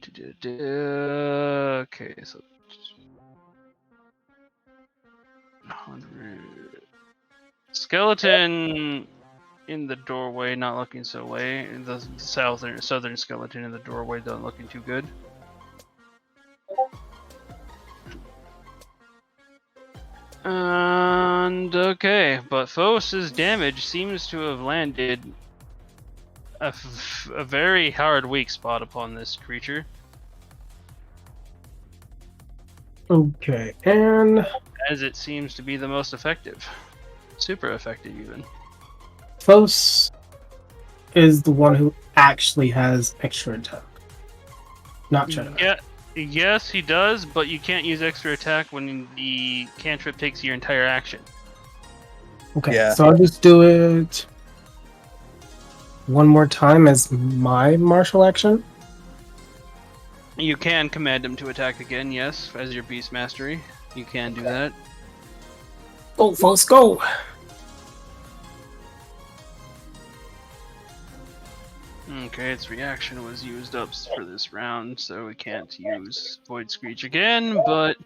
Speaker 2: Okay, so 100. Skeleton in the doorway, not looking so way. The southern skeleton in the doorway, not looking too good. And okay, but Fos's damage seems to have landed a very hard weak spot upon this creature.
Speaker 6: Okay, and
Speaker 2: as it seems to be the most effective. Super effective, even.
Speaker 6: Fos is the one who actually has extra attack. Not Cheddar.
Speaker 2: Yeah, yes, he does, but you can't use extra attack when the cantrip takes your entire action.
Speaker 6: Okay,
Speaker 3: Yeah.
Speaker 6: so I'll just do it one more time as my martial action.
Speaker 2: You can command him to attack again, yes, as your beast mastery. You can do that.
Speaker 6: Go, Fos, go!
Speaker 2: Okay, its reaction was used up for this round, so we can't use Void Screech again, but...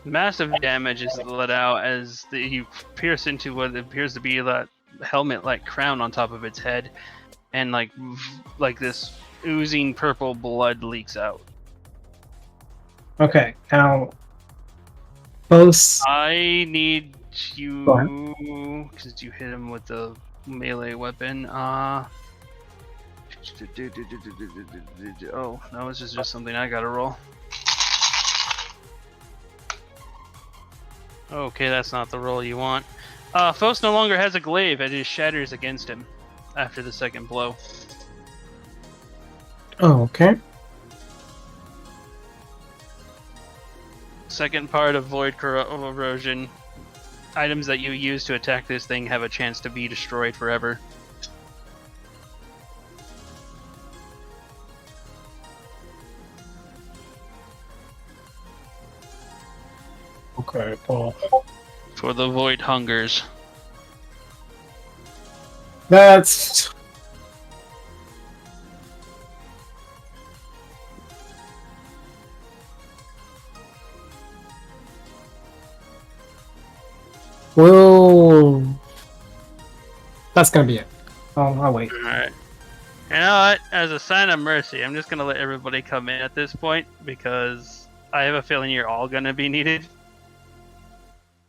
Speaker 2: massive damage is let out as you pierce into what appears to be that helmet-like crown on top of its head, and like this oozing purple blood leaks out.
Speaker 6: Okay, now Fos.
Speaker 2: I need you because you hit him with the melee weapon. Oh, that was just something I gotta roll. Okay, that's not the roll you want. Fos no longer has a glaive, and it shatters against him after the second blow.
Speaker 6: Oh, okay.
Speaker 2: Second part of Void Erosion. Items that you use to attack this thing have a chance to be destroyed forever.
Speaker 6: Okay, well.
Speaker 2: For the Void Hungers.
Speaker 6: That's... Well... That's gonna be it. I'll wait.
Speaker 2: Alright. You know what? As a sign of mercy, I'm just gonna let everybody come in at this point, because I have a feeling you're all gonna be needed.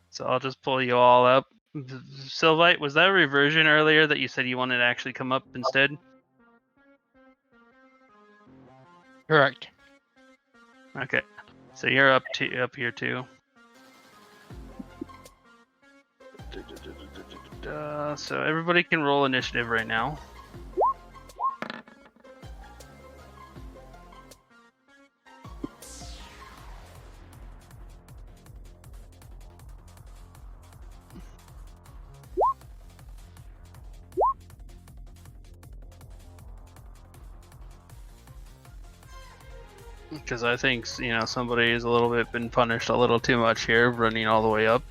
Speaker 2: So I'll just pull you all up. Sylvite, was that a reversion earlier that you said you wanted to actually come up instead?
Speaker 5: Correct.
Speaker 2: Okay. So you're up here too. So everybody can roll initiative right now. Because I think, somebody is a little bit been punished a little too much here, running all the way up.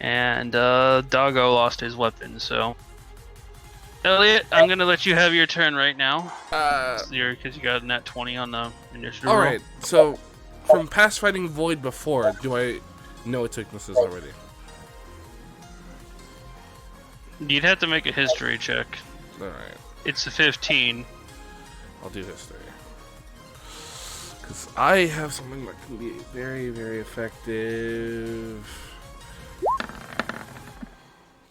Speaker 2: And Doggo lost his weapon, so... Elliot, I'm going to let you have your turn right now. Because you got a nat 20 on the initiative roll.
Speaker 4: Alright, so from past fighting Void before, do I know its weaknesses already?
Speaker 2: You'd have to make a history check.
Speaker 4: Alright,
Speaker 2: It's a 15.
Speaker 4: I'll do history. Because I have something that can be very, very effective.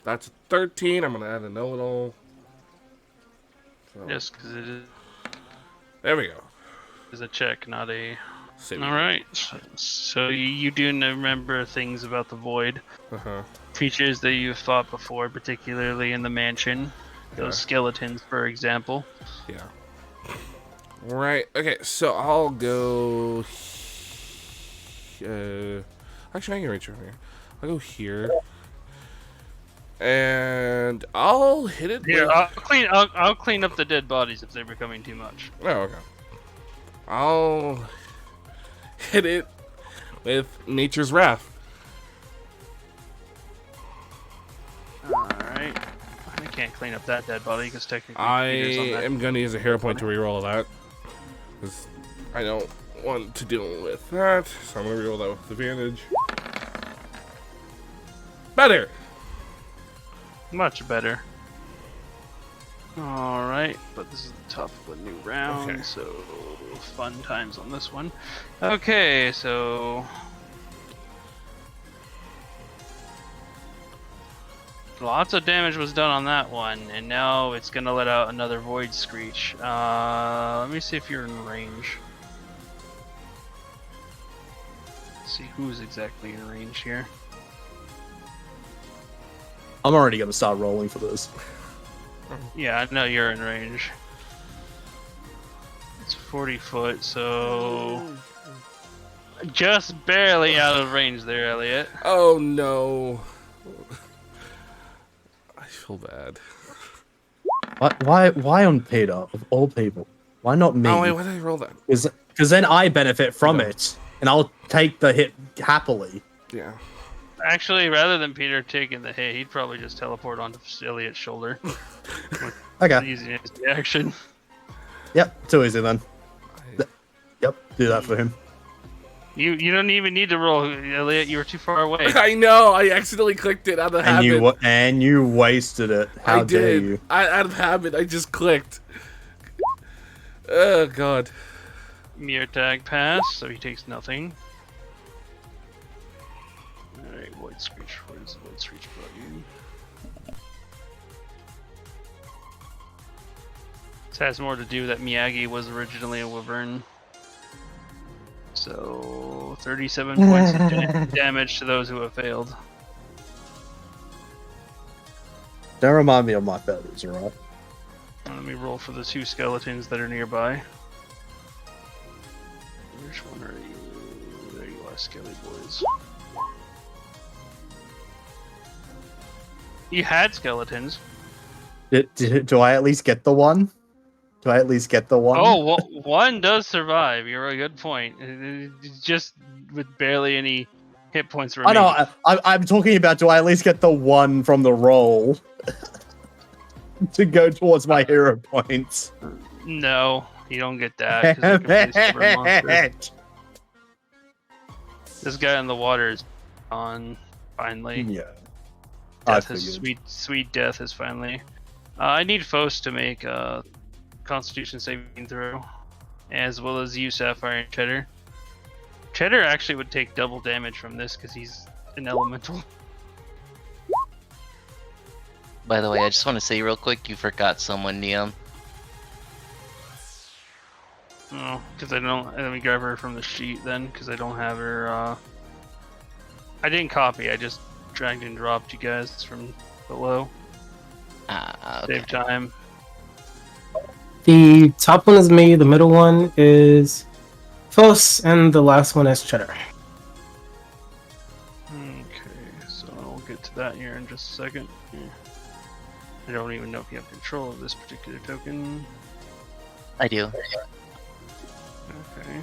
Speaker 4: That's a 13. I'm going to add a know-it-all. So,
Speaker 2: Yes, because it
Speaker 4: there we go.
Speaker 2: is a check, not a...
Speaker 4: Save.
Speaker 2: Alright, so you do remember things about the Void.
Speaker 4: Uh-huh.
Speaker 2: Features that you've fought before, particularly in the mansion. Those skeletons, for example.
Speaker 4: Yeah. Right. Okay, so I'll go... actually, I can reach over here. I'll go here. And I'll hit it
Speaker 2: Here,
Speaker 4: with...
Speaker 2: I'll clean up the dead bodies if they're becoming too much.
Speaker 4: Oh, okay. I'll hit it with Nature's Wrath.
Speaker 2: Alright. I can't clean up that dead body because technically
Speaker 4: I
Speaker 2: Peter's on that.
Speaker 4: am going to use a hero point to reroll that. Because I don't want to deal with that. So I'm going to reroll that with advantage. Better!
Speaker 2: Much better. Alright, but this is the top of a new round,
Speaker 4: Okay.
Speaker 2: so fun times on this one. Okay, so... Lots of damage was done on that one, and now it's gonna let out another Void Screech. Let me see if you're in range. Let's see who's exactly in range here.
Speaker 3: I'm already gonna start rolling for this.
Speaker 2: Yeah, I know you're in range. It's 40 foot, so... Just barely out of range there, Elliot.
Speaker 4: Oh no. I feel bad.
Speaker 3: Why on Peter, of all people? Why not me?
Speaker 4: Oh wait, why did I roll that?
Speaker 3: Because then I benefit from it, and I'll take the hit happily.
Speaker 4: Yeah.
Speaker 2: Actually, rather than Peter taking the hit, he'd probably just teleport onto Elliot's shoulder.
Speaker 3: Okay.
Speaker 2: Using his reaction.
Speaker 3: Yep, too easy then. Yep, do that for him.
Speaker 2: You don't even need to roll, Elliot. You were too far away.
Speaker 4: I know. I accidentally clicked it out of habit.
Speaker 3: And you wasted it. How dare you?
Speaker 4: Out of habit, I just clicked. Oh god.
Speaker 2: Mirror tag pass, so he takes nothing. Alright, Void Screech. Where does the Void Screech button? This has more to do that Miyagi was originally a wyvern. So, 37 points of damage to those who have failed.
Speaker 3: Don't remind me of my feathers, alright?
Speaker 2: Let me roll for the two skeletons that are nearby. Which one are you? There you are, Skelly boys. You had skeletons.
Speaker 3: Do I at least get the one? Do I at least get the one?
Speaker 2: Oh, well, one does survive. You're a good point. It's just with barely any hit points
Speaker 3: I
Speaker 2: remaining.
Speaker 3: know. I'm talking about. Do I at least get the one from the roll to go towards my hero points?
Speaker 2: No, you don't get that. 'cause they're completely stubborn monsters. This guy in the water is on finally.
Speaker 3: Yeah.
Speaker 2: Death is sweet death is finally. I need Faust to make a Constitution saving throw, as well as you, Sapphire and Cheddar. Cheddar actually would take double damage from this because he's an elemental.
Speaker 1: By the way, I just want to say real quick, you forgot someone, Neum.
Speaker 2: Oh, because I don't. Let me grab her from the sheet then, because I don't have her. I didn't copy. I just dragged and dropped you guys from below.
Speaker 1: Okay.
Speaker 2: Save time.
Speaker 6: The top one is me, the middle one is Fos, and the last one is Cheddar.
Speaker 2: Okay, so I'll get to that here in just a second. I don't even know if you have control of this particular token.
Speaker 1: I do.
Speaker 2: Okay.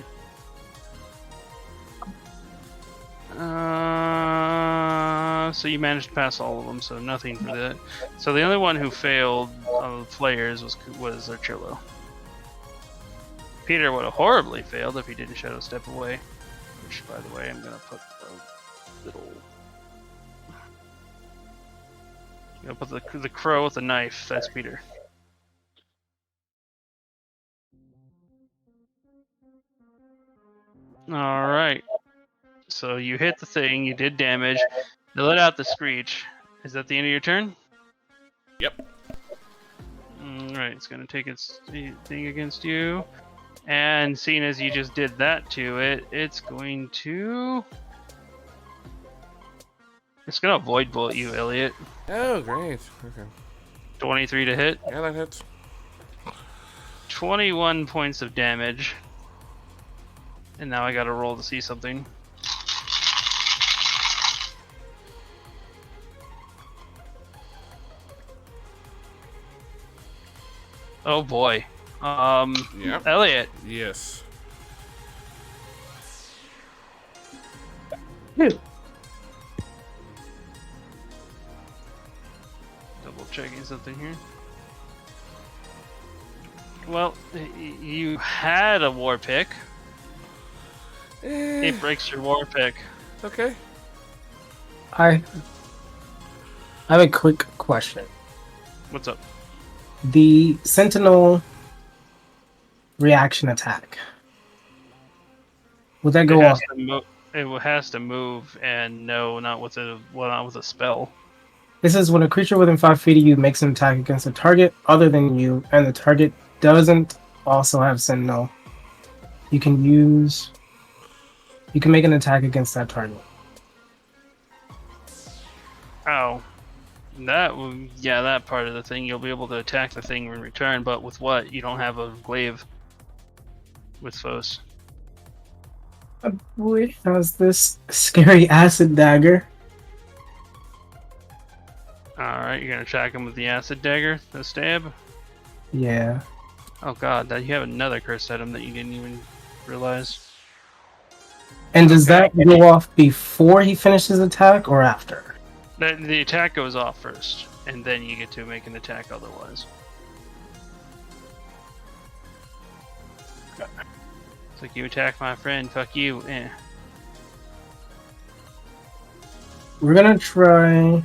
Speaker 2: So you managed to pass all of them, so nothing for that. So the only one who failed of the players was Archillo. Peter would have horribly failed if he didn't Shadow Step away. Which, by the way, I'm gonna put a little Go put the crow with the knife. That's Peter. All right. So you hit the thing. You did damage. You let out the screech. Is that the end of your turn?
Speaker 4: Yep.
Speaker 2: Alright, it's gonna take its thing against you. And seeing as you just did that to it, it's going to... It's gonna void bullet you, Elliot.
Speaker 4: Oh, great. Okay.
Speaker 2: 23 to hit.
Speaker 4: Yeah, that hits.
Speaker 2: 21 points of damage. And now I gotta roll to see something. Oh boy.
Speaker 4: Yeah.
Speaker 2: Elliot.
Speaker 4: Yes.
Speaker 6: Dude.
Speaker 2: Double checking something here. Well, you had a war pick. It breaks your war pick.
Speaker 4: Okay.
Speaker 6: I have a quick question.
Speaker 2: What's up?
Speaker 6: The Sentinel reaction attack. Would that go off?
Speaker 2: It has to move, and no, not with a spell.
Speaker 6: This is when a creature within 5 feet of you makes an attack against a target other than you, and the target doesn't also have Sentinel. You can make an attack against that target.
Speaker 2: Oh, that part of the thing, you'll be able to attack the thing in return, but with what? You don't have a glaive with foes.
Speaker 6: My boy has this scary acid dagger.
Speaker 2: Alright, you're gonna attack him with the acid dagger, the stab?
Speaker 6: Yeah.
Speaker 2: Oh god, you have another curse item that you didn't even realize.
Speaker 6: And does that go off before he finishes his attack or after?
Speaker 2: The attack goes off first, and then you get to make an attack otherwise. It's like, you attack my friend, fuck you.
Speaker 6: We're gonna try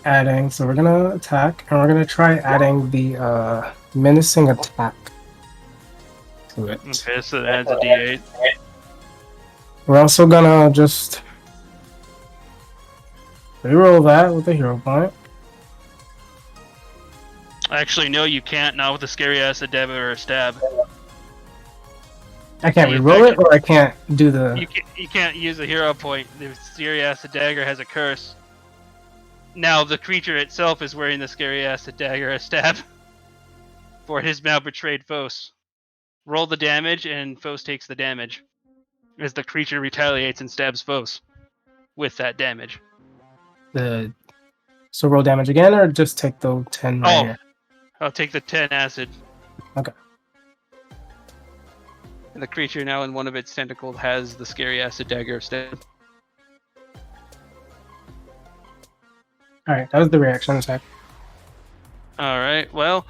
Speaker 6: adding, so we're gonna attack, and we're gonna try adding the menacing attack to it.
Speaker 2: Okay, so that adds a d8.
Speaker 6: We're also gonna just reroll that with a hero point.
Speaker 2: Actually, no, you can't, not with a scary acid dab or a stab.
Speaker 6: I can't reroll it, or I can't do the...
Speaker 2: You can't use a hero point. The scary acid dagger has a curse. Now, the creature itself is wearing the scary acid dagger as stab for his now betrayed foes. Roll the damage, and foes takes the damage as the creature retaliates and stabs foes with that damage.
Speaker 6: So roll damage again, or just take the 10 right here?
Speaker 2: I'll take the 10 acid.
Speaker 6: Okay.
Speaker 2: And the creature now in one of its tentacles has the scary acid dagger of stab.
Speaker 6: Alright, that was the reaction attack.
Speaker 2: Alright, well,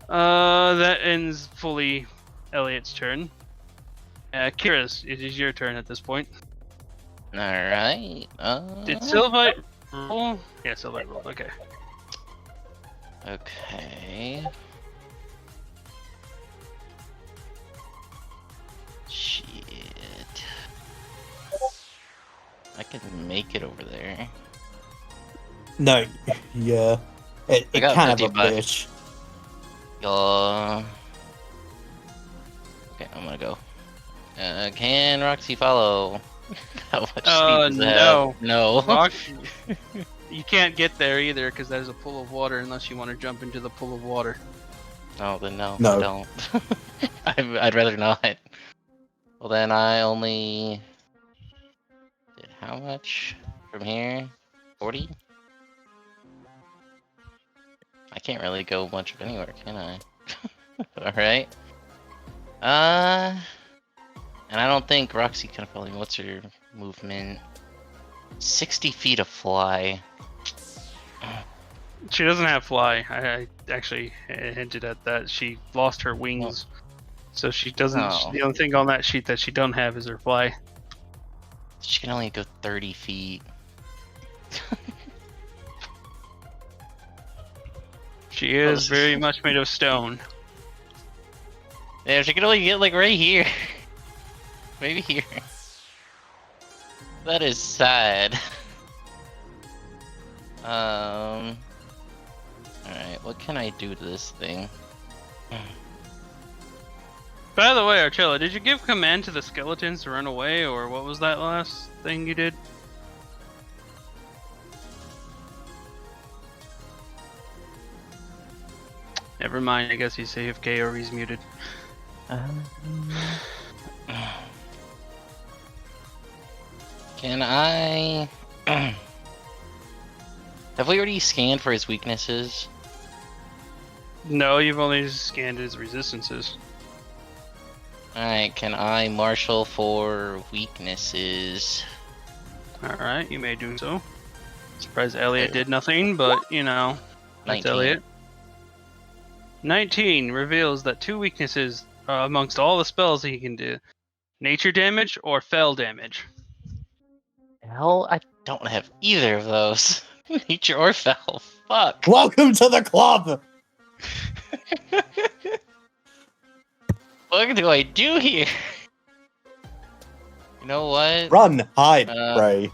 Speaker 2: that ends fully Elliot's turn. Kira's, it is your turn at this point.
Speaker 1: Alright.
Speaker 2: Did Sylvite roll? Yeah, Sylvite rolled, okay.
Speaker 1: Okay. Shit. I can make it over there.
Speaker 8: No, yeah. It
Speaker 1: I got
Speaker 8: kind of a
Speaker 1: 50 bucks.
Speaker 8: bitch.
Speaker 1: Okay, I'm gonna go. Can Roxy follow? How much speed does it
Speaker 2: no.
Speaker 1: have? No.
Speaker 2: Roxy, you can't get there either because there's a pool of water unless you want to jump into the pool of water.
Speaker 1: Oh, then no,
Speaker 8: No.
Speaker 1: I don't. I'd rather not. Well, then I only did how much from here? 40? I can't really go much of anywhere, can I? Alright. And I don't think Roxy can follow me. What's her movement? 60 feet of fly.
Speaker 2: She doesn't have fly. I actually hinted at that. She lost her wings. So she doesn't.
Speaker 1: Oh.
Speaker 2: The only thing on that sheet that she don't have is her fly.
Speaker 1: She can only go 30 feet.
Speaker 2: She is very much made of stone.
Speaker 1: Yeah, she can only get like right here. Maybe here. That is sad. Alright, what can I do to this thing?
Speaker 2: By the way, Archella, did you give command to the skeletons to run away, or what was that last thing you did? Never mind, I guess he's AFK or he's muted.
Speaker 1: Can I... Have we already scanned for his weaknesses?
Speaker 2: No, you've only scanned his resistances.
Speaker 1: Alright, can I marshal for weaknesses?
Speaker 2: Alright, you may do so. Surprised Elliot did nothing, but, you know, that's
Speaker 1: 19.
Speaker 2: Elliot. 19 reveals that 2 weaknesses amongst all the spells he can do. Nature damage or fell damage.
Speaker 1: Hell, I don't have either of those. Nature or fell. Fuck.
Speaker 8: Welcome to the club.
Speaker 1: What do I do here? You know what?
Speaker 8: Run, hide, pray.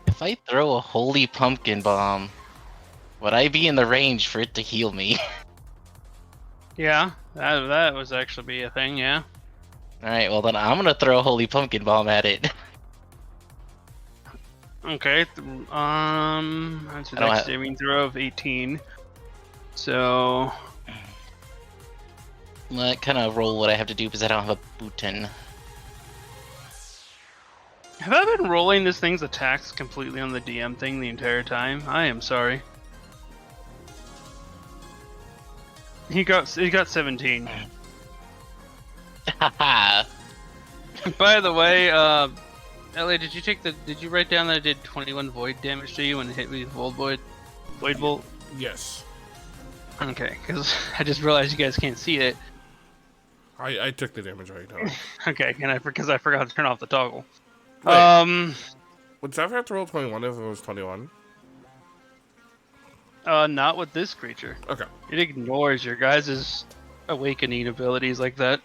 Speaker 1: If I throw a holy pumpkin bomb, would I be in the range for it to heal me?
Speaker 2: Yeah, that was actually be a thing, yeah.
Speaker 1: Alright, well then I'm gonna throw a holy pumpkin bomb at it.
Speaker 2: Okay, that's a next saving throw of 18. So...
Speaker 1: What kind of roll would I have to do because I don't have a button?
Speaker 2: Have I been rolling this thing's attacks completely on the DM thing the entire time? I am sorry. He got 17.
Speaker 1: Haha.
Speaker 2: By the way, Elliot, did you write down that it did 21 void damage to you when it hit me with void bolt?
Speaker 4: Yes.
Speaker 2: Okay, because I just realized you guys can't see it.
Speaker 4: I took the damage right now.
Speaker 2: Okay, because I forgot to turn off the toggle.
Speaker 4: Wait. Would Zephyr have to roll 21 if it was 21?
Speaker 2: Not with this creature.
Speaker 4: Okay.
Speaker 2: It ignores your guys' awakening abilities like that.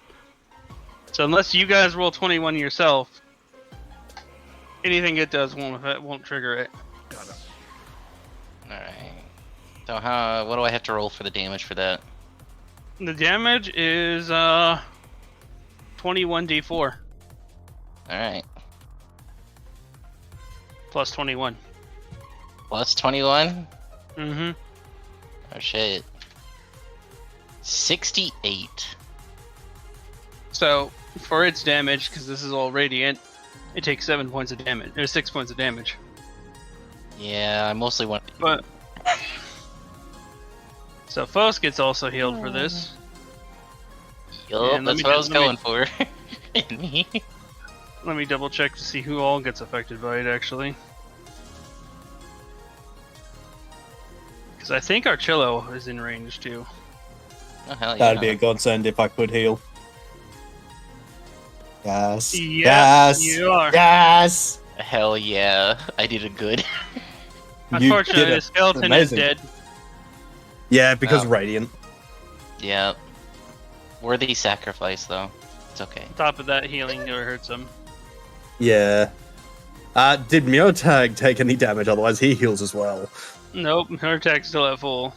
Speaker 2: So unless you guys roll 21 yourself, anything it does won't trigger it.
Speaker 4: Got it.
Speaker 1: Alright. So what do I have to roll for the damage for that?
Speaker 2: The damage is 21d4
Speaker 1: Alright.
Speaker 2: plus 21.
Speaker 1: Plus 21?
Speaker 2: Mm-hmm.
Speaker 1: Oh shit. 68.
Speaker 2: So for its damage, because this is all radiant, it takes 7 points of damage. Or 6 points of damage.
Speaker 1: Yeah, I mostly want.
Speaker 2: But so Fos gets also healed for this.
Speaker 1: Yup,
Speaker 2: And
Speaker 1: that's what I was going for. Me.
Speaker 2: Let me double check to see who all gets affected by it actually. Because I think Archillo is in range too.
Speaker 1: Oh, hell yeah.
Speaker 8: That'd be a godsend if I could heal. Yes.
Speaker 2: Yes,
Speaker 8: Yes.
Speaker 2: you are.
Speaker 8: Yes.
Speaker 1: Hell yeah. I did a good.
Speaker 2: Unfortunately,
Speaker 8: did
Speaker 2: the skeleton
Speaker 8: amazing.
Speaker 2: is dead.
Speaker 8: Yeah, because
Speaker 1: Oh.
Speaker 8: Radiant.
Speaker 1: Yeah. Worthy sacrifice, though. It's okay.
Speaker 2: On top of that, healing never hurts him.
Speaker 8: Yeah. Did Miotag take any damage? Otherwise, he heals as well.
Speaker 2: Nope, her attack's still at full.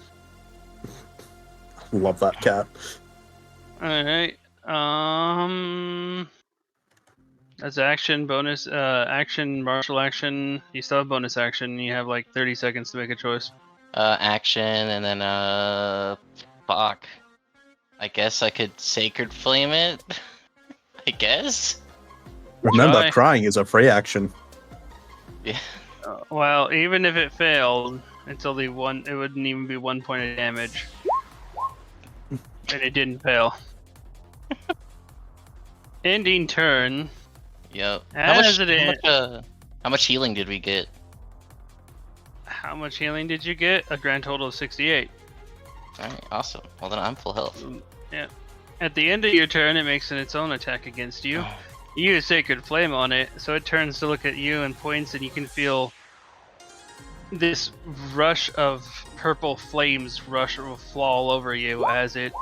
Speaker 8: Love that cat.
Speaker 2: Alright. That's action, bonus, action, martial action. You still have bonus action. You have like 30 seconds to make a choice.
Speaker 1: Action, and then, fuck. I guess I could Sacred Flame it? I guess?
Speaker 8: Remember,
Speaker 2: Try.
Speaker 8: crying is a free action.
Speaker 1: Yeah.
Speaker 2: Well, even if it failed, it's only one. It wouldn't even be 1 point of damage, and it didn't fail. Ending turn.
Speaker 1: Yep. How much healing did we get?
Speaker 2: How much healing did you get? A grand total of 68.
Speaker 1: Alright, awesome. Well, then I'm full health.
Speaker 2: Yeah. At the end of your turn, it makes its own attack against you. You use Sacred Flame on it, so it turns to look at you and points, and you can feel this rush of purple flames will fall over you as it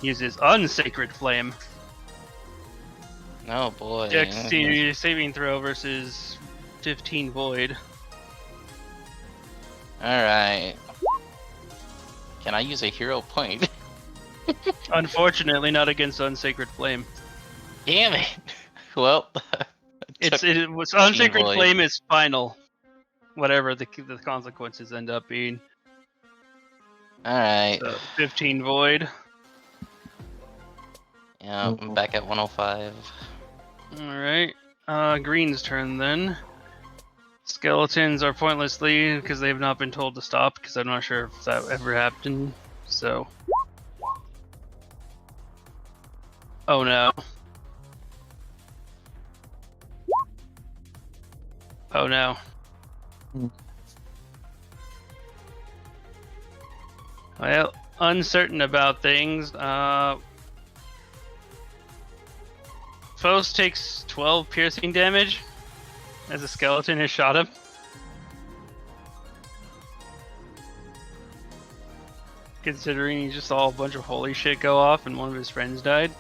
Speaker 2: uses unsacred flame.
Speaker 1: Oh boy.
Speaker 2: Dexterity saving throw versus 15 void.
Speaker 1: Alright. Can I use a hero point?
Speaker 2: Unfortunately, not against unsacred flame.
Speaker 1: Damn it. Well,
Speaker 2: It was unsacred
Speaker 1: void.
Speaker 2: flame is final, whatever the consequences end up being.
Speaker 1: Alright.
Speaker 2: So 15 void.
Speaker 1: Yeah, I'm back at 105.
Speaker 2: Alright. Green's turn then. Skeletons are pointlessly because they've not been told to stop, because I'm not sure if that ever happened. So. Oh no. Oh no. Well, uncertain about things. Phos takes 12 piercing damage as a skeleton has shot him. Considering he just saw a bunch of holy shit go off and one of his friends died.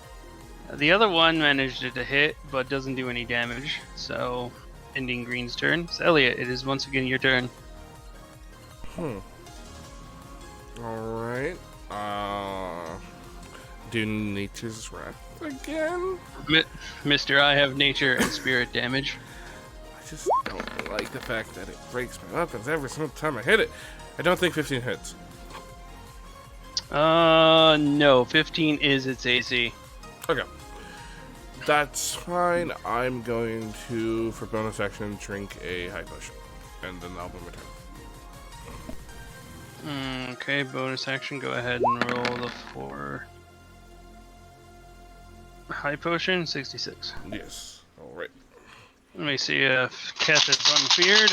Speaker 2: The other one managed to hit, but doesn't do any damage, so ending Green's turn. So Elliot, it is once again your turn.
Speaker 4: Alright. Do Nature's Wrath again?
Speaker 2: Mr. I have nature and spirit damage.
Speaker 4: I just don't like the fact that it breaks my weapons every single time I hit it. I don't think 15 hits.
Speaker 2: No, 15 is its AC.
Speaker 4: Okay. That's fine. I'm going to, for bonus action, drink a high potion. And then I'll return.
Speaker 2: Okay, bonus action, go ahead and roll the 4. High potion, 66.
Speaker 4: Yes. Alright.
Speaker 2: Let me see if Keth is unfeared.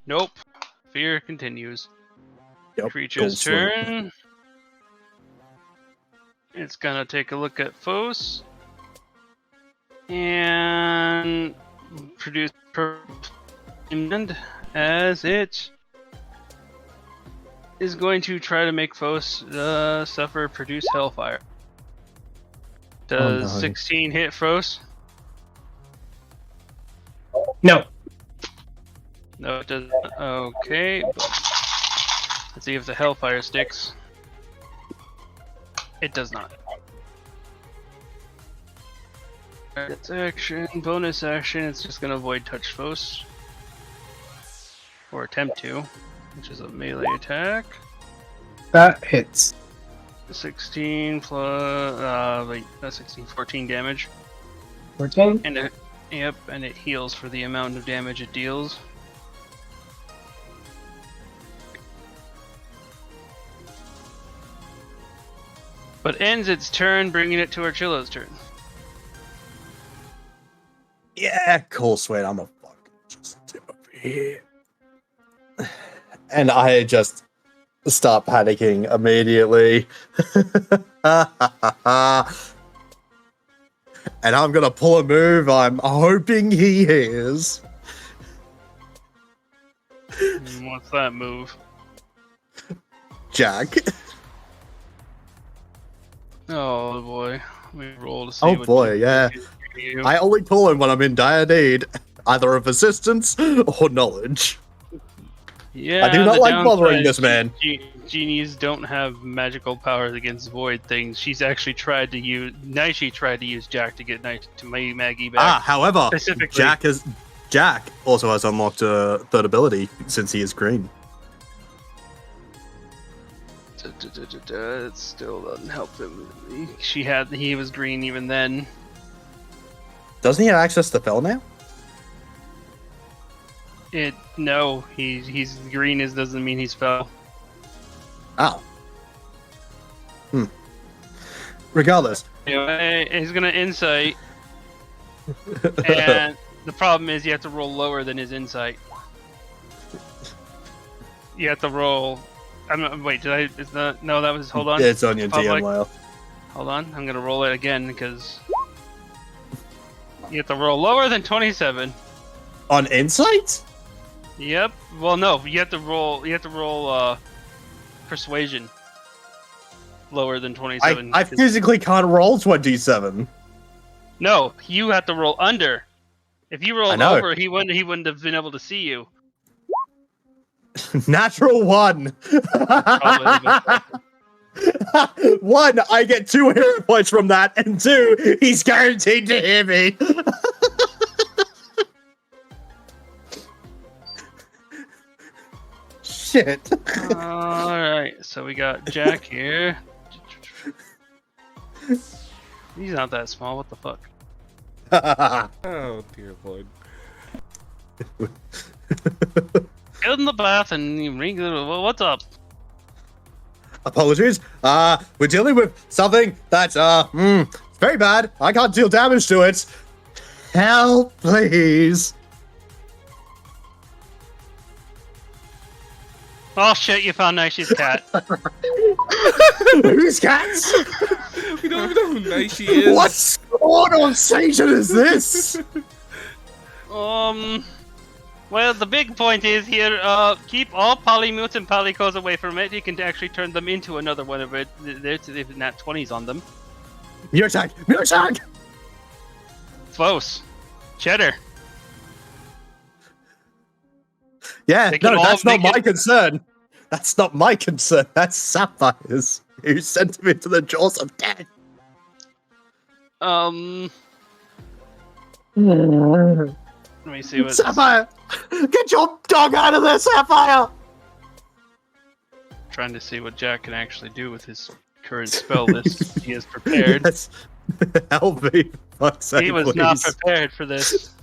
Speaker 2: Nope. Fear continues.
Speaker 3: Yep,
Speaker 2: Creature's
Speaker 3: gold sword.
Speaker 2: turn. It's gonna take a look at Phos. And produce purple as it is going to try to make Phos suffer produce hellfire. Does
Speaker 3: no.
Speaker 2: 16 hit Phos?
Speaker 6: No.
Speaker 2: No, it doesn't. Okay. Let's see if the hellfire sticks. It does not. It's action, bonus action. It's just gonna avoid touch Phos. Or attempt to, which is a melee attack.
Speaker 6: That hits.
Speaker 2: 16 plus, 14 damage.
Speaker 6: 14?
Speaker 2: And it, yep, and it heals for the amount of damage it deals. But ends its turn, bringing it to Archillo's turn.
Speaker 3: Yeah, cool, sweet. I'm a fucking just tip over here. And I just start panicking immediately. And I'm gonna pull a move I'm hoping he hears.
Speaker 2: What's that move?
Speaker 3: Jack.
Speaker 2: Oh boy. We roll to see
Speaker 3: Oh
Speaker 2: what
Speaker 3: boy,
Speaker 2: you-
Speaker 3: yeah.
Speaker 2: you-
Speaker 3: I only call him when I'm in dire need, either of assistance or knowledge.
Speaker 2: Yeah,
Speaker 3: I do not
Speaker 2: the
Speaker 3: like bothering
Speaker 2: downside
Speaker 3: this man.
Speaker 2: Genies don't have magical powers against void things. She's actually tried to use. Naishi tried to use Jack to get Maggie back.
Speaker 3: However,
Speaker 2: Specifically.
Speaker 3: Jack also has unlocked a third ability since he is green.
Speaker 2: It still doesn't help him. He was green even then.
Speaker 3: Doesn't he have access to Fel now?
Speaker 2: No, he's green. Doesn't mean he's fell.
Speaker 3: Oh. Regardless.
Speaker 2: Anyway, he's gonna insight, and the problem is you have to roll lower than his insight. You have to roll. Wait, did I? Is that no? That was. Hold on.
Speaker 3: It's on your
Speaker 2: Public.
Speaker 3: DM layer.
Speaker 2: Hold on. I'm gonna roll it again because you have to roll lower than 27.
Speaker 3: On insight?
Speaker 2: Yep. Well, no. You have to roll. You have to roll persuasion. Lower than 27.
Speaker 3: I physically can't roll 27.
Speaker 2: No, you have to roll under. If you rolled over, he wouldn't have been able to see you.
Speaker 3: Natural 1.
Speaker 2: Probably.
Speaker 3: 1, I get 2 hero points from that, and 2, he's guaranteed to hear me. Shit.
Speaker 2: Alright, so we got Jack here. He's not that small, what the fuck?
Speaker 4: Oh dear lord.
Speaker 2: Get in the bath and you ring the... What's up?
Speaker 3: Apologies. We're dealing with something that's, very bad. I can't deal damage to it. Help, please.
Speaker 2: Oh shit, you found Naishi's cat.
Speaker 3: Whose cats?
Speaker 4: We don't even know who Naishi is.
Speaker 3: What sort of Satan is this?
Speaker 2: Well, the big point is here, keep all polymutes and polycos away from it. You can actually turn them into another one of it. There's nat 20s on them.
Speaker 3: Mirror tag! Mirror tag!
Speaker 2: Close. Cheddar.
Speaker 3: Yeah, no, that's not my concern. That's not my concern. That's Sapphire's, who sent him into the jaws of death.
Speaker 2: Let me see what...
Speaker 3: Sapphire! Get your dog out of there, Sapphire!
Speaker 2: Trying to see what Jack can actually do with his current spell list. He is prepared.
Speaker 3: Yes. Help me. Fuck's sake,
Speaker 2: He was
Speaker 3: please.
Speaker 2: not prepared for this.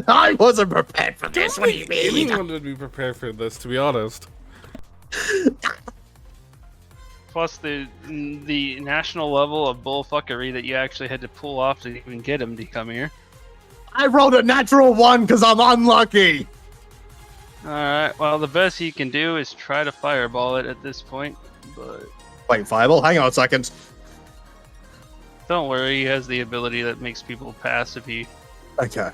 Speaker 3: I wasn't prepared for this. What do you mean?
Speaker 4: Anyone would be prepared for this, to be honest.
Speaker 2: Plus the national level of bullfuckery that you actually had to pull off to even get him to come here.
Speaker 3: I rolled a natural 1 because I'm unlucky.
Speaker 2: Alright, well the best he can do is try to fireball it at this point, but...
Speaker 3: Wait, fireball? Hang on a second.
Speaker 2: Don't worry, he has the ability that makes people pass if he...
Speaker 3: Okay.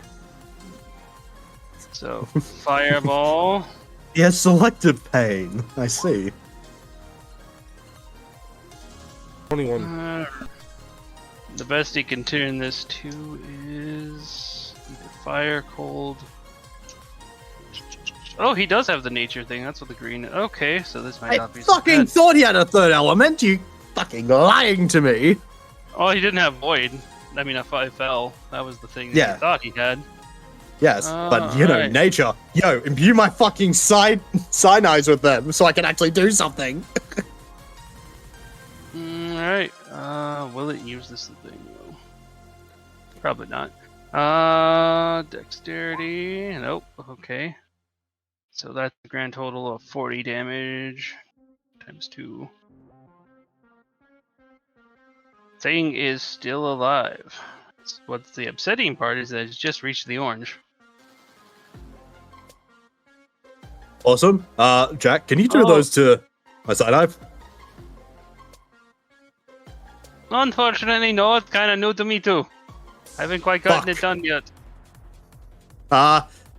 Speaker 2: So, fireball...
Speaker 3: He has selective pain. I see.
Speaker 4: 21.
Speaker 2: The best he can turn this to is either fire, cold. Oh, he does have the nature thing. That's what the green. Okay, so this might not be.
Speaker 3: I fucking thought he had a third element. You fucking lying to me.
Speaker 2: Oh, he didn't have void. I mean, if I fell, that was the thing that
Speaker 3: Yeah.
Speaker 2: he thought he had.
Speaker 3: Yes, but you know,
Speaker 2: right.
Speaker 3: nature. Yo, imbue my fucking cyanide with them so I can actually do something.
Speaker 2: Alright. Will it use this thing though? Probably not. Dexterity. Nope. Okay. So that's a grand total of 40 damage times 2. Thing is still alive. What's the upsetting part is that it's just reached the orange.
Speaker 3: Awesome. Jack, can you do those to my side knife?
Speaker 2: Unfortunately, no. It's kind of new to me too. I haven't quite gotten it done yet.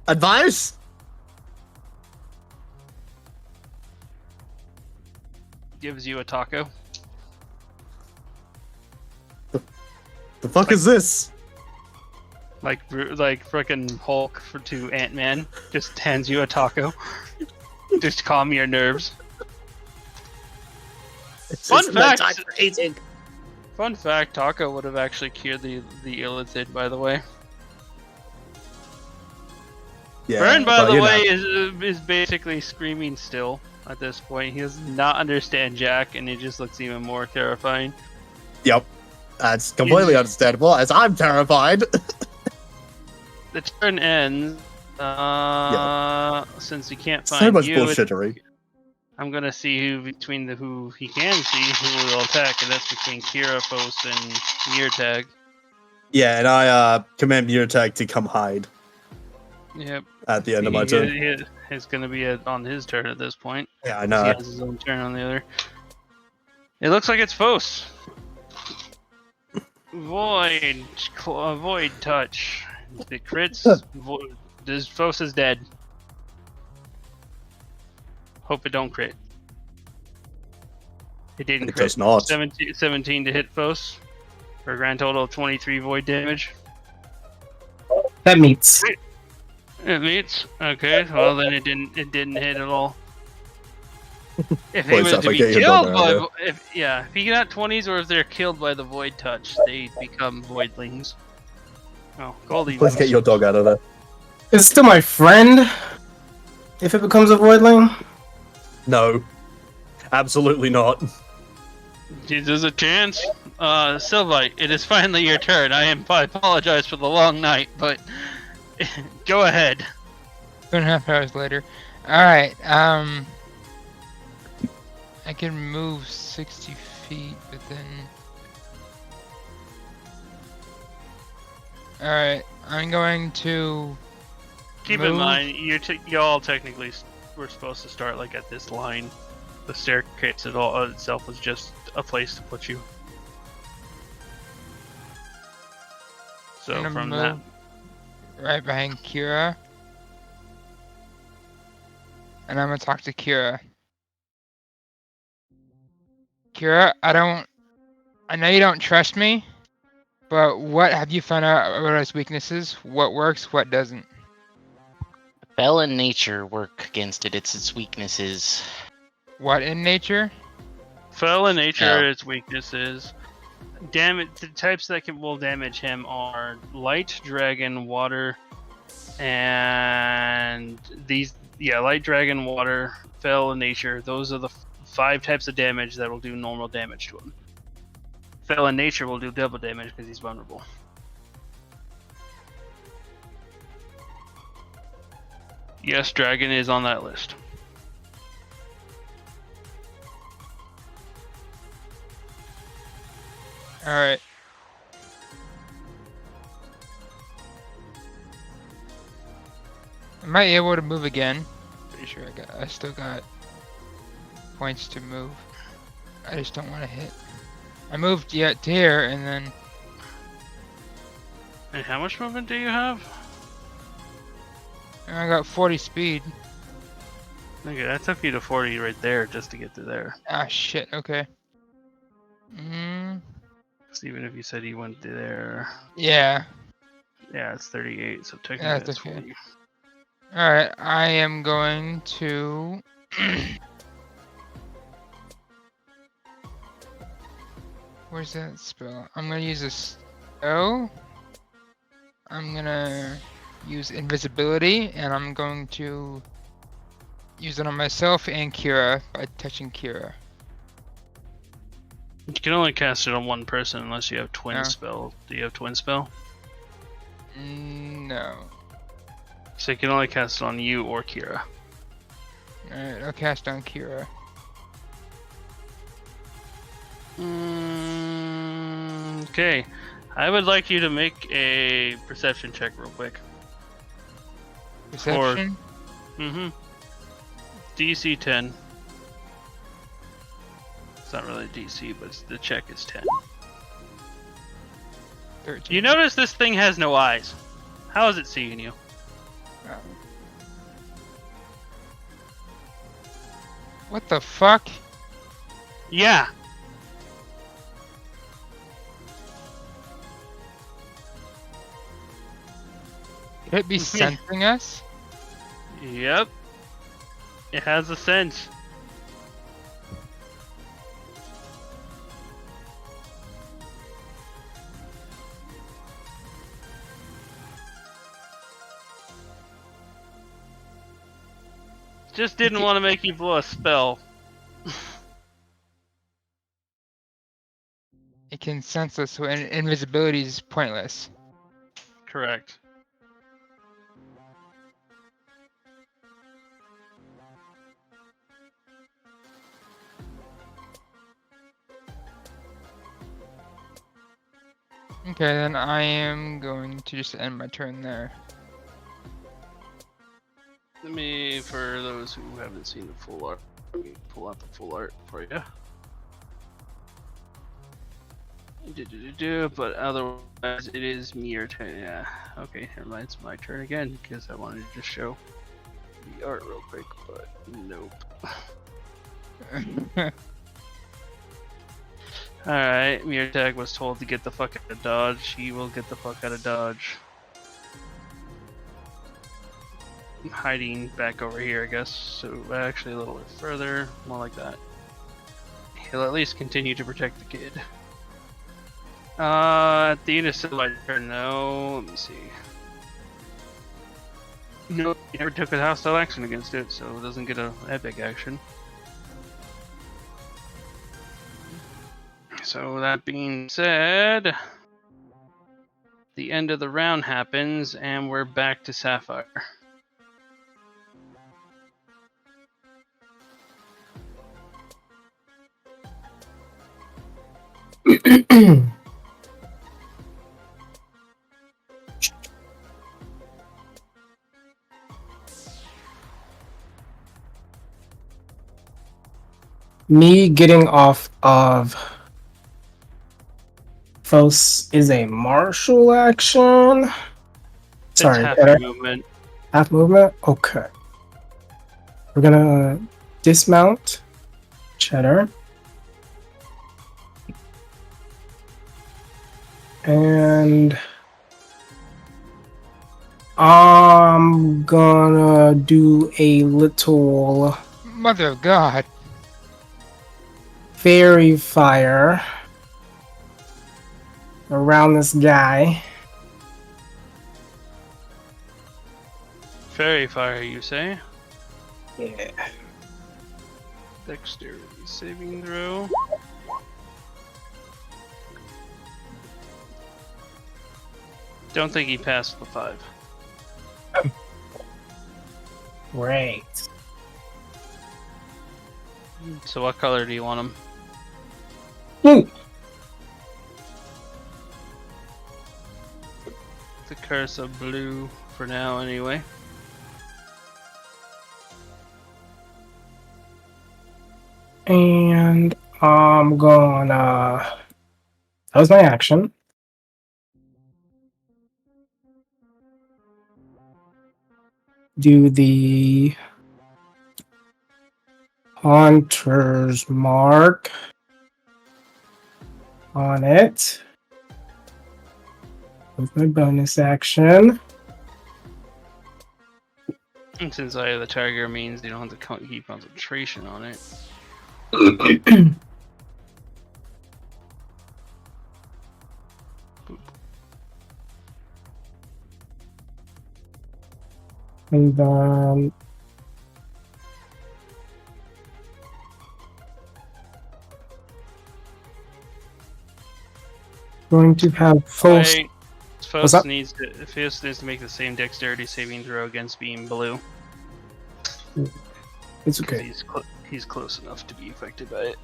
Speaker 3: Advice?
Speaker 2: Gives you a taco.
Speaker 3: The fuck is this?
Speaker 2: Like frickin' Hulk to Ant-Man. Just hands you a taco. Just calm your nerves. Fun fact, Taco would have actually cured the illithid, by the way.
Speaker 3: Yeah,
Speaker 2: Vern, by the
Speaker 3: you
Speaker 2: way,
Speaker 3: know.
Speaker 2: is basically screaming still at this point. He does not understand Jack, and it just looks even more terrifying.
Speaker 3: Yep. That's completely understandable, as I'm terrified.
Speaker 2: The turn ends. Since he can't find
Speaker 3: So much
Speaker 2: you,
Speaker 3: bullshittery.
Speaker 2: I'm gonna see who he can see who will attack, and that's between Kira, Fos, and Mirtag.
Speaker 3: Yeah, and I command Mirtag to come hide.
Speaker 2: Yep.
Speaker 3: At the end of my turn.
Speaker 2: It's gonna be on his turn at this point.
Speaker 3: Yeah, I
Speaker 2: He
Speaker 3: know.
Speaker 2: has his own turn on the other. It looks like it's Fos. Void touch. The crits. Fos is dead. Hope it don't crit. It didn't
Speaker 3: It
Speaker 2: crit.
Speaker 3: does not.
Speaker 2: 17 to hit Fos. For a grand total of 23 void damage.
Speaker 6: That meets.
Speaker 2: It meets. Okay, well then it didn't hit at all. If he
Speaker 3: Well,
Speaker 2: was
Speaker 3: it's
Speaker 2: to
Speaker 3: like
Speaker 2: be
Speaker 3: getting a
Speaker 2: killed
Speaker 3: dog
Speaker 2: by,
Speaker 3: out
Speaker 2: if he got 20s, or if they're killed by the void touch, they become voidlings. Oh, Goldie.
Speaker 3: Please get your dog out of there.
Speaker 6: It's still my friend. If it becomes a voidling.
Speaker 3: No. Absolutely not.
Speaker 2: There's a chance. Sylvite, it is finally your turn. I apologize for the long night, but go ahead.
Speaker 5: 2.5 hours later. Alright, I can move 60 feet, but then... Alright, I'm going to...
Speaker 2: Keep in mind, y'all technically were supposed to start like at this line. The staircase itself was just a place to put you. So
Speaker 5: I'm gonna
Speaker 2: from
Speaker 5: move
Speaker 2: that,
Speaker 5: right behind Kira. And I'm gonna talk to Kira. Kira, I know you don't trust me, but what have you found out about his weaknesses? What works, what doesn't?
Speaker 1: Spell and nature work against it. It's its weaknesses.
Speaker 5: What in nature?
Speaker 2: fell in nature,
Speaker 1: Yeah.
Speaker 2: its weaknesses. Damage. The types that will damage him are light, dragon, water, and these. Yeah, light, dragon, water, fell in nature. Those are the 5 types of damage that will do normal damage to him. Fell in nature will do double damage because he's vulnerable. Yes, dragon is on that list.
Speaker 5: Alright. Am I able to move again? Pretty sure I still got points to move. I just don't want to hit. I moved yet to here and then
Speaker 2: And how much movement do you have?
Speaker 5: I got 40 speed.
Speaker 2: Okay, that took you to 40 right there just to get to there.
Speaker 5: Ah shit, okay.
Speaker 2: 'Cause even if you said you went to there,
Speaker 5: Yeah.
Speaker 2: yeah, it's 38. So technically
Speaker 5: Yeah,
Speaker 2: that's
Speaker 5: that's okay.
Speaker 2: 40.
Speaker 5: Alright, I am going to where's that spell? I'm gonna use this. Oh, I'm gonna use invisibility, and I'm going to use it on myself and Kira by touching Kira.
Speaker 2: You can only cast it on one person unless you have twin
Speaker 5: Oh.
Speaker 2: spell. Do you have twin spell?
Speaker 5: No.
Speaker 2: So you can only cast it on you or Kira.
Speaker 5: Alright, I'll cast on Kira.
Speaker 2: Okay, I would like you to make a perception check real quick.
Speaker 5: Perception?
Speaker 2: Mm-hmm. DC 10. It's not really DC, but the check is 10.
Speaker 5: 13.
Speaker 2: You notice this thing has no eyes. How is it seeing you?
Speaker 5: What the fuck?
Speaker 2: Yeah.
Speaker 5: Could it be sensing us?
Speaker 2: Yep. It has a sense. Just didn't want to make you blow a spell.
Speaker 5: It can sense us, so invisibility is pointless.
Speaker 2: Correct.
Speaker 5: Okay, then I am going to just end my turn there.
Speaker 2: Let me, for those who haven't seen the full art, let me pull out the full art for you. But otherwise, it is me your turn. Yeah. Okay, never mind. It's my turn again because I wanted to just show the art real quick, but nope. Alright, Murtag was told to get the fuck out of Dodge. He will get the fuck out of Dodge. I'm hiding back over here, I guess. So actually a little bit further, more like that. He'll at least continue to protect the kid. At the end of my turn, no. Let me see. Nope, he never took a hostile action against it, so it doesn't get an epic action. So that being said, the end of the round happens, and we're back to Sapphire.
Speaker 6: Me getting off of Fos is a martial action. Sorry,
Speaker 2: It's half movement.
Speaker 6: Half movement? Okay. We're gonna dismount Cheddar. And I'm gonna do a little
Speaker 5: Mother of God.
Speaker 6: fairy fire around this guy.
Speaker 2: Fairy fire, you say?
Speaker 6: Yeah.
Speaker 2: Dexterity saving throw. Don't think he passed the 5.
Speaker 6: Great.
Speaker 2: So what color do you want him?
Speaker 6: Ooh.
Speaker 2: The curse of blue for now, anyway.
Speaker 6: And I'm gonna. That was my action. Do the Hunter's Mark on it with my bonus action.
Speaker 2: And since I have the tiger, means you don't have to keep concentration on it.
Speaker 6: And then going to have full.
Speaker 2: Wait,
Speaker 6: What's up?
Speaker 2: Fos needs to make the same dexterity saving throw against being blue.
Speaker 6: It's
Speaker 2: 'Cause
Speaker 6: okay.
Speaker 2: he's close enough to be affected by it.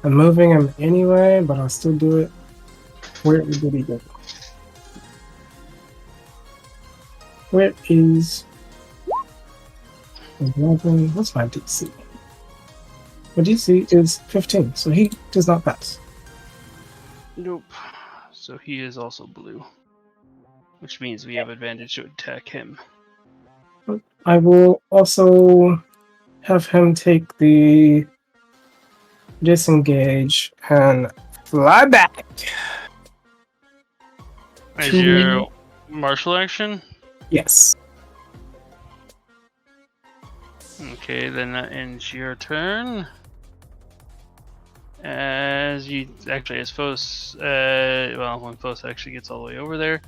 Speaker 6: I'm moving him anyway, but I'll still do it. Where did he go? Where is 11? What's my DC? My DC is 15, so he does not pass.
Speaker 2: Nope. So he is also blue, which means we have advantage to attack him.
Speaker 6: I will also have him take the disengage and fly back.
Speaker 2: Is
Speaker 6: To-
Speaker 2: your martial action?
Speaker 6: Yes.
Speaker 2: Okay, then that ends your turn. As Fos, when Fos actually gets all the way over there,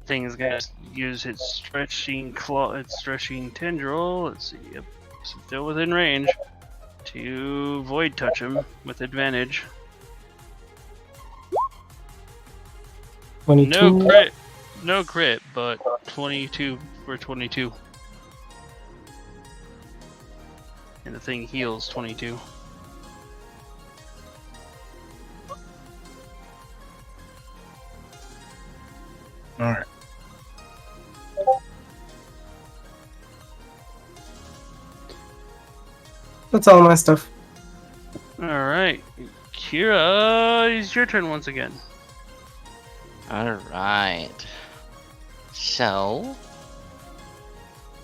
Speaker 2: thing is gonna use its stretching claw, its stretching tendril. Let's see, yep, still within range to void touch him with advantage.
Speaker 6: 22.
Speaker 2: No crit, but 22 for 22. And the thing heals 22.
Speaker 6: Alright. That's all my stuff.
Speaker 2: Alright, Kira, it's your turn once again.
Speaker 1: Alright. So,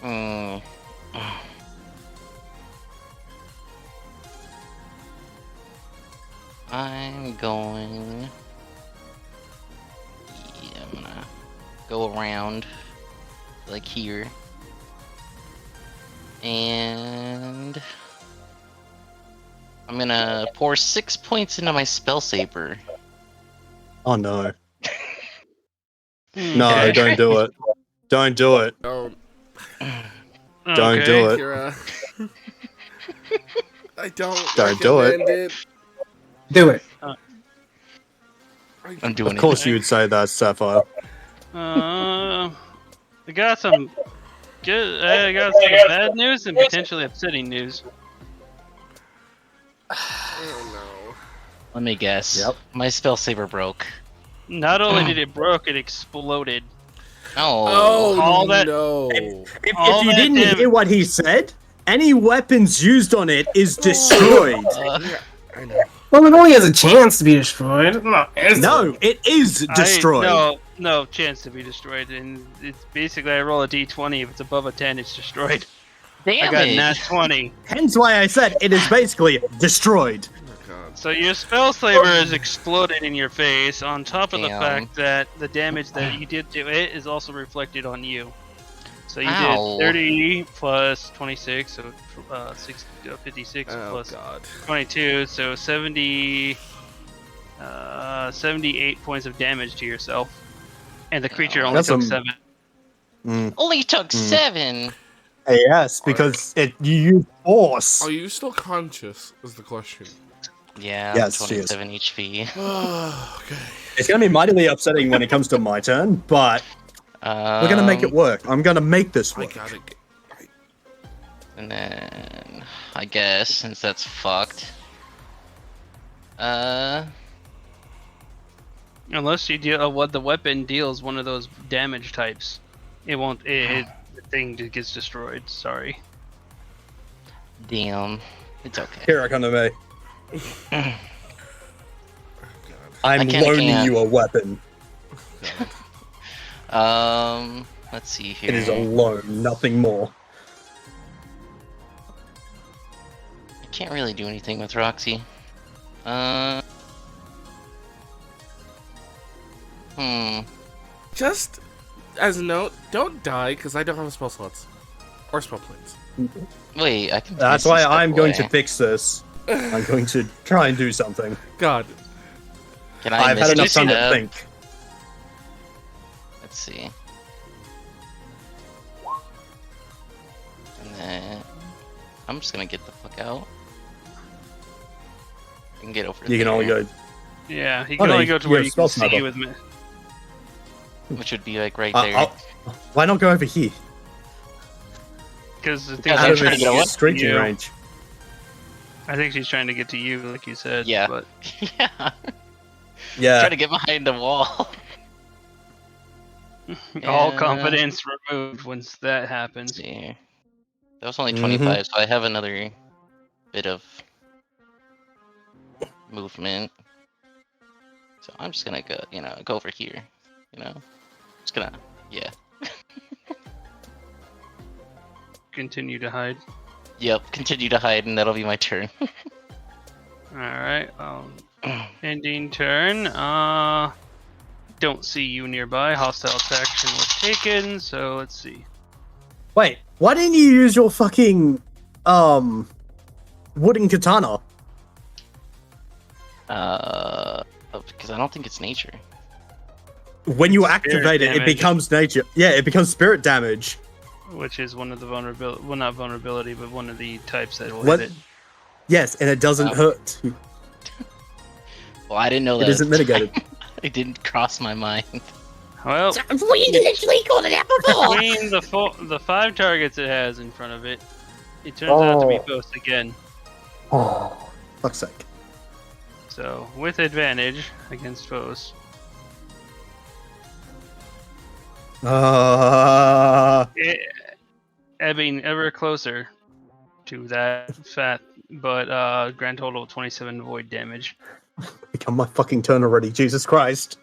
Speaker 1: Mm. I'm going. Yeah, I'm gonna go around like here. And I'm gonna pour 6 points into my spell saber.
Speaker 8: Oh no.
Speaker 2: Hmm.
Speaker 8: No,
Speaker 1: Okay.
Speaker 8: don't do it. Don't do it.
Speaker 4: Don't.
Speaker 8: Don't do it.
Speaker 4: Kira. I don't
Speaker 8: Don't do it.
Speaker 4: recommend it.
Speaker 6: Do it.
Speaker 1: I'm doing
Speaker 8: Of course
Speaker 1: it.
Speaker 8: you would say that, Sapphire.
Speaker 2: I got some good. I got some bad news and potentially upsetting news.
Speaker 4: Oh no.
Speaker 1: Let me guess.
Speaker 8: Yep.
Speaker 1: My spell saber broke.
Speaker 2: Not only did it broke, it exploded.
Speaker 1: Oh.
Speaker 2: All that-
Speaker 4: no.
Speaker 2: All
Speaker 3: If you
Speaker 2: that
Speaker 3: didn't
Speaker 2: damage-
Speaker 3: hear what he said, any weapons used on it is destroyed.
Speaker 4: Yeah, I know.
Speaker 6: Well, it only has a chance to be destroyed. No,
Speaker 3: No, it is destroyed.
Speaker 2: No chance to be destroyed. And it's basically I roll a d20. If it's above a 10, it's destroyed. I
Speaker 1: Damn
Speaker 2: got
Speaker 1: it.
Speaker 2: nat 20.
Speaker 3: Hence why I said it is basically destroyed.
Speaker 4: Oh my god.
Speaker 2: So your spell saber has exploded in your face. On top of the
Speaker 1: Damn.
Speaker 2: fact that the damage that you did to it is also reflected on you. So you
Speaker 1: Ow.
Speaker 2: did 30 plus 26, so 56
Speaker 4: Oh
Speaker 2: plus
Speaker 4: god.
Speaker 2: 22, so 70, 78 points of damage to yourself. And the creature only
Speaker 3: That's
Speaker 2: took
Speaker 3: some-
Speaker 2: 7.
Speaker 1: Only took 7.
Speaker 3: Yes, because you use force.
Speaker 4: Are you still conscious? Is the question.
Speaker 1: Yeah,
Speaker 3: Yes, she is.
Speaker 1: 27 HP.
Speaker 4: Okay.
Speaker 3: It's going to be mightily upsetting when it comes to my turn, but we're going to make it work. I'm going to make this
Speaker 4: I
Speaker 3: work.
Speaker 4: gotta.
Speaker 1: And then I guess since that's fucked.
Speaker 2: Unless you deal what the weapon deals one of those damage types, it won't. The thing gets destroyed. Sorry.
Speaker 1: Damn. It's okay.
Speaker 3: Here I come to me. I'm
Speaker 1: kinda
Speaker 3: loaning
Speaker 1: can't.
Speaker 3: you a weapon.
Speaker 1: Let's see here.
Speaker 3: It is a loan, nothing more.
Speaker 1: I can't really do anything with Roxy.
Speaker 4: Just as a note, don't die because I don't have spell slots or spell plates.
Speaker 1: Wait, I can.
Speaker 3: That's
Speaker 1: do
Speaker 3: why
Speaker 1: some
Speaker 3: I'm
Speaker 1: step
Speaker 3: going to
Speaker 1: away.
Speaker 3: fix this. I'm going to try and do something.
Speaker 4: God.
Speaker 1: Can I
Speaker 3: I've had enough time to
Speaker 1: misstep?
Speaker 3: think.
Speaker 1: Let's see. And then I'm just gonna get the fuck out. I can get over
Speaker 3: You can
Speaker 1: there,
Speaker 3: only go.
Speaker 2: Yeah, he
Speaker 3: Oh,
Speaker 2: can
Speaker 3: no,
Speaker 2: only
Speaker 3: you-
Speaker 2: go to
Speaker 3: you
Speaker 2: where
Speaker 3: have
Speaker 2: you can
Speaker 3: spell
Speaker 2: see
Speaker 3: sniper.
Speaker 2: with me.
Speaker 1: which would be like right there.
Speaker 3: Why not go over here?
Speaker 2: Because the thing
Speaker 1: Because
Speaker 3: Out
Speaker 1: I'm
Speaker 3: of
Speaker 1: trying to get away
Speaker 3: his streaking
Speaker 2: you.
Speaker 3: range.
Speaker 2: I think she's trying to get to you, like you said.
Speaker 1: Yeah.
Speaker 2: But
Speaker 1: Yeah.
Speaker 3: Yeah.
Speaker 1: Try to get behind the wall.
Speaker 2: all
Speaker 1: Yeah.
Speaker 2: confidence removed once that happens.
Speaker 1: Let's see. That was only
Speaker 3: Mhm.
Speaker 1: 25, so I have another bit of movement. So I'm just gonna go, go over here. Just gonna, yeah.
Speaker 2: Continue to hide.
Speaker 1: Yep, continue to hide, and that'll be my turn.
Speaker 2: Alright, ending turn. Don't see you nearby. Hostile action was taken, so let's see.
Speaker 3: Wait, why didn't you use your fucking wooden katana?
Speaker 1: Because I don't think it's nature.
Speaker 3: When you
Speaker 2: Spirit
Speaker 3: activate it, it
Speaker 2: damage.
Speaker 3: becomes nature. Yeah, it becomes spirit damage.
Speaker 2: Which is one of the vulnerability, well, not vulnerability, but one of the types that will
Speaker 3: What?
Speaker 2: hit it.
Speaker 3: Yes, and it doesn't hurt.
Speaker 1: Well, I didn't know
Speaker 3: It
Speaker 1: that.
Speaker 3: isn't mitigated.
Speaker 1: It didn't cross my mind.
Speaker 2: Well,
Speaker 7: We literally called it out before.
Speaker 2: between the 5 targets it has in front of it, it turns out to be both again.
Speaker 3: Oh, fuck's sake.
Speaker 2: So, with advantage against foes. Ebbing ever closer to that fat, but grand total of 27 void damage.
Speaker 3: Become my fucking turn already, Jesus Christ.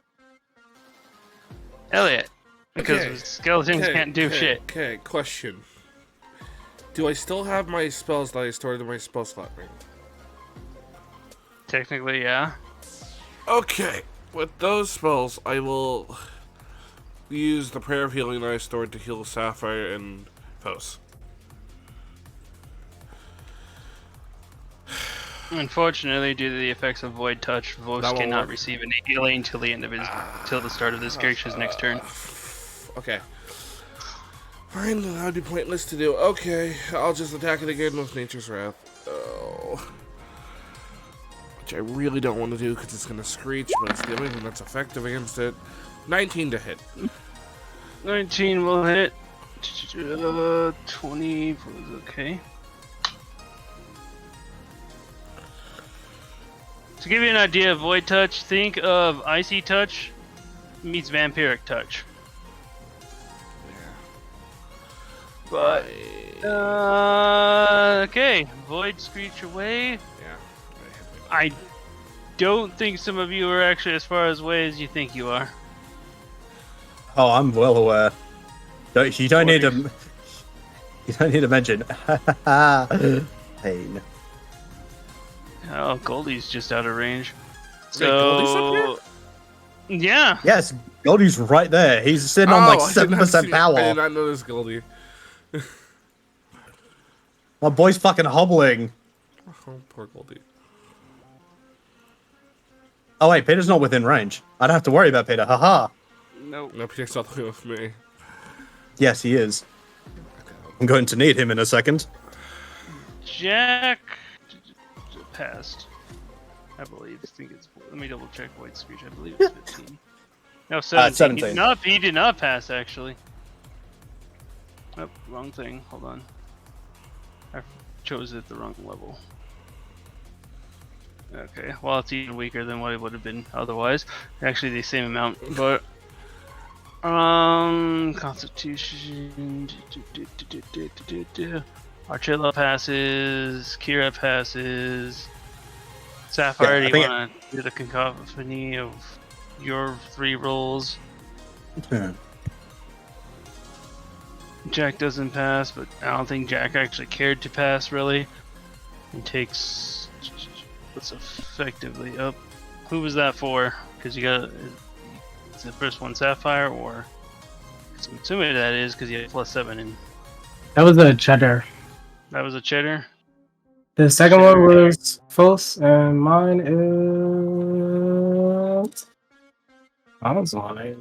Speaker 2: Elliot, because
Speaker 4: Okay.
Speaker 2: skeletons can't do shit.
Speaker 4: Okay, question. Do I still have my spells that I stored in my spell slot ring?
Speaker 2: Technically, yeah.
Speaker 4: Okay, with those spells, I will use the Prayer of Healing that I stored to heal Sapphire and Fos.
Speaker 2: Unfortunately, due to the effects of Void Touch, Vos
Speaker 4: That won't
Speaker 2: cannot
Speaker 4: work.
Speaker 2: receive any healing till the end of till the start of this character's next turn.
Speaker 4: Okay. Fine, then that would be pointless to do. Okay, I'll just attack it again with Nature's Wrath. Oh. Which I really don't want to do because it's going to screech, but it's the only thing that's effective against it. 19 to hit.
Speaker 2: 19 will hit. 20 is okay. To give you an idea of Void Touch, think of Icy Touch meets Vampiric Touch. But, okay, Void Screech away.
Speaker 4: Yeah.
Speaker 2: I don't think some of you are actually as far away as you think you are.
Speaker 8: Oh, I'm well aware. You don't need to. You don't need to mention. Pain.
Speaker 2: Oh, Goldie's just out of range.
Speaker 4: Wait, Goldie's up
Speaker 2: So, yeah.
Speaker 8: Yes, Goldie's right there. He's sitting on like
Speaker 4: I did not
Speaker 8: 7%
Speaker 4: see-
Speaker 8: power.
Speaker 4: I did not notice Goldie.
Speaker 8: My boy's fucking hobbling.
Speaker 4: Oh, poor Goldie.
Speaker 8: Oh wait, Peter's not within range. I don't have to worry about Peter. Haha.
Speaker 2: Nope.
Speaker 4: No, Peter's not with me.
Speaker 8: Yes, he is. I'm going to need him in a second.
Speaker 2: Jack passed. I believe. I think it's. Let me double check Void Screech. I believe it's 15. No, 17.
Speaker 8: 17.
Speaker 2: He did not pass, actually. Oh, wrong thing. Hold on. I chose it the wrong level. Okay, well, it's even weaker than what it would have been otherwise. Actually, the same amount, but Constitution. Archilla passes. Kira passes. Sapphire,
Speaker 8: Yeah, I
Speaker 2: do you
Speaker 8: think
Speaker 2: want to do the cacophony of your 3 rolls? Jack doesn't pass, but I don't think Jack actually cared to pass, really. He takes what's effectively up. Who was that for? Because you got is the first one Sapphire, or I'm assuming that is because you had +7 in.
Speaker 6: That was a cheddar.
Speaker 2: That was a cheddar.
Speaker 6: The second one was false, and mine is. I was on it.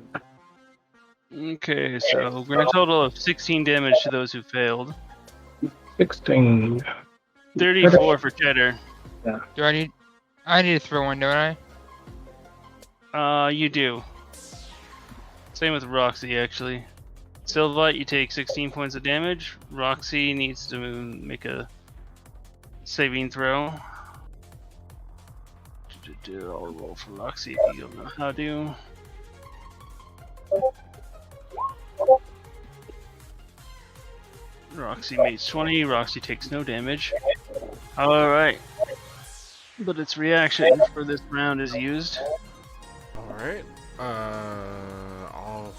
Speaker 2: Okay, so we're gonna total of 16 damage to those who failed.
Speaker 6: 16.
Speaker 2: 34 for cheddar.
Speaker 5: Do I need to throw one, don't I?
Speaker 2: You do. Same with Roxy, actually. Silvite, you take 16 points of damage. Roxy needs to make a saving throw. I'll roll for Roxy if you don't know how to. Roxy makes 20. Roxy takes no damage. Alright. But its reaction for this round is used.
Speaker 4: Alright. I'll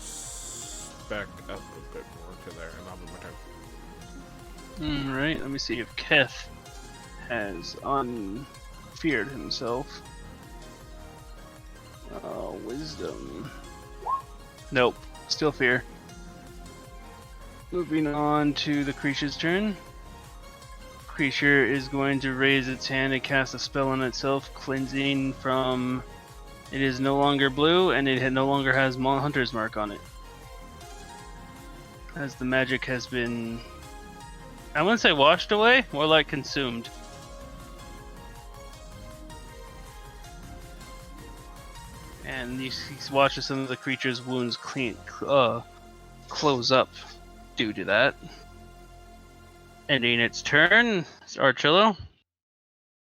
Speaker 4: back up a bit more to there and I'll do my turn.
Speaker 2: Alright, let me see if Keth has unfeared himself. Wisdom. Nope, still fear. Moving on to the creature's turn. Creature is going to raise its hand and cast a spell on itself, cleansing from. It is no longer blue, and it no longer has Hunter's Mark on it. As the magic has been. I wouldn't say washed away, more like consumed. And you watch as some of the creature's wounds close up due to that. Ending its turn, it's Archillo.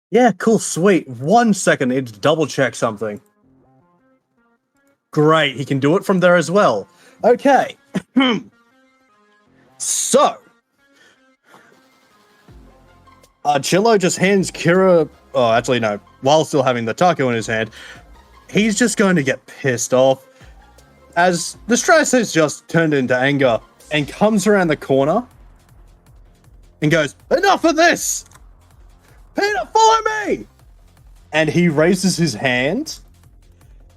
Speaker 8: Yeah, cool, sweet. 1 second, I need to double check something. Great, he can do it from there as well. Okay. So, Archillo just hands Kira. Oh, actually, no. While still having the taco in his hand, he's just going to get pissed off as the stress has just turned into anger and comes around the corner. and goes, "Enough of this! Peter, follow me!" And he raises his hand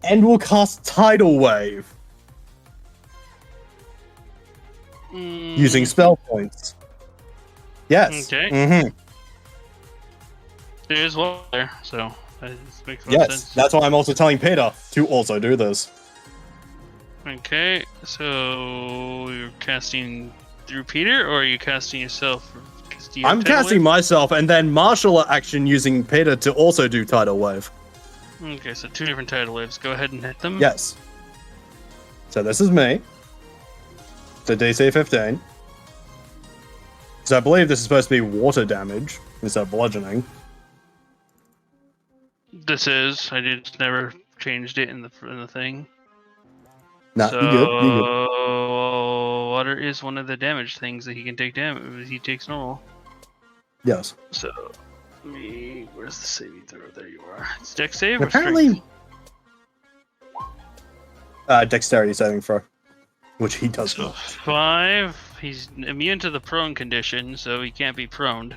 Speaker 8: and will cast Tidal Wave using spell points. Yes.
Speaker 2: Okay.
Speaker 8: Mm-hmm.
Speaker 2: There's one there, so that makes more
Speaker 8: Yes.
Speaker 2: sense.
Speaker 8: That's why I'm also telling Peter to also do this.
Speaker 2: Okay, so you're casting through Peter, or are you casting yourself? Do you have
Speaker 8: I'm
Speaker 2: Tidal
Speaker 8: casting
Speaker 2: Wave?
Speaker 8: myself and then martial action using Peter to also do Tidal Wave.
Speaker 2: Okay, so 2 different tidal waves. Go ahead and hit them.
Speaker 8: Yes. So this is me. It's a DC 15. So I believe this is supposed to be water damage instead of bludgeoning.
Speaker 2: This is. I just never changed it in the thing.
Speaker 8: Nah,
Speaker 2: So
Speaker 8: you good. You good.
Speaker 2: water is one of the damage things that he can take damage. He takes normal.
Speaker 8: Yes.
Speaker 2: So where's the saving throw? There you are. It's dex save
Speaker 8: And
Speaker 2: or strength?
Speaker 8: apparently, dexterity saving throw, which he does
Speaker 2: So
Speaker 8: not.
Speaker 2: 5. He's immune to the prone condition, so he can't be proned.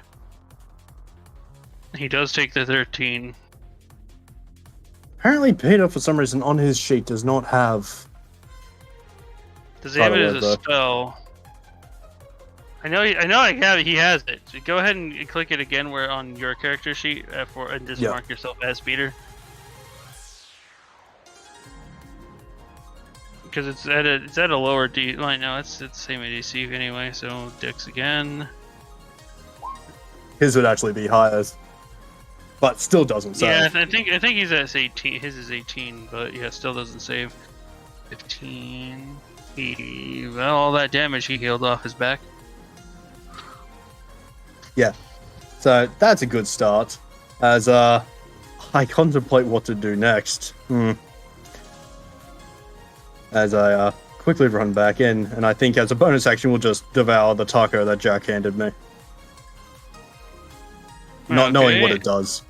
Speaker 2: He does take the 13.
Speaker 8: Apparently, Peter, for some reason, on his sheet does not have.
Speaker 2: Does he have it as a
Speaker 8: Though.
Speaker 2: spell? I know I have it. He has it. So go ahead and click it again where on your character sheet and just
Speaker 8: Yeah.
Speaker 2: mark yourself as Peter. Because it's at a lower D. Well, no, it's the same DC anyway. So Dex again.
Speaker 8: His would actually be higher, but still doesn't save.
Speaker 2: Yeah, I think he's at 18. His is 18, but yeah, still doesn't save. 15. Well, all that damage he healed off his back.
Speaker 8: Yeah. So that's a good start. As I contemplate what to do next. As I quickly run back in, and I think as a bonus action, we'll just devour the taco that Jack handed me. Not knowing what
Speaker 2: Okay.
Speaker 8: it does.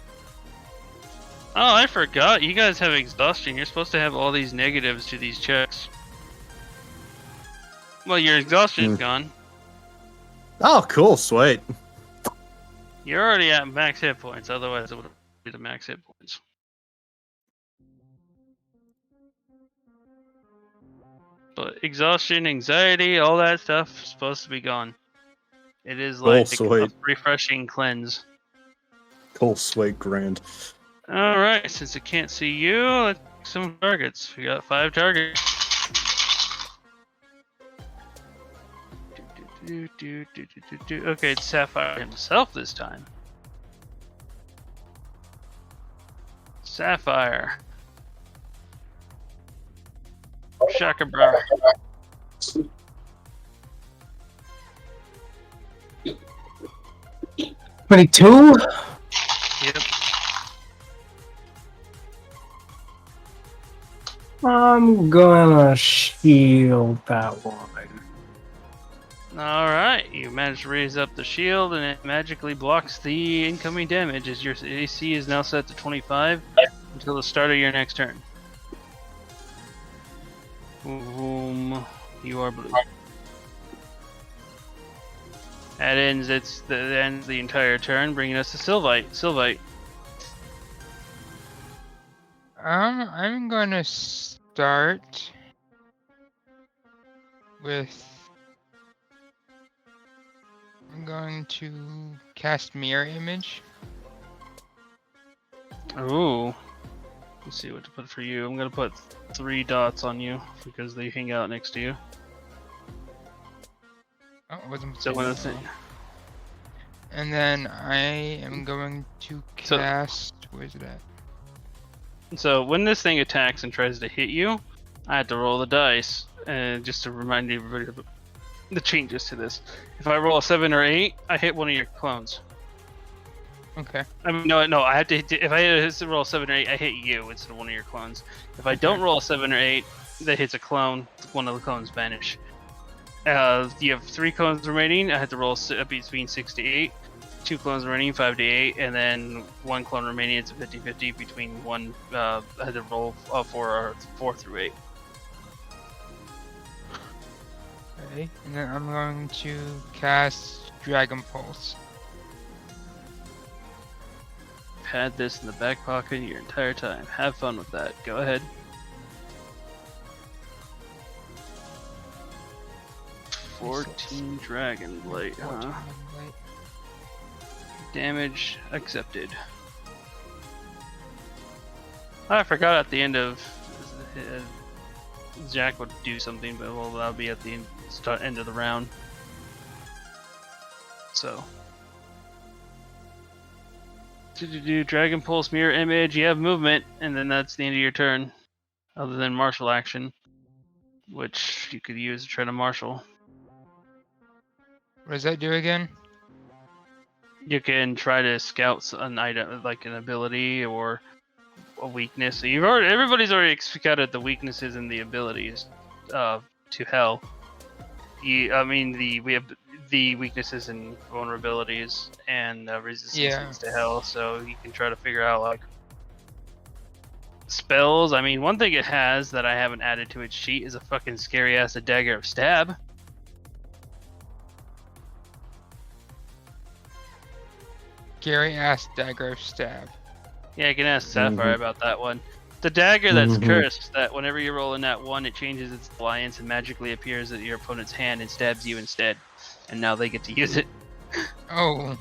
Speaker 2: Oh, I forgot. You guys have exhaustion. You're supposed to have all these negatives to these checks. Well, your exhaustion is gone.
Speaker 8: Oh, cool. Sweet.
Speaker 2: You're already at max hit points. Otherwise, it would be the max hit points. But exhaustion, anxiety, all that stuff is supposed to be gone. It is like a
Speaker 8: sweet.
Speaker 2: refreshing cleanse.
Speaker 8: Cool, sweet, grand.
Speaker 2: Alright, since it can't see you, let's pick some targets. We got 5 targets. Okay, it's Sapphire himself this time. Sapphire. Shaka bra.
Speaker 6: $22.
Speaker 2: Yep.
Speaker 6: I'm gonna shield that one.
Speaker 2: Alright, you managed to raise up the shield and it magically blocks the incoming damage as your AC is now set to 25 until the start of your next turn. Boom. You are blue. That ends the entire turn, bringing us to Sylvite. Sylvite.
Speaker 5: I'm gonna start with. I'm going to cast Mirror Image.
Speaker 2: Ooh. Let's see what to put for you. I'm gonna put 3 dots on you because they hang out next to you.
Speaker 5: Oh, it wasn't.
Speaker 2: So when it's
Speaker 5: And then I am going to
Speaker 2: So-
Speaker 5: cast. Where's it at?
Speaker 2: So when this thing attacks and tries to hit you, I have to roll the dice, and just to remind everybody of the changes to this. If I roll a 7 or 8, I hit one of your clones.
Speaker 5: Okay.
Speaker 2: I mean, no, I have to hit. If I roll a 7 or 8, I hit you instead of one of your clones. If I don't roll a 7 or 8, that hits a clone. One of the clones vanish. You have 3 clones remaining. I have to roll between 6 to 8. 2 clones remaining, 5 to 8, and then 1 clone remaining. It's a 50-50 between one. I had to roll 4 through 8.
Speaker 5: Okay. And then I'm going to cast Dragon Pulse.
Speaker 2: You've had this in the back pocket your entire time. Have fun with that. Go ahead. 14 Dragon Blight, huh?
Speaker 5: 14 Blight.
Speaker 2: Damage accepted. I forgot at the end of Jack would do something, but well, that'll be at the end of the round. So, do Dragon Pulse, Mirror Image. You have movement, and then that's the end of your turn. Other than martial action, which you could use to try to martial.
Speaker 5: What does that do again?
Speaker 2: You can try to scout an item, like an ability or a weakness. So everybody's already scouted the weaknesses and the abilities to hell. We have the weaknesses and vulnerabilities and resistances to hell. So you can try to figure out like spells. I mean, one thing it has that I haven't added to its sheet is a fucking scary ass dagger of stab.
Speaker 5: Gary asked Dagger of Stab.
Speaker 2: Yeah, I can ask Sapphire about that one. The dagger that's cursed, that whenever you roll in that one, it changes its alliance and magically appears at your opponent's hand and stabs you instead. And now they get to use it.
Speaker 5: Oh.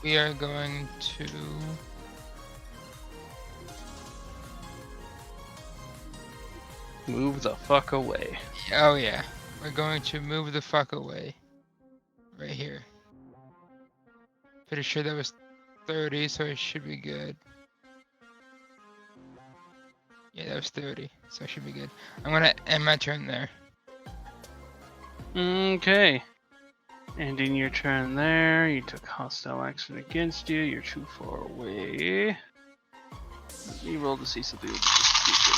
Speaker 5: We are going to...
Speaker 2: Move the fuck away.
Speaker 5: Oh yeah, we're going to move the fuck away. Right here. Pretty sure that was 30, so it should be good. Yeah, that was 30, so it should be good. I'm gonna end my turn there.
Speaker 2: Okay. Ending your turn there. You took hostile action against you. You're too far away. Let me roll to see something with this creature.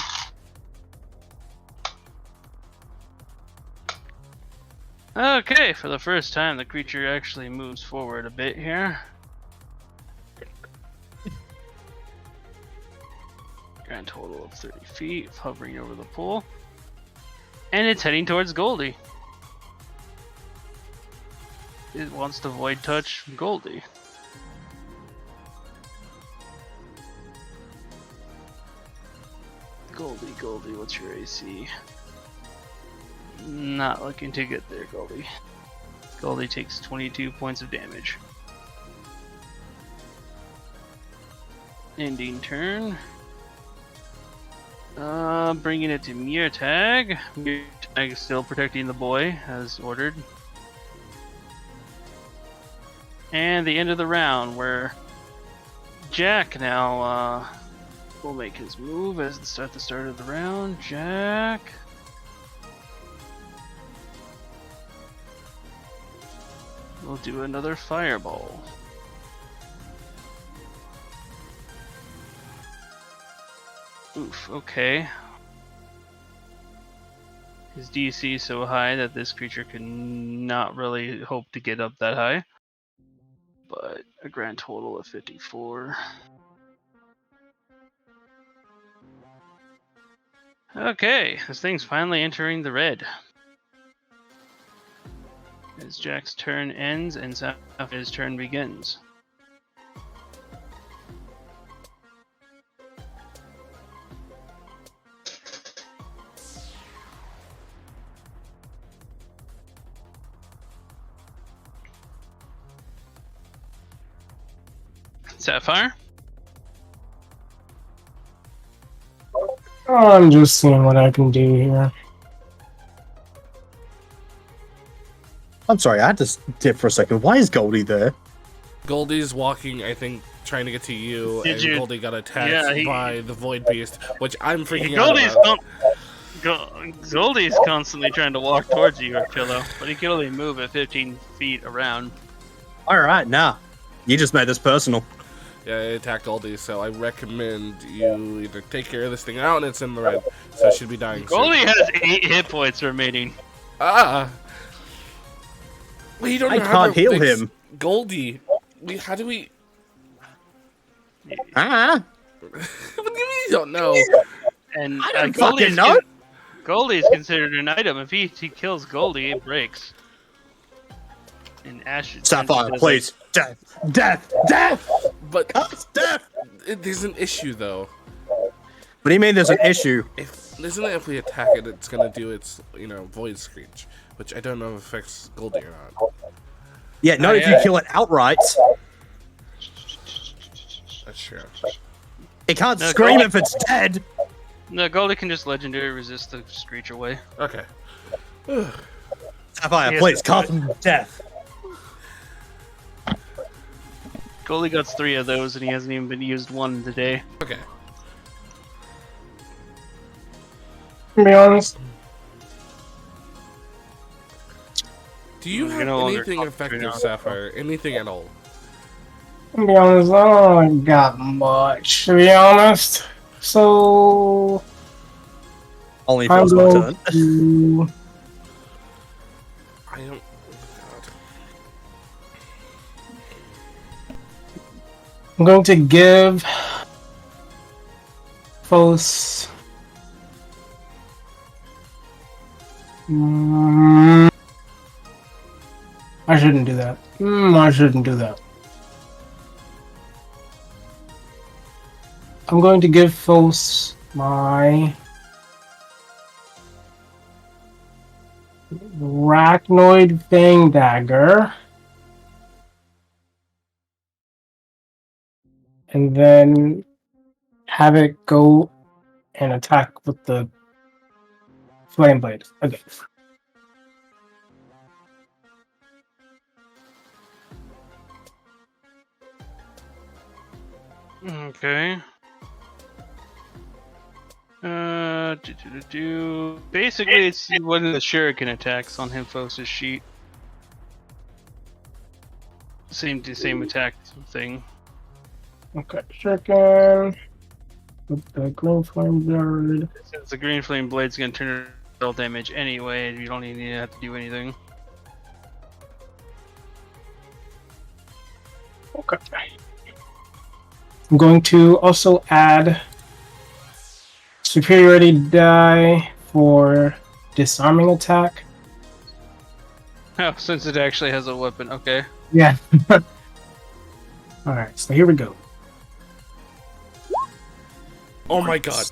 Speaker 2: Okay, for the first time, the creature actually moves forward a bit here. Grand total of 30 feet, hovering over the pool. And it's heading towards Goldie. It wants to void touch Goldie. Goldie, what's your AC? Not looking to get there, Goldie. Goldie takes 22 points of damage. Ending turn. Bringing it to Murtag. Murtag is still protecting the boy, as ordered. And the end of the round, where Jack now will make his move as the start of the round. Jack. We'll do another fireball. Oof, okay. His DC is so high that this creature can not really hope to get up that high. But a grand total of 54. Okay, this thing's finally entering the red. As Jack's turn ends and Sapphire's turn begins. Sapphire?
Speaker 6: I'm just seeing what I can do here.
Speaker 8: I'm sorry, I had to dip for a second. Why is Goldie there?
Speaker 4: Goldie's walking, I think, trying to get to you, and Goldie got attacked by the Void Beast, which I'm freaking out about.
Speaker 2: Goldie's constantly trying to walk towards you, Archillo, but he can only move at 15 feet around.
Speaker 8: Alright, nah. You just made this personal.
Speaker 4: Yeah, it attacked Goldie, so I recommend you either take care of this thing out, and it's in the red, so it should be dying
Speaker 2: Goldie
Speaker 4: soon.
Speaker 2: has 8 hit points remaining.
Speaker 4: We don't
Speaker 8: I
Speaker 4: know how
Speaker 8: can't
Speaker 4: to
Speaker 8: heal
Speaker 4: fix
Speaker 8: him.
Speaker 4: Goldie. How do we...
Speaker 8: Ah,
Speaker 4: What do you mean you don't know?
Speaker 2: And
Speaker 8: I don't fucking know.
Speaker 2: Goldie is considered an item. If he kills Goldie, it breaks. And Ash.
Speaker 8: Sapphire, please. Death, death, death!
Speaker 4: But
Speaker 8: Death!
Speaker 4: there's an issue though.
Speaker 8: What do you mean there's an issue?
Speaker 4: Isn't it if we attack it, it's gonna do its void screech, which I don't know if affects Goldie or not.
Speaker 8: Yeah, not if you kill it outright.
Speaker 4: That's true.
Speaker 8: It can't
Speaker 2: No,
Speaker 8: scream
Speaker 2: Goldie-
Speaker 8: if it's dead.
Speaker 2: No, Goldie can just legendary resist the screech away.
Speaker 4: Okay.
Speaker 8: Sapphire,
Speaker 2: Yes,
Speaker 8: please,
Speaker 2: that's
Speaker 8: cast him death.
Speaker 2: Goldie got 3 of those, and he hasn't even been used one today.
Speaker 4: Okay.
Speaker 6: To be honest,
Speaker 4: Do you
Speaker 2: You're
Speaker 4: have
Speaker 2: no longer
Speaker 4: anything
Speaker 2: concentrating
Speaker 4: effective,
Speaker 2: on
Speaker 4: Sapphire? Anything at all?
Speaker 6: to be honest, I don't got much. To be honest, so
Speaker 8: Only if
Speaker 6: I'm
Speaker 8: it's my
Speaker 6: going
Speaker 8: turn.
Speaker 6: to.
Speaker 4: I don't. God.
Speaker 6: I'm going to give Fos. I shouldn't do that. I shouldn't do that. I'm going to give Fos my Arachnoid Fang Dagger. And then have it go and attack with the Flame Blade. Okay.
Speaker 2: Okay. Basically, it's one of the shuriken attacks on Himphos' sheet. Same attack thing.
Speaker 6: Okay. Shuriken. With the Green Flame Blade.
Speaker 2: Since the green flame blade's gonna turn all damage anyway, you don't even have to do anything.
Speaker 6: Okay. I'm going to also add superiority die for disarming attack.
Speaker 2: Oh, since it actually has a weapon, okay.
Speaker 6: Yeah. Alright, so here we go.
Speaker 4: Oh my god.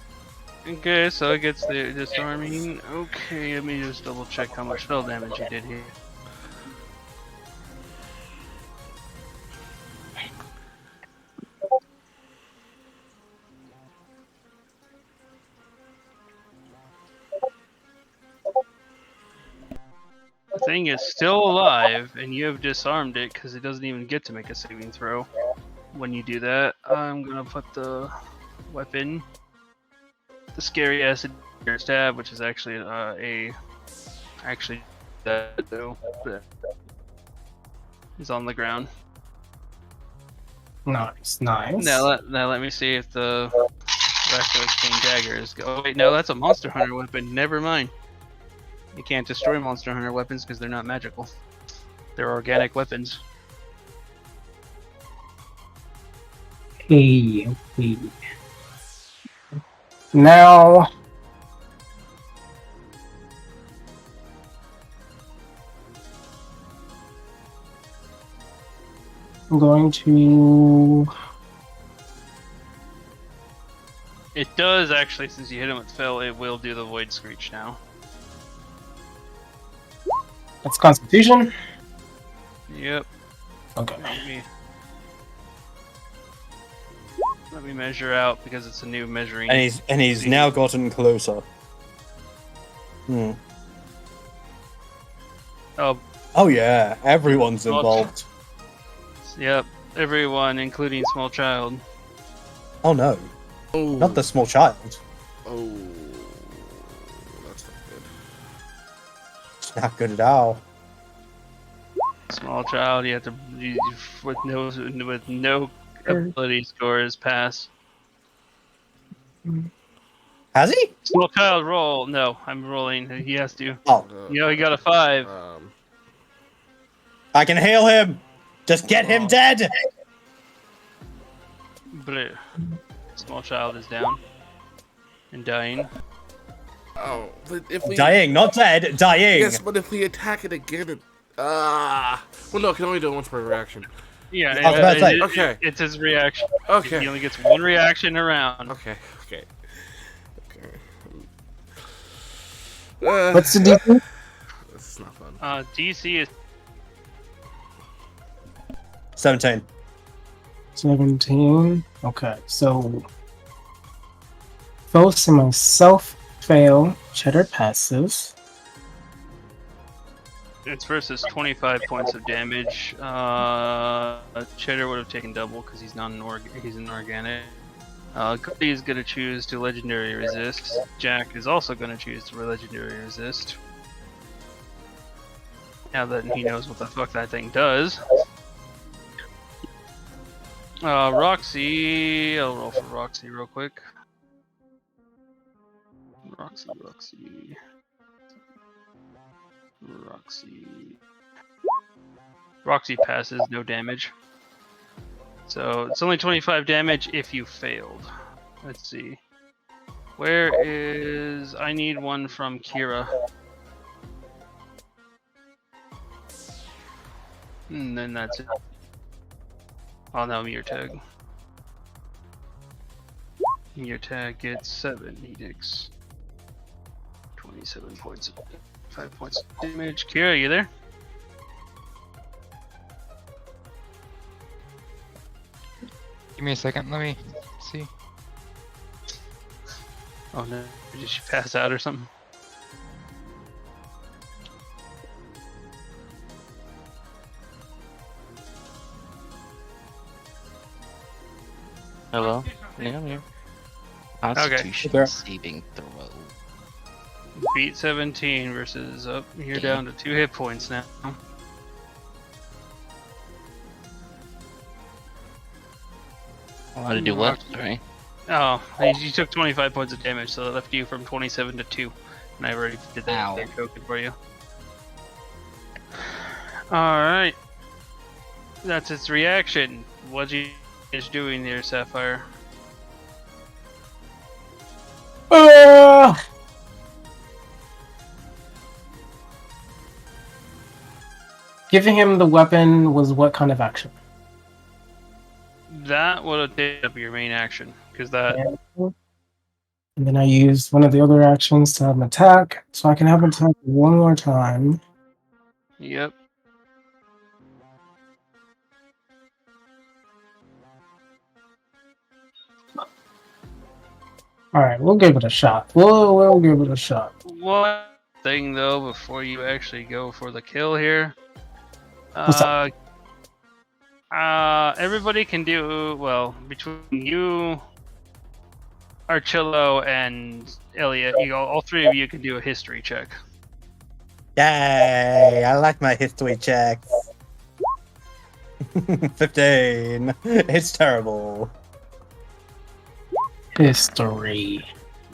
Speaker 2: Okay, so it gets the disarming. Okay, let me just double check how much spell damage you did here. The thing is still alive, and you have disarmed it because it doesn't even get to make a saving throw. When you do that, I'm gonna put the weapon, the scary acid stab, which is actually that though, but is on the ground.
Speaker 6: Nice, nice.
Speaker 2: Now let me see if the Raptor's King Dagger is. Oh wait, no, that's a Monster Hunter weapon. Never mind. You can't destroy Monster Hunter weapons because they're not magical. They're organic weapons.
Speaker 6: Okay. Now, I'm going to.
Speaker 2: It does actually, since you hit him with Fell, it will do the Void Screech now.
Speaker 6: That's Constitution.
Speaker 2: Yep.
Speaker 6: Okay.
Speaker 2: Let me measure out because it's a new measuring.
Speaker 8: And he's now gotten closer. Hmm. Oh yeah, everyone's involved.
Speaker 2: Yep. Everyone, including small child.
Speaker 8: Oh no,
Speaker 4: Oh.
Speaker 8: not the small child.
Speaker 4: Oh. That's not good.
Speaker 8: It's not good at all.
Speaker 2: Small child, you have to with no ability scores pass.
Speaker 8: Has he?
Speaker 2: Small child roll. No, I'm rolling. He has to.
Speaker 8: Oh,
Speaker 2: You know, he got a 5.
Speaker 8: I can heal him. Just get him dead.
Speaker 2: Blue. Small child is down and dying.
Speaker 4: Oh, but if we
Speaker 8: Dying, not dead, dying.
Speaker 4: yes, but if we attack it again, well, no, I can only do it once per reaction.
Speaker 2: Yeah,
Speaker 8: I was about to say.
Speaker 4: Okay.
Speaker 2: it's his reaction.
Speaker 4: Okay.
Speaker 2: He only gets one reaction around.
Speaker 4: Okay.
Speaker 6: What's the DC?
Speaker 4: This is not fun.
Speaker 2: DC is
Speaker 8: 17.
Speaker 6: 17. Okay, so Phos and myself fail. Cheddar passes.
Speaker 2: it's versus 25 points of damage. Cheddar would have taken double because he's not he's an organic. Cody is gonna choose to legendary resist. Jack is also gonna choose to legendary resist. Now that he knows what the fuck that thing does. Roxy, I'll roll for Roxy real quick. Roxy passes, no damage. So it's only 25 damage if you failed. Let's see. Where is... I need one from Kira. And then that's it. Oh no, Meteor Tag. Meteor Tag gets 7. He takes 27 points. 5 points of damage. Kira, you there?
Speaker 5: Give me a second. Let me see.
Speaker 2: Oh no, did she pass out or something?
Speaker 1: Hello? Yeah, I'm here. Constitution
Speaker 6: Okay.
Speaker 1: saving throw.
Speaker 2: Beat 17 versus up. You're down to 2 hit points now.
Speaker 1: How to do what? Sorry.
Speaker 2: Oh, you took 25 points of damage, so that left you from 27 to 2. And I already did that token for you. Alright. That's its reaction. What's you guys doing there, Sapphire?
Speaker 6: Giving him the weapon was what kind of action?
Speaker 2: That would have taken up your main action, because that...
Speaker 6: And then I used one of the other actions to have an attack, so I can have an attack one more time.
Speaker 2: Yep.
Speaker 6: Alright, we'll give it a shot. We'll give it a shot.
Speaker 2: One thing, though, before you actually go for the kill here.
Speaker 6: What's up?
Speaker 2: Everybody can do, well, between you, Archillo, and Elliot, all 3 of you can do a history check.
Speaker 8: Yay! I like my history checks. 15. It's terrible.
Speaker 6: History.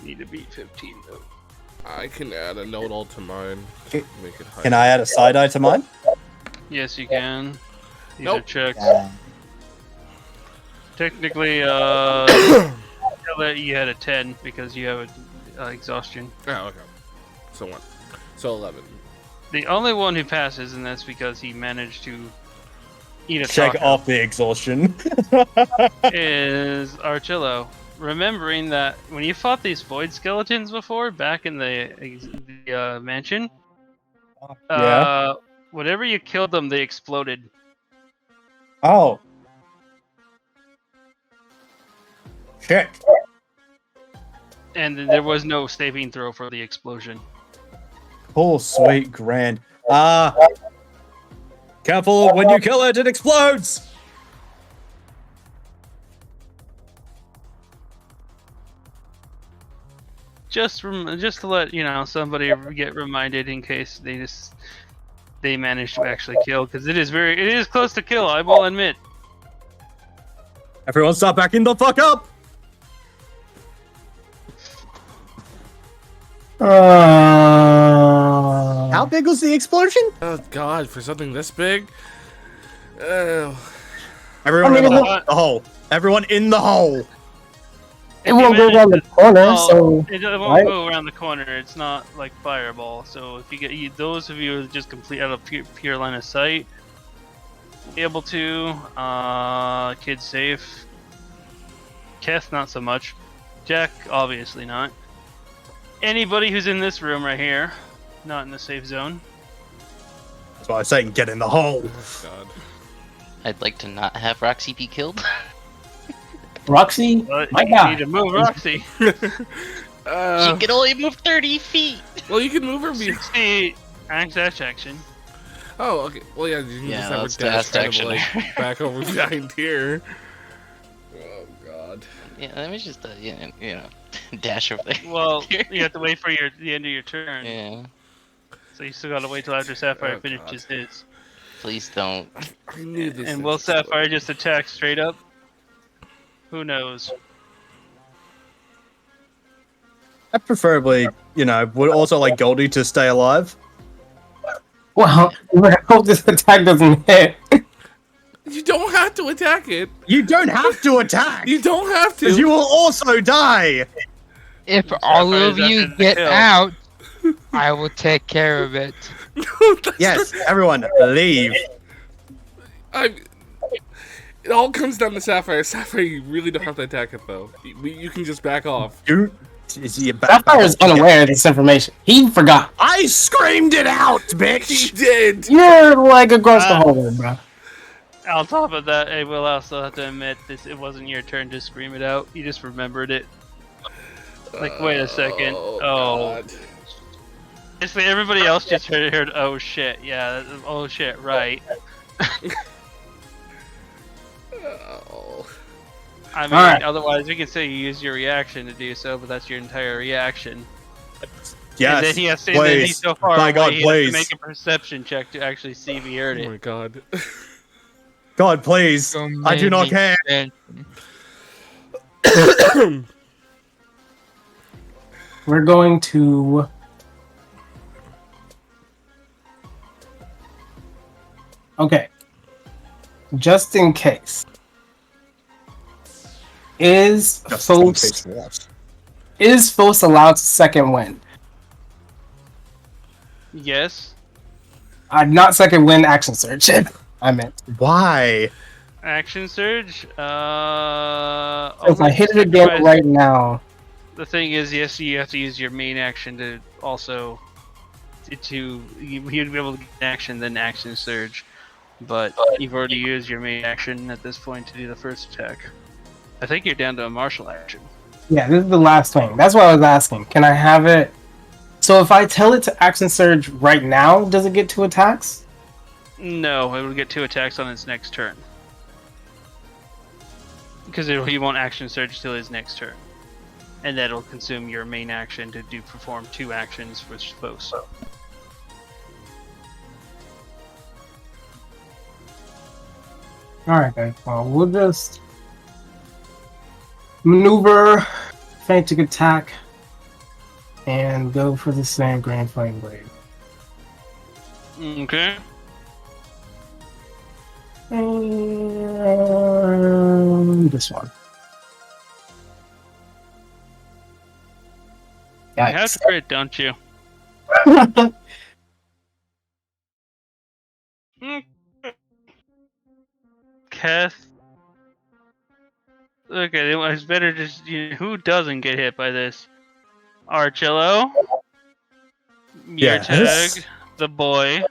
Speaker 2: Need to beat 15, though.
Speaker 4: I can add a note all to mine.
Speaker 8: Okay.
Speaker 4: Make it higher.
Speaker 8: Can I add a side eye to mine?
Speaker 2: Yes, you can. These
Speaker 4: Nope.
Speaker 2: are checks.
Speaker 8: Yeah.
Speaker 2: Technically, Elliot, you had a 10 because you have exhaustion.
Speaker 4: Oh, okay. So 1. So 11.
Speaker 2: The only one who passes, and that's because he managed to eat a
Speaker 8: Check
Speaker 2: taco,
Speaker 8: off the exhaustion.
Speaker 2: is Archillo. Remembering that when you fought these void skeletons before, back in the mansion,
Speaker 8: Yeah.
Speaker 2: whenever you killed them, they exploded.
Speaker 8: Oh. Shit.
Speaker 2: And there was no saving throw for the explosion.
Speaker 8: Oh, sweet grand. Careful, when you kill it, it explodes!
Speaker 2: Just to let you know, somebody get reminded in case they manage to actually kill, because it is close to kill. I will admit.
Speaker 8: Everyone start backing the fuck up! How big was the explosion?
Speaker 4: Oh god, for something this big? Oh.
Speaker 3: Everyone
Speaker 6: I
Speaker 3: in
Speaker 6: mean,
Speaker 3: the hole. Everyone in the hole.
Speaker 6: It won't go around the corner,
Speaker 2: Well,
Speaker 6: so
Speaker 2: it won't
Speaker 6: right?
Speaker 2: go around the corner. It's not like fireball. So if you get those of you who just complete out of pure line of sight, be able to. Kid safe. Keth not so much. Jack obviously not. Anybody who's in this room right here, not in the safe zone.
Speaker 3: That's why I'm saying get in the hole.
Speaker 4: Oh, God.
Speaker 1: I'd like to not have Roxy be killed.
Speaker 6: Roxy,
Speaker 2: But
Speaker 6: my
Speaker 2: you
Speaker 6: God.
Speaker 2: need to move Roxy.
Speaker 1: She can only move 30 feet.
Speaker 4: Well, you can move her
Speaker 2: 60 dash action.
Speaker 4: Oh, okay. Well, yeah, you can
Speaker 1: Yeah,
Speaker 4: just have her
Speaker 1: that's
Speaker 4: dash kind of
Speaker 1: action.
Speaker 4: like back over behind here. Oh, God.
Speaker 1: Yeah, let me just, dash over there.
Speaker 2: Well, you have to wait for the end of your turn.
Speaker 1: Yeah,
Speaker 2: So you still gotta wait till after Sapphire
Speaker 4: Oh,
Speaker 2: finishes his.
Speaker 1: please don't.
Speaker 4: I knew this.
Speaker 2: And
Speaker 4: thing
Speaker 2: will
Speaker 4: was slow.
Speaker 2: Sapphire just attack straight up? Who knows?
Speaker 3: I preferably, would also like Goldie to stay alive.
Speaker 6: Well, I hope this attack doesn't hit.
Speaker 4: You don't have to attack it.
Speaker 3: You don't have to attack.
Speaker 4: You don't have to.
Speaker 3: Because you will also die.
Speaker 5: If all
Speaker 2: Sapphire
Speaker 5: of
Speaker 2: is
Speaker 5: you
Speaker 2: after the
Speaker 5: get
Speaker 2: kill.
Speaker 5: out, I will take care of it.
Speaker 3: Yes, everyone, leave.
Speaker 4: It all comes down to Sapphire. Sapphire, you really don't have to attack it though. You can just back off.
Speaker 6: Sapphire is unaware of this information. He forgot.
Speaker 3: I screamed it out,
Speaker 4: He
Speaker 3: bitch.
Speaker 4: did.
Speaker 6: You're like across the hallway, bro.
Speaker 2: On top of that, I will also have to admit this: it wasn't your turn to scream it out. You just remembered it. Like, wait a second. Oh.
Speaker 4: God.
Speaker 2: Basically, everybody else just heard oh shit. Yeah, oh shit, right.
Speaker 4: Oh.
Speaker 2: I mean,
Speaker 6: Alright.
Speaker 2: otherwise we can say you use your reaction to do so, but that's your entire reaction.
Speaker 3: Yes,
Speaker 2: And then he has to, and then he's
Speaker 3: please.
Speaker 2: so far
Speaker 3: My
Speaker 2: away,
Speaker 3: God,
Speaker 2: he has
Speaker 3: please.
Speaker 2: to make a perception check to actually see if he heard
Speaker 4: Oh my
Speaker 2: it.
Speaker 4: God.
Speaker 3: God, please.
Speaker 5: So
Speaker 3: I do not
Speaker 5: many
Speaker 3: care.
Speaker 5: expansions.
Speaker 6: We're going to. Okay. Just in case. Is Fos allowed to second wind?
Speaker 2: Yes.
Speaker 6: Not second wind action surge. I meant.
Speaker 3: Why?
Speaker 2: Action surge.
Speaker 6: If I hit it again
Speaker 2: sacrifice-
Speaker 6: right now.
Speaker 2: The thing is, yes, you have to use your main action to also you'd be able to get an action then action surge, but you've already used your main action at this point to do the first attack. I think you're down to a martial action.
Speaker 6: Yeah, this is the last thing. That's what I was asking. Can I have it? So if I tell it to action surge right now, does it get 2 attacks?
Speaker 2: No, it will get 2 attacks on its next turn. Because he won't action surge till his next turn. And that'll consume your main action to perform 2 actions for Fos.
Speaker 6: Alright, guys. Well, we'll just maneuver, feinting attack, and go for the same Grand Flame Blade.
Speaker 2: Okay.
Speaker 6: And this one.
Speaker 2: You have
Speaker 6: Yikes.
Speaker 2: to crit, don't you? Keth. Okay, it's better just who doesn't get hit by this? Archillo,
Speaker 3: Yes.
Speaker 2: Murtag, the boy,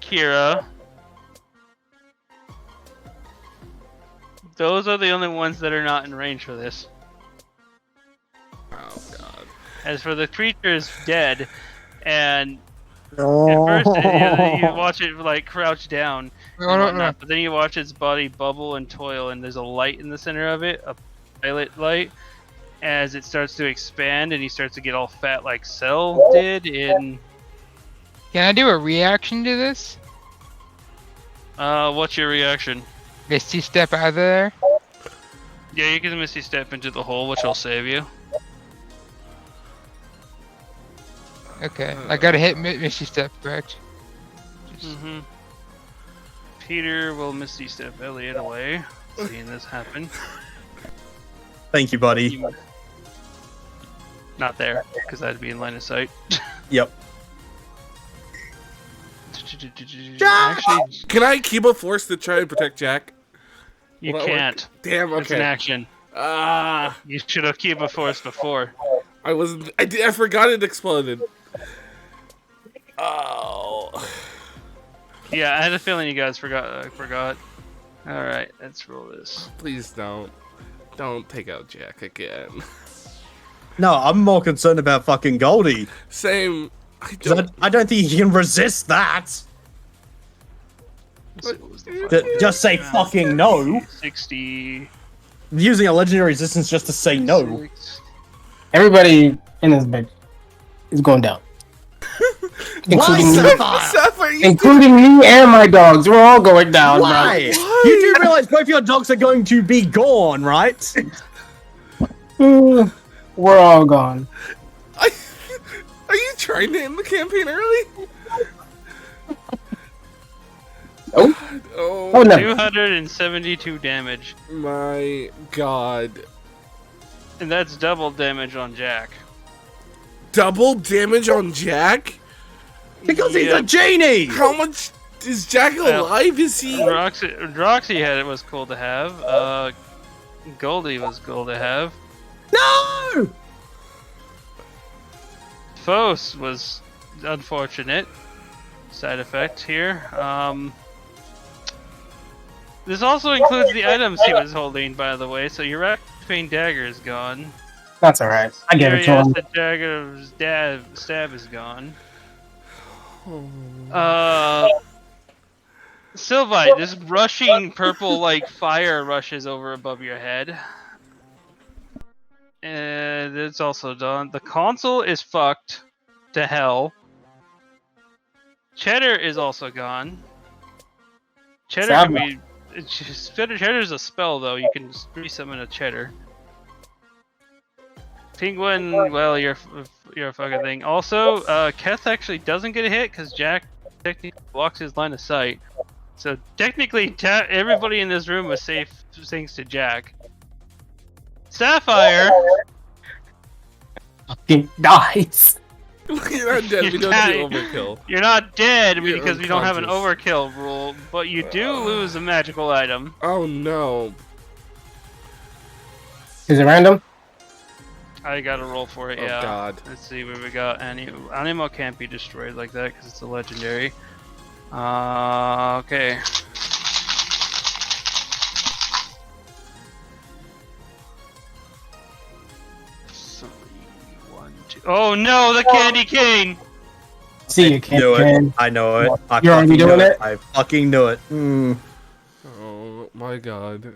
Speaker 2: Kira. Those are the only ones that are not in range for this.
Speaker 4: Oh God.
Speaker 2: As for the creature is dead, and at first you watch it like crouch down and whatnot, but then you watch its body bubble and toil, and there's a light in the center of it, a violet light, as it starts to expand and he starts to get all fat like Cell did in.
Speaker 5: Can I do a reaction to this?
Speaker 2: What's your reaction?
Speaker 5: Misty step out of there?
Speaker 2: Yeah, you can Misty Step into the hole, which will save you.
Speaker 5: Okay, I gotta hit Misty step, correct?
Speaker 2: Mm-hmm. Peter will Misty Step Elliot away, seeing this happen.
Speaker 3: Thank you, buddy.
Speaker 2: Not there, because that'd be in line of sight.
Speaker 3: Yep.
Speaker 2: Actually,
Speaker 4: Can I keep a force to try and protect Jack?
Speaker 2: you
Speaker 4: Will that
Speaker 2: can't.
Speaker 4: work? Damn.
Speaker 2: It's an
Speaker 4: Okay.
Speaker 2: action.
Speaker 4: Ah,
Speaker 2: You should have kept a force before.
Speaker 4: I wasn't. I forgot it exploded. Oh.
Speaker 2: Yeah, I had a feeling you guys forgot. All right, let's roll this.
Speaker 4: Please don't. Don't take out Jack again.
Speaker 8: No, I'm more concerned about fucking Goldie.
Speaker 4: Same.
Speaker 8: 'Cause I don't think he can resist that.
Speaker 2: Let's see, what was the
Speaker 8: Just say fucking no.
Speaker 2: 60.
Speaker 8: Using a legendary resistance just to say no.
Speaker 2: 6.
Speaker 6: Everybody in this bed is going down. Including me.
Speaker 4: Sapphire, you
Speaker 6: Including me and my dogs. We're all going down,
Speaker 8: Why? You do realize both your dogs are going to be gone, right?
Speaker 6: bro. We're all gone.
Speaker 4: Are you trying to end the campaign early?
Speaker 6: Nope.
Speaker 4: Oh
Speaker 6: Oh, no.
Speaker 2: 272 damage.
Speaker 4: my god.
Speaker 2: And that's double damage on Jack.
Speaker 4: Double damage on Jack?
Speaker 8: Because he's
Speaker 2: Yeah.
Speaker 8: a genie!
Speaker 4: How much is Jack alive? Is he?
Speaker 2: Droxy had it was cool to have. Goldie was cool to have.
Speaker 8: No!
Speaker 2: Fos was unfortunate. Side effect here. This also includes the items he was holding, by the way. So your Pain Dagger is gone.
Speaker 6: That's alright. I get it to him.
Speaker 2: The Dagger's stab is gone. Sylvite, this rushing purple like fire rushes over above your head. And it's also done. The console is fucked to hell. Cheddar is also gone. Cheddar can be. Cheddar's a spell though. You can resummon a Cheddar. Penguin, well, you're a fucking thing. Also, Keth actually doesn't get a hit because Jack technically blocks his line of sight. So technically, everybody in this room was safe thanks to Jack. Sapphire.
Speaker 6: Fucking dies.
Speaker 4: You're not dead. We don't do overkill.
Speaker 2: You're not dead
Speaker 4: You're
Speaker 2: because we don't have an
Speaker 4: unconscious.
Speaker 2: overkill rule, but you do lose a magical item.
Speaker 4: Oh no.
Speaker 6: Is it random?
Speaker 2: I gotta roll for it,
Speaker 4: Oh
Speaker 2: yeah.
Speaker 4: god.
Speaker 2: Let's see what we got. Animo can't be destroyed like that because it's a legendary. Okay. Oh no, the candy cane!
Speaker 6: See you, Ken.
Speaker 8: Knew it. I know it. I
Speaker 6: You're already
Speaker 8: fucking
Speaker 6: doing
Speaker 8: knew
Speaker 6: it?
Speaker 8: I fucking knew it.
Speaker 4: Oh my god.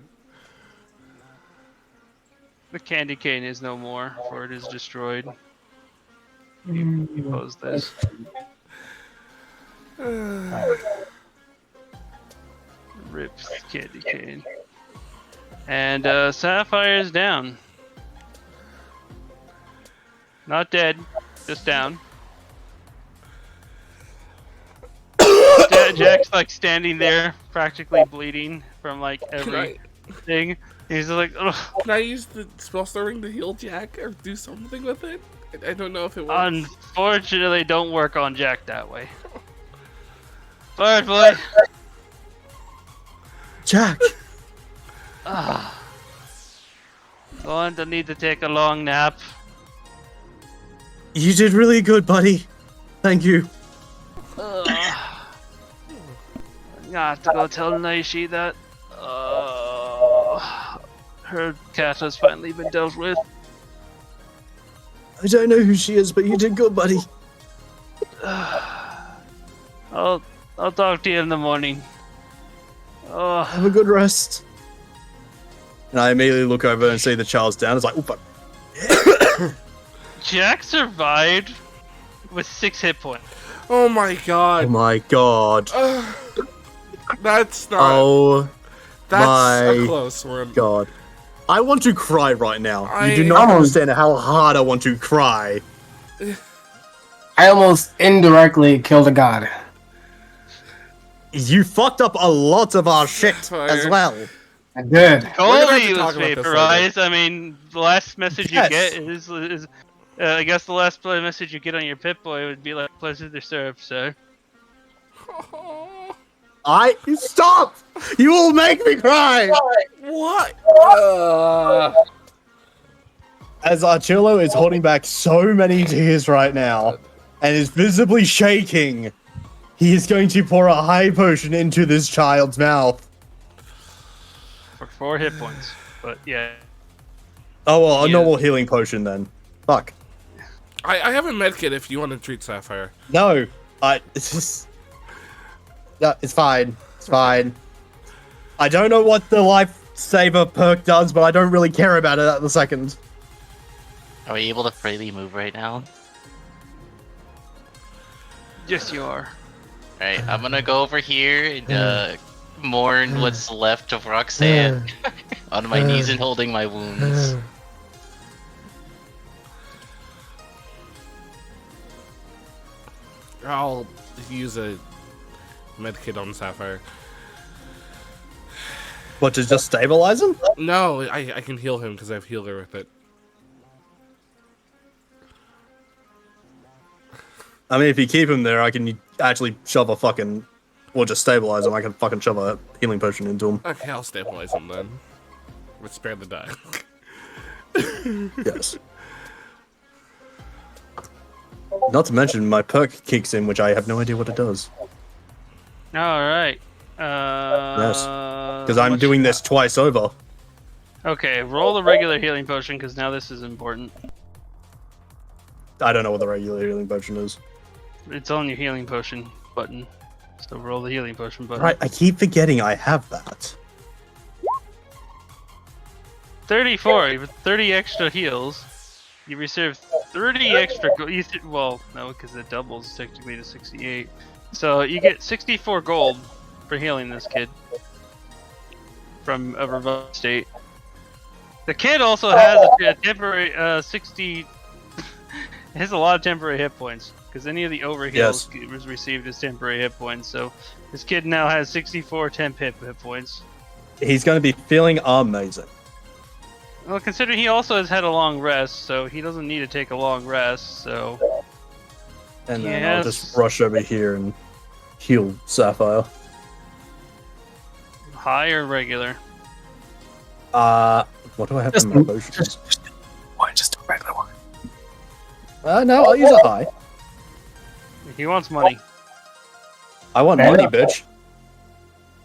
Speaker 2: The candy cane is no more, for it is destroyed. You pose this. Rip candy cane. And Sapphire is down. Not dead, just down. Jack's like standing there, practically bleeding from like everything. He's like, ugh.
Speaker 4: Can I use the spellstar ring to heal Jack or do something with it? I don't know if it works.
Speaker 2: Unfortunately, don't work on Jack that way. Bird boy.
Speaker 8: Jack!
Speaker 2: Going to need to take a long nap.
Speaker 8: You did really good, buddy. Thank you.
Speaker 2: I have to go tell Naishi that her cat has finally been dealt with.
Speaker 8: I don't know who she is, but you did good, buddy.
Speaker 2: I'll talk to you in the morning. Oh,
Speaker 8: Have a good rest. And I immediately look over and see the child's down. It's like, oop,
Speaker 2: Jack survived with 6 hit points.
Speaker 4: Oh my
Speaker 8: oh
Speaker 4: god.
Speaker 8: my god.
Speaker 4: That's not.
Speaker 8: Oh
Speaker 4: that's
Speaker 8: my
Speaker 4: a close one.
Speaker 8: god. I want to cry right now. You do
Speaker 4: I-
Speaker 8: not understand how hard I want to cry.
Speaker 6: I almost indirectly killed a god.
Speaker 8: You fucked up a lot of our shit as well.
Speaker 6: I did.
Speaker 2: Goldie
Speaker 4: talk
Speaker 2: was
Speaker 4: about this
Speaker 2: vaporized. I mean, the last message you
Speaker 8: Yes.
Speaker 2: get is I guess the last message you get on your Pip-Boy would be like, pleasure to serve, sir.
Speaker 8: Stop! You will make me cry!
Speaker 4: What?
Speaker 8: As Archillo is holding back so many tears right now, and is visibly shaking, he is going to pour a high potion into this child's mouth.
Speaker 2: For 4 hit points. But yeah.
Speaker 8: Oh, well, a
Speaker 2: Yeah.
Speaker 8: normal healing potion then. Fuck.
Speaker 4: I have a medkit if you want to treat Sapphire.
Speaker 8: No, it's just... No, it's fine. It's fine. I don't know what the lifesaver perk does, but I don't really care about it at the second.
Speaker 1: Are we able to freely move right now?
Speaker 2: Yes, you are.
Speaker 1: Alright, I'm gonna go over here and mourn what's left of Roxanne on my knees and holding my wounds.
Speaker 4: I'll use a medkit on Sapphire.
Speaker 8: What, to just stabilize him?
Speaker 4: No, I can heal him because I have healer with it.
Speaker 8: I mean, if you keep him there, I can actually shove a fucking... Or just stabilize him. I can fucking shove a healing potion into him.
Speaker 4: Okay, I'll stabilize him then. But spare the die.
Speaker 8: Yes. Not to mention, my perk kicks in, which I have no idea what it does.
Speaker 2: Alright.
Speaker 8: Yes. Because I'm doing this twice over.
Speaker 2: Okay, roll the regular healing potion because now this is important.
Speaker 8: I don't know what the regular healing potion is.
Speaker 2: It's on your healing potion button. So roll the healing potion button.
Speaker 8: Right, I keep forgetting I have that.
Speaker 2: 34. You have 30 extra heals. You receive 30 extra. Well, no, because it doubles technically to 68. So you get 64 gold for healing this kid from a revoked state. The kid also has a temporary 60. Has a lot of temporary hit points because any of the overheals was received as temporary hit points. So this kid now has 64 temp hit points.
Speaker 8: He's going to be feeling amazing.
Speaker 2: Well, considering he also has had a long rest, so he doesn't need to take a long rest. So
Speaker 8: And then I'll just rush over here and heal Sapphire.
Speaker 2: high or regular?
Speaker 8: What do I have
Speaker 6: Just,
Speaker 8: in my potions?
Speaker 6: just a regular one.
Speaker 8: No, I'll use a high.
Speaker 2: He wants money.
Speaker 8: I want money, bitch.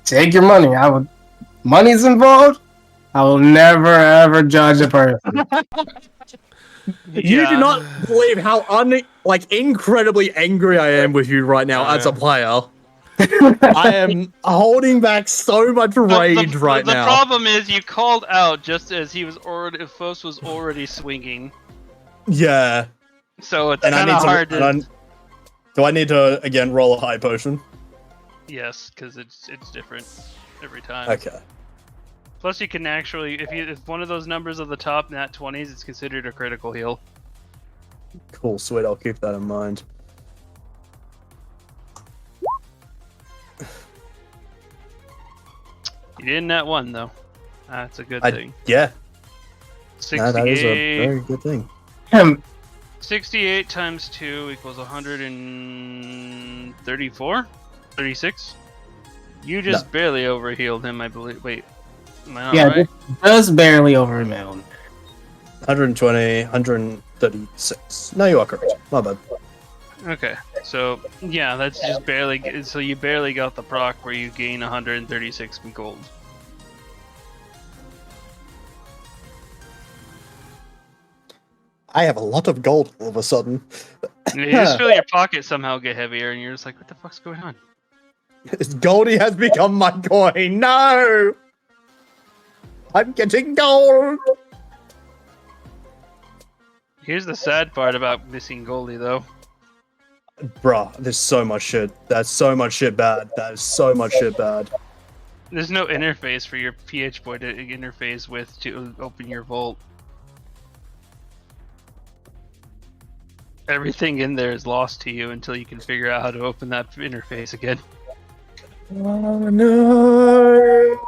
Speaker 6: Take your money. Money's involved. I will never ever judge a person.
Speaker 8: You do not believe how incredibly angry I am with you right now as a player. I am holding back so much rage right now.
Speaker 2: The problem is you called out just as Phos was already swinging.
Speaker 8: Yeah.
Speaker 2: So it's kind of hard to...
Speaker 8: Do I need to, again, roll a high potion?
Speaker 2: Yes, because it's different every time.
Speaker 8: Okay.
Speaker 2: Plus, you can actually, if one of those numbers at the top, nat 20s, it's considered a critical heal.
Speaker 8: Cool, sweet. I'll keep that in mind.
Speaker 2: You didn't nat 1, though. That's a good thing.
Speaker 8: Yeah.
Speaker 2: 68,
Speaker 8: No, that is a very good thing.
Speaker 2: 68 times 2 equals 134? 36? You just barely overhealed him, I believe. Wait. Am I not right?
Speaker 6: Just barely over him.
Speaker 8: 120, 136. No, you are correct. My bad.
Speaker 2: Okay, so yeah, that's just barely. So you barely got the proc where you gain 136 gold.
Speaker 8: I have a lot of gold all of a sudden.
Speaker 2: You just feel your pockets somehow get heavier, and you're just like, "What the fuck's going on?"
Speaker 8: Goldie has become my coin. No, I'm getting gold.
Speaker 2: Here's the sad part about missing Goldie, though.
Speaker 8: Bruh, there's so much shit. That's so much shit bad. That is so much shit bad.
Speaker 2: There's no interface for your PH boy to interface with to open your vault. Everything in there is lost to you until you can figure out how to open that interface again.
Speaker 6: Oh no!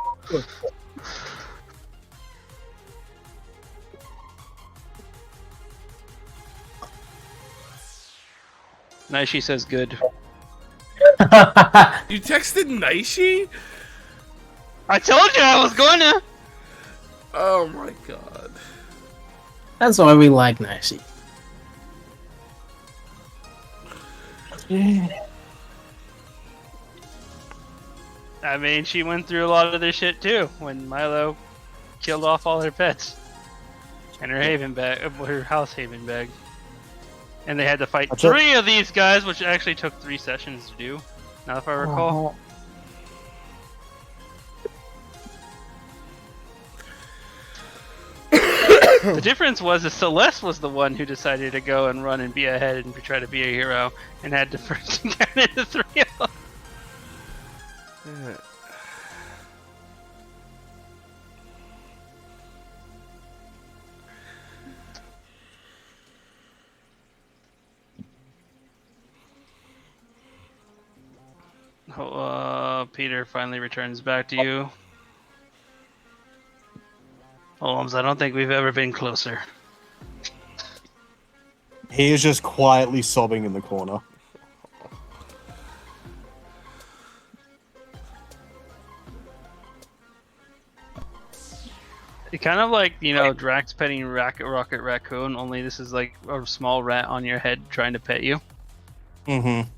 Speaker 2: Naishi says good.
Speaker 4: You texted Naishi?
Speaker 2: I told you I was gonna!
Speaker 4: Oh my god.
Speaker 6: That's why we like Naishi.
Speaker 2: I mean, she went through a lot of this shit too when Milo killed off all her pets and her haven bag, her house haven bag, and they had to fight three of these guys, which actually took 3 sessions to do. Now, if I recall. The difference was that Celeste was the one who decided to go and run and be ahead and try to be a hero, and had to first encounter the 3 of them. Peter finally returns back to you. Holmes, I don't think we've ever been closer.
Speaker 8: He is just quietly sobbing in the corner.
Speaker 2: It's kind of like, you know, Drax petting Rocket Raccoon, only this is like a small rat on your head trying to pet you.
Speaker 8: Mm-hmm.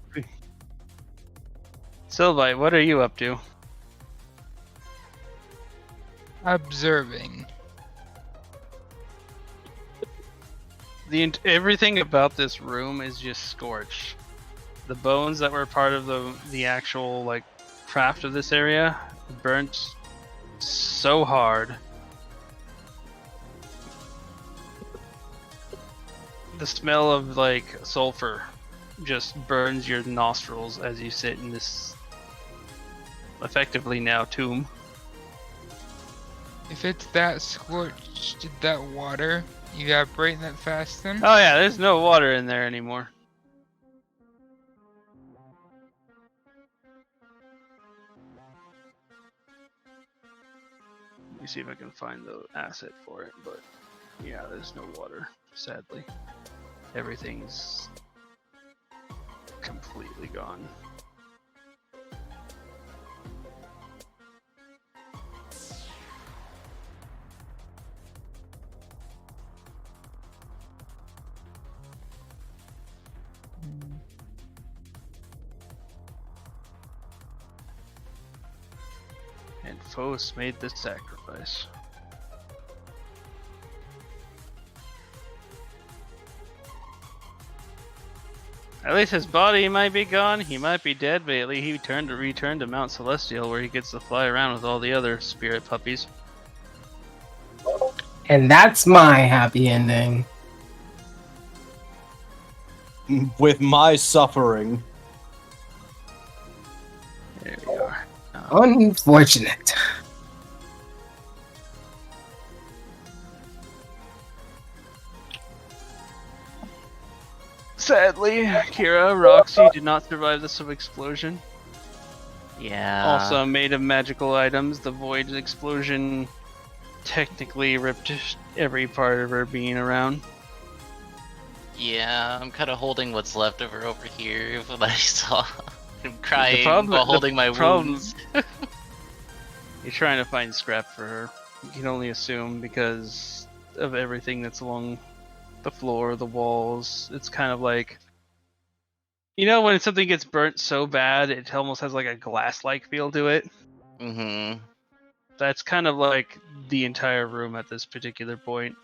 Speaker 2: Sylvie, what are you up to?
Speaker 5: Observing.
Speaker 2: Everything about this room is just scorched. The bones that were part of the actual like craft of this area burnt so hard. The smell of like sulfur just burns your nostrils as you sit in this effectively now tomb.
Speaker 5: If it's that scorched, did that water evaporate that fast then?
Speaker 2: Oh yeah, there's no water in there anymore. Let me see if I can find the asset for it, but yeah, there's no water, sadly. Everything's completely gone. And Phos made the sacrifice. At least his body might be gone, he might be dead, but at least he returned to Mount Celestial where he gets to fly around with all the other spirit puppies.
Speaker 6: And that's my happy ending.
Speaker 8: With my suffering.
Speaker 2: There we are.
Speaker 6: Unfortunate.
Speaker 2: Sadly, Kira, Roxy did not survive this explosion.
Speaker 1: Yeah.
Speaker 2: Also made of magical items, the void explosion technically ripped every part of her being around.
Speaker 1: Yeah, I'm kind of holding what's left of her over here. When I saw him crying while holding my wounds.
Speaker 2: You're trying to find scrap for her. You can only assume because of everything that's along the floor, the walls. It's kind of like, you know, when something gets burnt so bad, it almost has like a glass-like feel to it.
Speaker 1: Mm-hmm.
Speaker 2: That's kind of like the entire room at this particular point.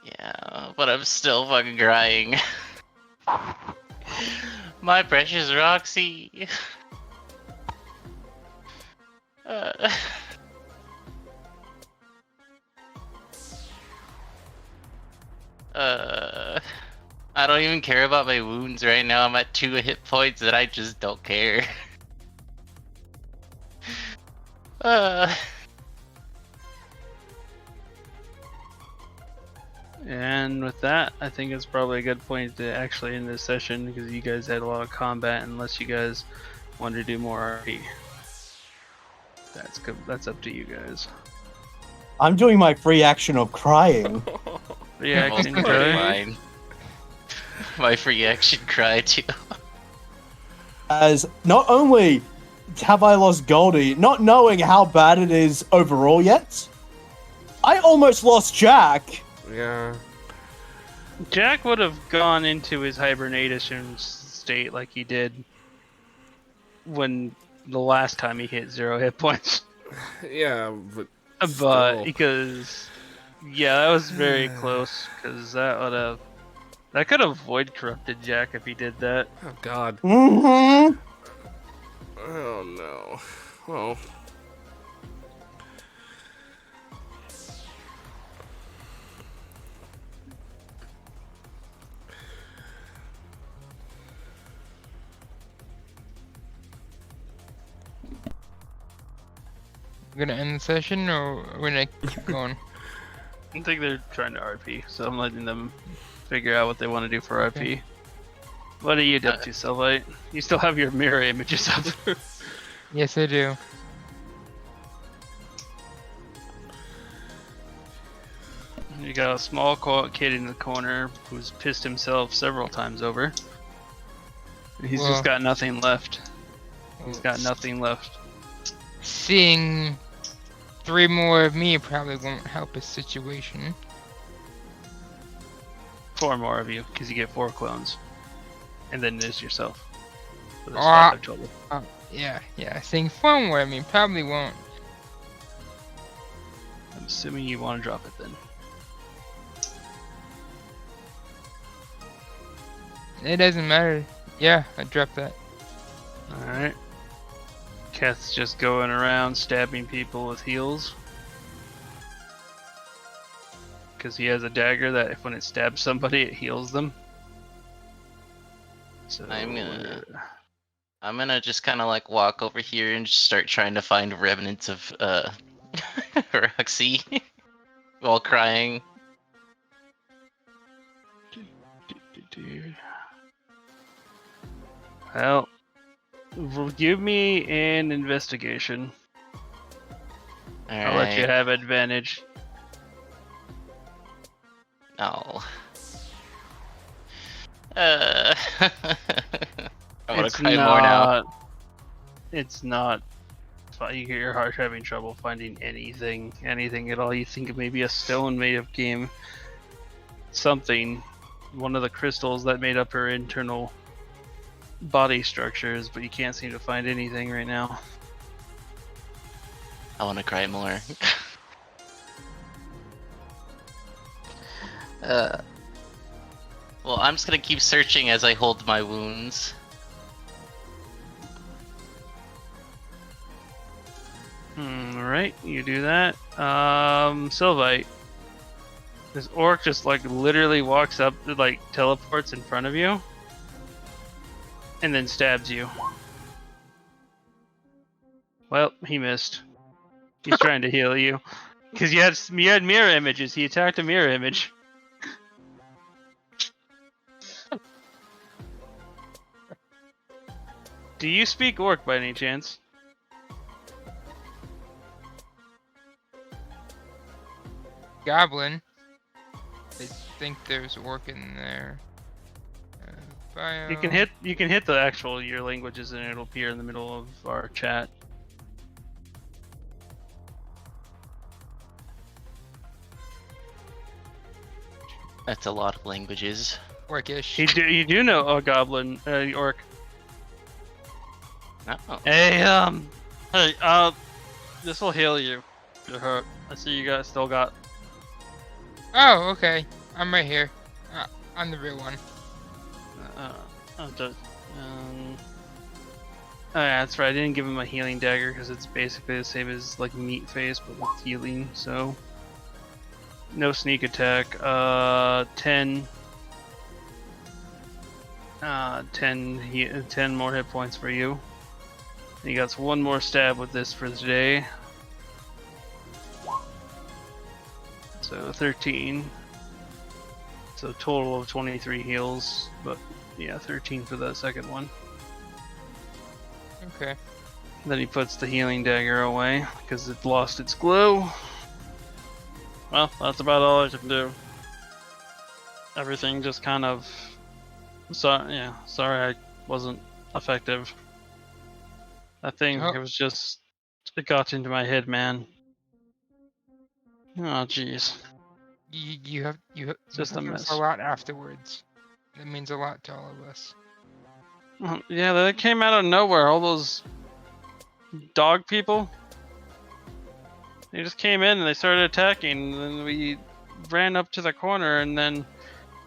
Speaker 1: Yeah, but I'm still fucking crying. My precious Roxy. I don't even care about my wounds right now. I'm at 2 hit points and I just don't care.
Speaker 2: And with that, I think it's probably a good point to actually end this session because you guys had a lot of combat. Unless you guys want to do more RP. That's good. That's up to you guys.
Speaker 8: I'm doing my free action of crying.
Speaker 2: Reaction
Speaker 1: Most
Speaker 2: cry.
Speaker 1: mine. My free action cry too.
Speaker 8: As not only have I lost Goldie, not knowing how bad it is overall yet, I almost lost Jack.
Speaker 4: Yeah.
Speaker 2: Jack would have gone into his hibernation state like he did when the last time he hit 0 hit points.
Speaker 4: Yeah, but
Speaker 2: But
Speaker 4: still.
Speaker 2: because that was very close. Because that could have void corrupted Jack if he did that.
Speaker 4: Oh God.
Speaker 8: Mm-hmm.
Speaker 4: Oh no. Well.
Speaker 5: We're gonna end the session, or we're gonna keep going?
Speaker 2: I think they're trying to RP, so I'm letting them figure out what they want to do for RP.
Speaker 5: Okay.
Speaker 2: What are you up to, Selvite? You still have your mirror images up.
Speaker 5: Yes, I do.
Speaker 2: You got a small kid in the corner who's pissed himself several times over. He's
Speaker 5: Well-
Speaker 2: just got nothing left. He's got nothing left.
Speaker 5: Seeing 3 more of me probably won't help his situation.
Speaker 2: 4 more of you, because you get 4 clones. And then there's yourself. So there's
Speaker 5: Ah.
Speaker 2: 5 total.
Speaker 5: Yeah, seeing 4 more of me probably won't.
Speaker 2: I'm assuming you want to drop it then.
Speaker 5: It doesn't matter. Yeah, I dropped that.
Speaker 2: Alright. Keth's just going around stabbing people with heals. Because he has a dagger that if when it stabs somebody, it heals them. So
Speaker 1: I'm gonna just kind of like walk over here and just start trying to find remnants of Roxy while crying.
Speaker 2: Well, give me an investigation. I'll let you
Speaker 1: Alright.
Speaker 2: have advantage.
Speaker 1: No. I want to cry more now.
Speaker 2: It's not. You're having trouble finding anything at all. You think it may be a stone made of game, something, one of the crystals that made up her internal body structures, but you can't seem to find anything right now.
Speaker 1: I want to cry more. Well, I'm just gonna keep searching as I hold my wounds.
Speaker 2: Alright, you do that. Sylvite. This orc just like literally walks up, like teleports in front of you, and then stabs you. Well, he missed. He's trying to heal you. Because you had mirror images. He attacked a mirror image. Do you speak orc by any chance?
Speaker 5: Goblin. I think there's orc in there. Bio.
Speaker 2: You can hit the actual your languages and it'll appear in the middle of our chat.
Speaker 1: That's a lot of languages.
Speaker 5: Orcish.
Speaker 2: You do know a goblin orc.
Speaker 1: Oh.
Speaker 2: Hey, this will heal you. You're hurt. I see you guys still got.
Speaker 5: Oh, okay. I'm right here. I'm the real one.
Speaker 2: Oh yeah, that's right. I didn't give him a healing dagger because it's basically the same as like meat face, but with healing. So no sneak attack. 10 more hit points for you. He got 1 more stab with this for today. So 13. So total of 23 heals, but yeah, 13 for that second one.
Speaker 5: Okay.
Speaker 2: Then he puts the healing dagger away because it lost its glow. Well, that's about all I can do. Everything just kind of. Sorry I wasn't effective. I think
Speaker 5: Oh.
Speaker 2: it was just. It got into my head, man. Oh, jeez.
Speaker 5: You have
Speaker 2: Just a
Speaker 5: helped us a
Speaker 2: mess.
Speaker 5: lot afterwards. That means a lot to all of us.
Speaker 2: Yeah, they came out of nowhere. All those dog people. They just came in and they started attacking. And then we ran up to the corner, and then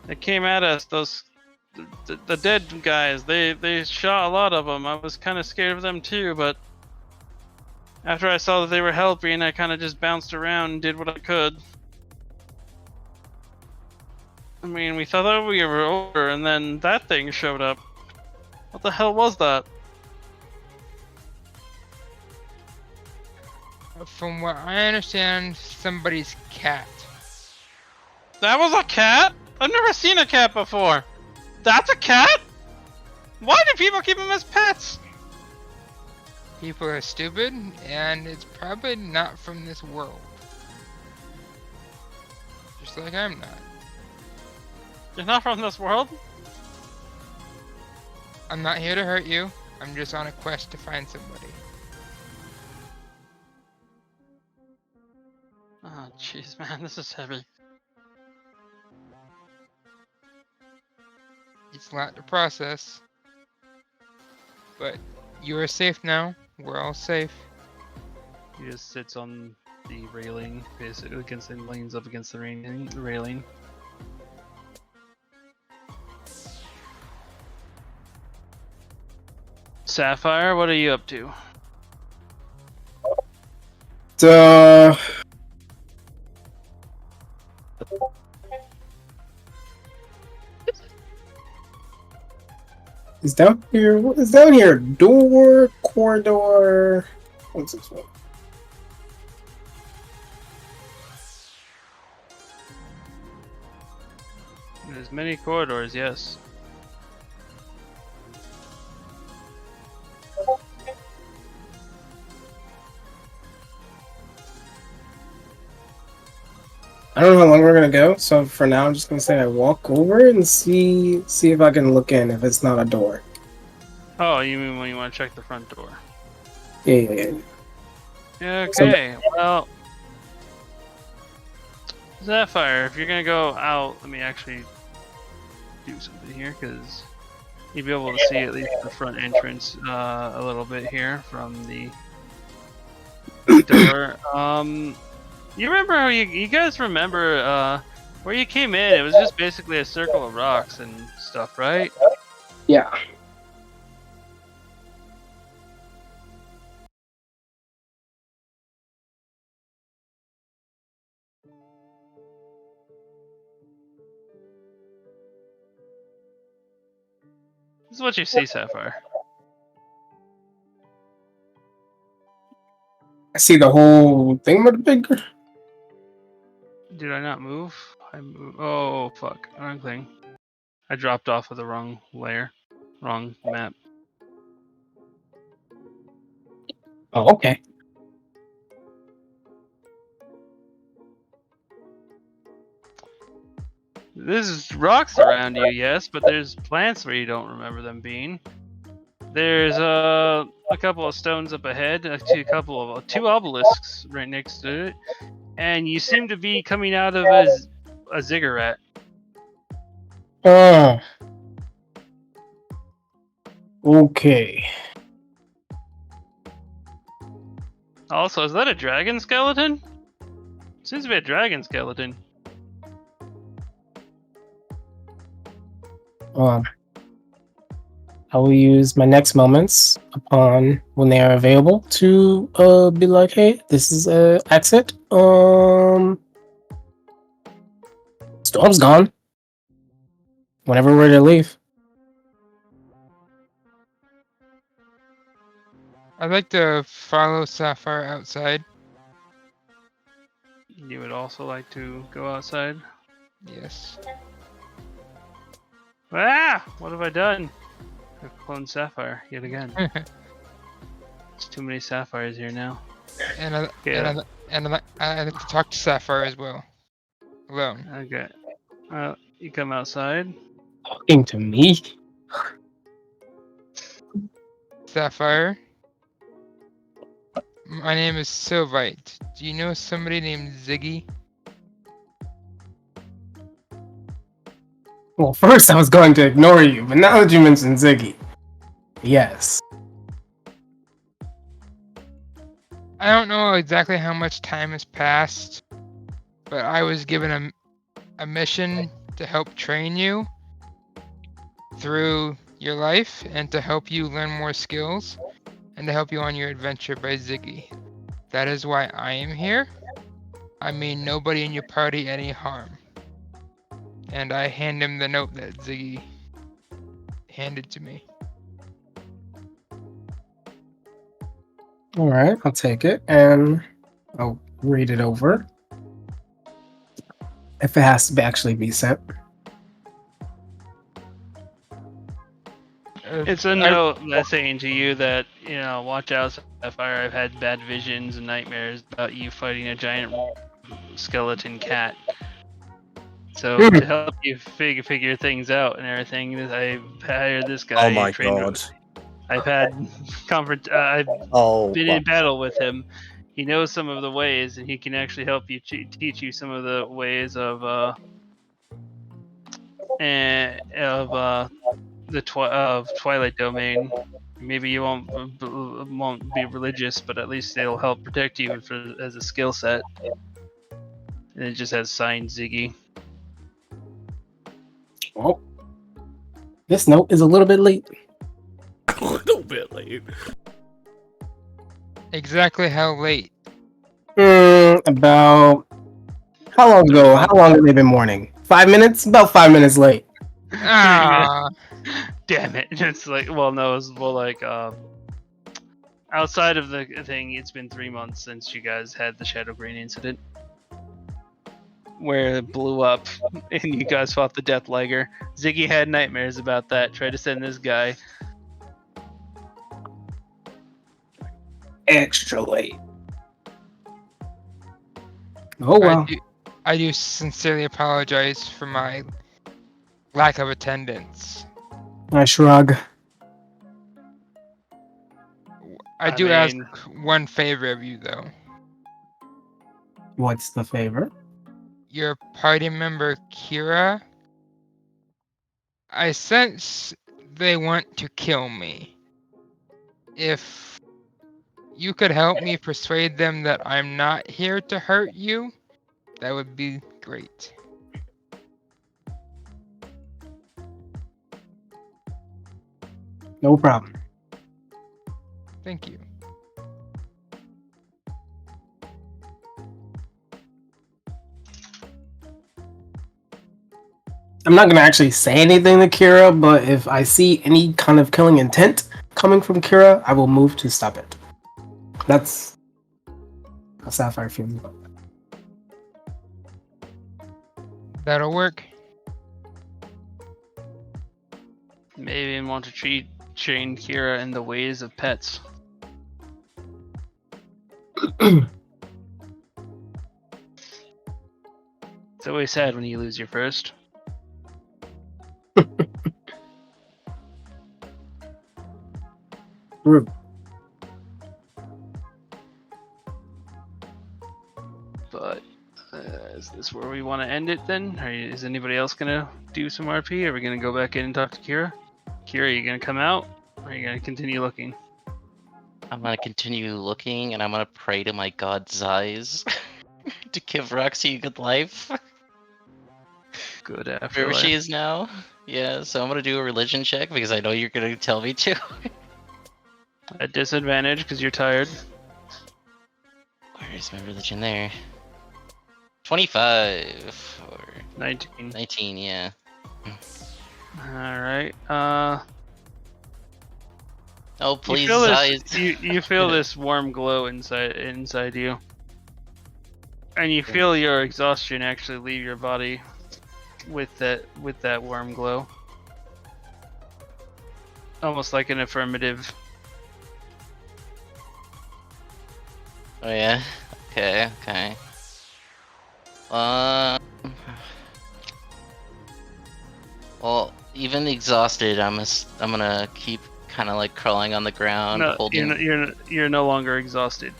Speaker 2: they came at us. The dead guys. They shot a lot of them. I was kind of scared of them too, but after I saw that they were helping, I kind of just bounced around and did what I could. I mean, we thought that we were over, and then that thing showed up. What the hell was that?
Speaker 5: From what I understand, somebody's cat.
Speaker 2: That was a cat? I've never seen a cat before. That's a cat? Why do people keep them as pets?
Speaker 5: People are stupid, and it's probably not from this world. Just like I'm not.
Speaker 2: You're not from this world?
Speaker 5: I'm not here to hurt you. I'm just on a quest to find somebody.
Speaker 2: Oh, jeez, man, this is heavy.
Speaker 5: It's a lot to process. But you are safe now. We're all safe.
Speaker 2: He just sits on the railing, basically against and leans up against the railing. Sapphire, what are you up to?
Speaker 6: Is down here? What is down here? Door, corridor. What's this one?
Speaker 2: There's many corridors, yes.
Speaker 6: I don't know how long we're gonna go, so for now I'm just gonna say I walk over and see if I can look in if it's not a door.
Speaker 2: Oh, you mean when you want to check the front door?
Speaker 6: Yeah.
Speaker 2: Okay, well... Sapphire, if you're gonna go out, let me actually do something here, because you'll be able to see at least the front entrance a little bit here from the door. You remember how you guys remember where you came in? It was just basically a circle of rocks and stuff, right?
Speaker 6: Yeah.
Speaker 2: This is what you see, Sapphire.
Speaker 6: I see the whole thing with the bigger.
Speaker 2: Did I not move? I move. Oh fuck! Wrong thing. I dropped off of the wrong layer, wrong map.
Speaker 6: Oh, okay.
Speaker 2: There's rocks around you, yes, but there's plants where you don't remember them being. There's a couple of stones up ahead, two obelisks right next to it, and you seem to be coming out of a ziggurat.
Speaker 6: Okay.
Speaker 2: Also, is that a dragon skeleton? Seems to be a dragon skeleton.
Speaker 6: I will use my next moments upon when they are available to be like, hey, this is a exit. Storm's gone. Whenever we're to leave.
Speaker 5: I'd like to follow Sapphire outside.
Speaker 2: You would also like to go outside?
Speaker 5: Yes.
Speaker 2: Ah! What have I done? I've cloned Sapphire yet again. There's too many sapphires here now.
Speaker 5: And
Speaker 2: Yeah.
Speaker 5: I have to talk to Sapphire as well. Alone.
Speaker 2: Okay. You come outside.
Speaker 6: Talking to me?
Speaker 5: Sapphire. My name is Sylvite. Do you know somebody named Ziggy?
Speaker 6: Well, first I was going to ignore you, but now that you mentioned Ziggy, yes.
Speaker 5: I don't know exactly how much time has passed, but I was given a mission to help train you through your life and to help you learn more skills and to help you on your adventure by Ziggy. That is why I am here. I mean nobody in your party any harm. And I hand him the note that Ziggy handed to me.
Speaker 6: Alright, I'll take it and I'll read it over. If it has to actually be sent.
Speaker 2: It's a note that's saying to you that, watch out, Sapphire. I've had bad visions and nightmares about you fighting a giant skeleton cat. So to help you figure things out and everything, I've hired this guy.
Speaker 3: Oh my
Speaker 2: trained
Speaker 3: god.
Speaker 2: I've had I've
Speaker 3: Oh.
Speaker 2: been in battle with him. He knows some of the ways, and he can actually help you teach you some of the ways of Twilight Domain. Maybe you won't be religious, but at least it'll help protect you as a skill set. And it just has signed Ziggy.
Speaker 6: Well, this note is a little bit late.
Speaker 4: A little bit late.
Speaker 5: Exactly how late?
Speaker 6: About how long ago? How long have they been mourning? 5 minutes? About 5 minutes late.
Speaker 5: Ah,
Speaker 2: Damn it! It's like, well, no, it's more like outside of the thing. It's been 3 months since you guys had the Shadow Green incident, where it blew up and you guys fought the Death Liger. Ziggy had nightmares about that. Tried to send this guy.
Speaker 6: Extra late. Oh well.
Speaker 5: I do sincerely apologize for my lack of attendance.
Speaker 6: I shrug.
Speaker 5: I do ask one favor of you, though.
Speaker 6: What's the favor?
Speaker 5: Your party member, Kira, I sense they want to kill me. If you could help me persuade them that I'm not here to hurt you, that would be great.
Speaker 6: No problem.
Speaker 5: Thank you.
Speaker 6: I'm not gonna actually say anything to Kira, but if I see any kind of killing intent coming from Kira, I will move to stop it. That's how Sapphire feels about that.
Speaker 5: That'll work.
Speaker 2: Maybe want to train Kira in the ways of pets. It's always sad when you lose your first.
Speaker 6: Rude.
Speaker 2: But is this where we want to end it then? Is anybody else gonna do some RP? Are we gonna go back in and talk to Kira? Kira, are you gonna come out? Or are you gonna continue looking?
Speaker 1: I'm gonna continue looking, and I'm gonna pray to my god's eyes to give Roxy a good life.
Speaker 2: Good after.
Speaker 1: Where she is now. Yeah, so I'm gonna do a religion check because I know you're gonna tell me to.
Speaker 2: At disadvantage because you're tired.
Speaker 1: Where's my religion there? 25 or
Speaker 2: 19.
Speaker 1: 19, yeah.
Speaker 2: Alright.
Speaker 1: Oh, please,
Speaker 2: you feel this warm glow inside you. And you feel your exhaustion actually leave your body with that warm glow. Almost like an affirmative.
Speaker 1: Oh yeah. Okay. Okay. Uh. Well, even exhausted, I'm gonna keep kind of like crawling on the ground,
Speaker 2: No,
Speaker 1: holding.
Speaker 2: you're no longer exhausted.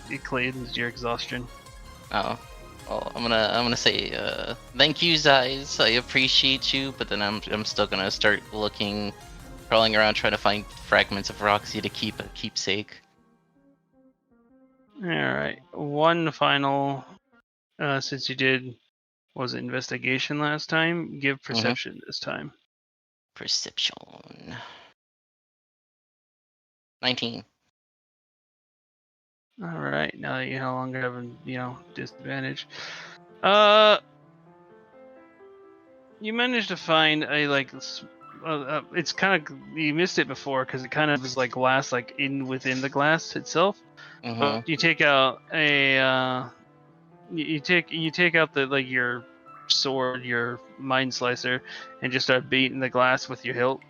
Speaker 2: It cleans your exhaustion.
Speaker 1: Oh. Well, I'm gonna say thank you, Zeiss. I appreciate you, but then I'm still gonna start looking, crawling around, trying to find fragments of Roxy to keep a keepsake.
Speaker 2: All right, one final. Since you did, was it investigation last time? Give perception this time.
Speaker 1: Perception. 19.
Speaker 2: All right, now that you no longer have disadvantage. You managed to find a it's kind of, you missed it before because it kind of is like glass, like within the glass itself. But you take out a you take out the your sword, your mind slicer, and just start beating the glass with your hilt,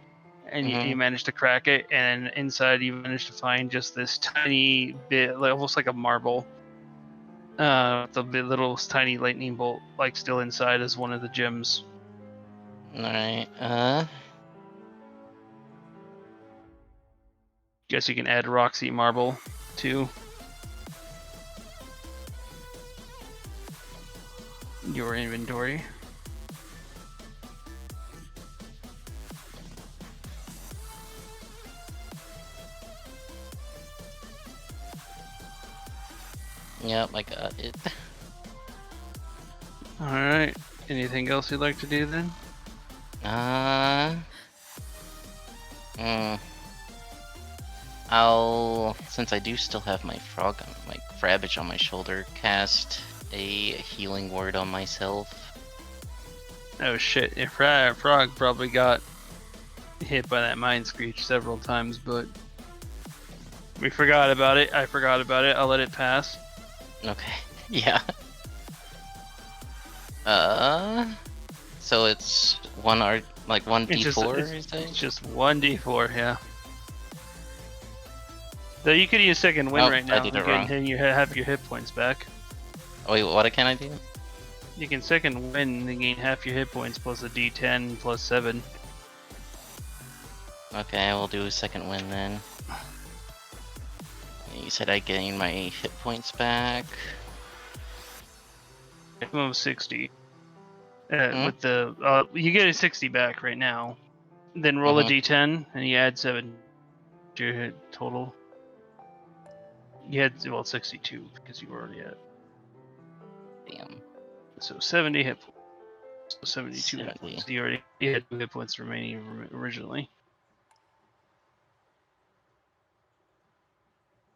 Speaker 2: and you manage to crack it, and inside you manage to find just this tiny bit, like almost like a marble. The little tiny lightning bolt, like still inside as one of the gems.
Speaker 1: Alright,
Speaker 2: Guess you can add Roxy Marble to your inventory.
Speaker 1: yep, I got it.
Speaker 2: Alright. Anything else you'd like to do then?
Speaker 1: I'll, since I do still have my Frabbage on my shoulder, cast a healing word on myself.
Speaker 2: Oh shit, if Frog probably got hit by that Mind Screech several times, but we forgot about it. I forgot about it. I'll let it pass.
Speaker 1: Okay, yeah. So it's one d4,
Speaker 2: It's just 1d4, yeah. So you could use second win right now.
Speaker 1: I did it wrong.
Speaker 2: And you have your hit points back.
Speaker 1: Oh, wait, what can I do?
Speaker 2: You can second win and gain half your hit points plus a d10 plus 7.
Speaker 1: Okay, we'll do a second win then. You said I gain my hit points back.
Speaker 2: Minimum of 60. With the you get a 60 back right now. Then roll a d10 and you add 7 to your hit total. You had 62 because you were already at.
Speaker 1: Damn.
Speaker 2: So 70 hit points. So 72
Speaker 1: 70.
Speaker 2: hit points. So you already had 2 hit points remaining originally.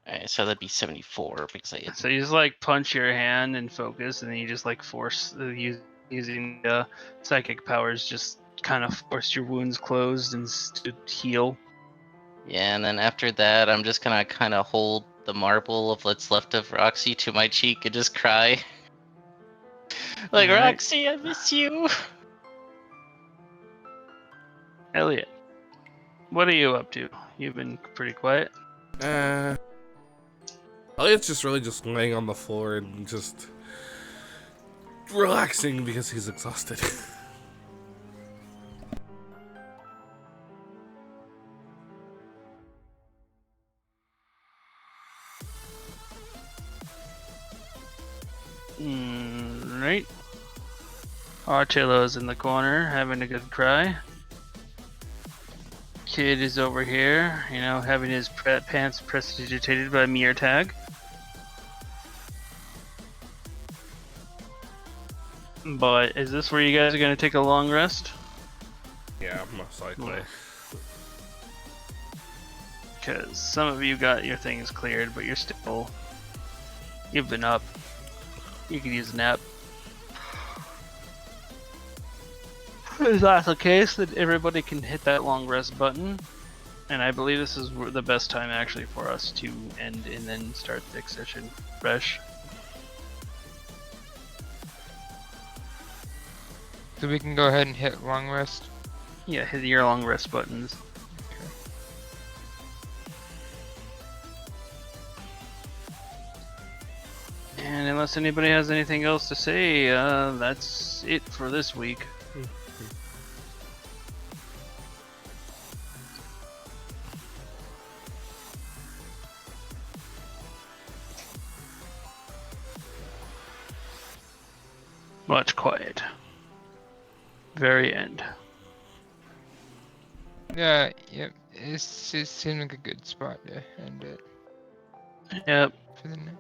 Speaker 1: Alright, so that'd be 74 because I.
Speaker 2: So you just like punch your hand and focus, and then you just like force using psychic powers, just kind of force your wounds closed and to heal.
Speaker 1: Yeah, and then after that, I'm just gonna kind of hold the marble of what's left of Roxy to my cheek and just cry. Like,
Speaker 2: Alright.
Speaker 1: Roxy, I miss you.
Speaker 2: Elliot, what are you up to? You've been pretty quiet.
Speaker 4: Elliot's just really just laying on the floor and just relaxing because he's exhausted.
Speaker 2: Right. Archello's in the corner having a good cry. Kid is over here, having his pants prestidigitated by Mir Tag. But is this where you guys are going to take a long rest?
Speaker 4: Yeah, most likely.
Speaker 2: Because some of you got your things cleared, but you've been up. You could use a nap. If that's the case, then everybody can hit that long rest button. And I believe this is the best time actually for us to end and then start the next session fresh.
Speaker 5: So we can go ahead and hit long rest.
Speaker 2: Yeah, hit your long rest buttons. And unless anybody has anything else to say, that's it for this week. Much quiet. Very end.
Speaker 5: Yeah, yep. It seems like a good spot to end it
Speaker 2: Yep.
Speaker 5: for the night.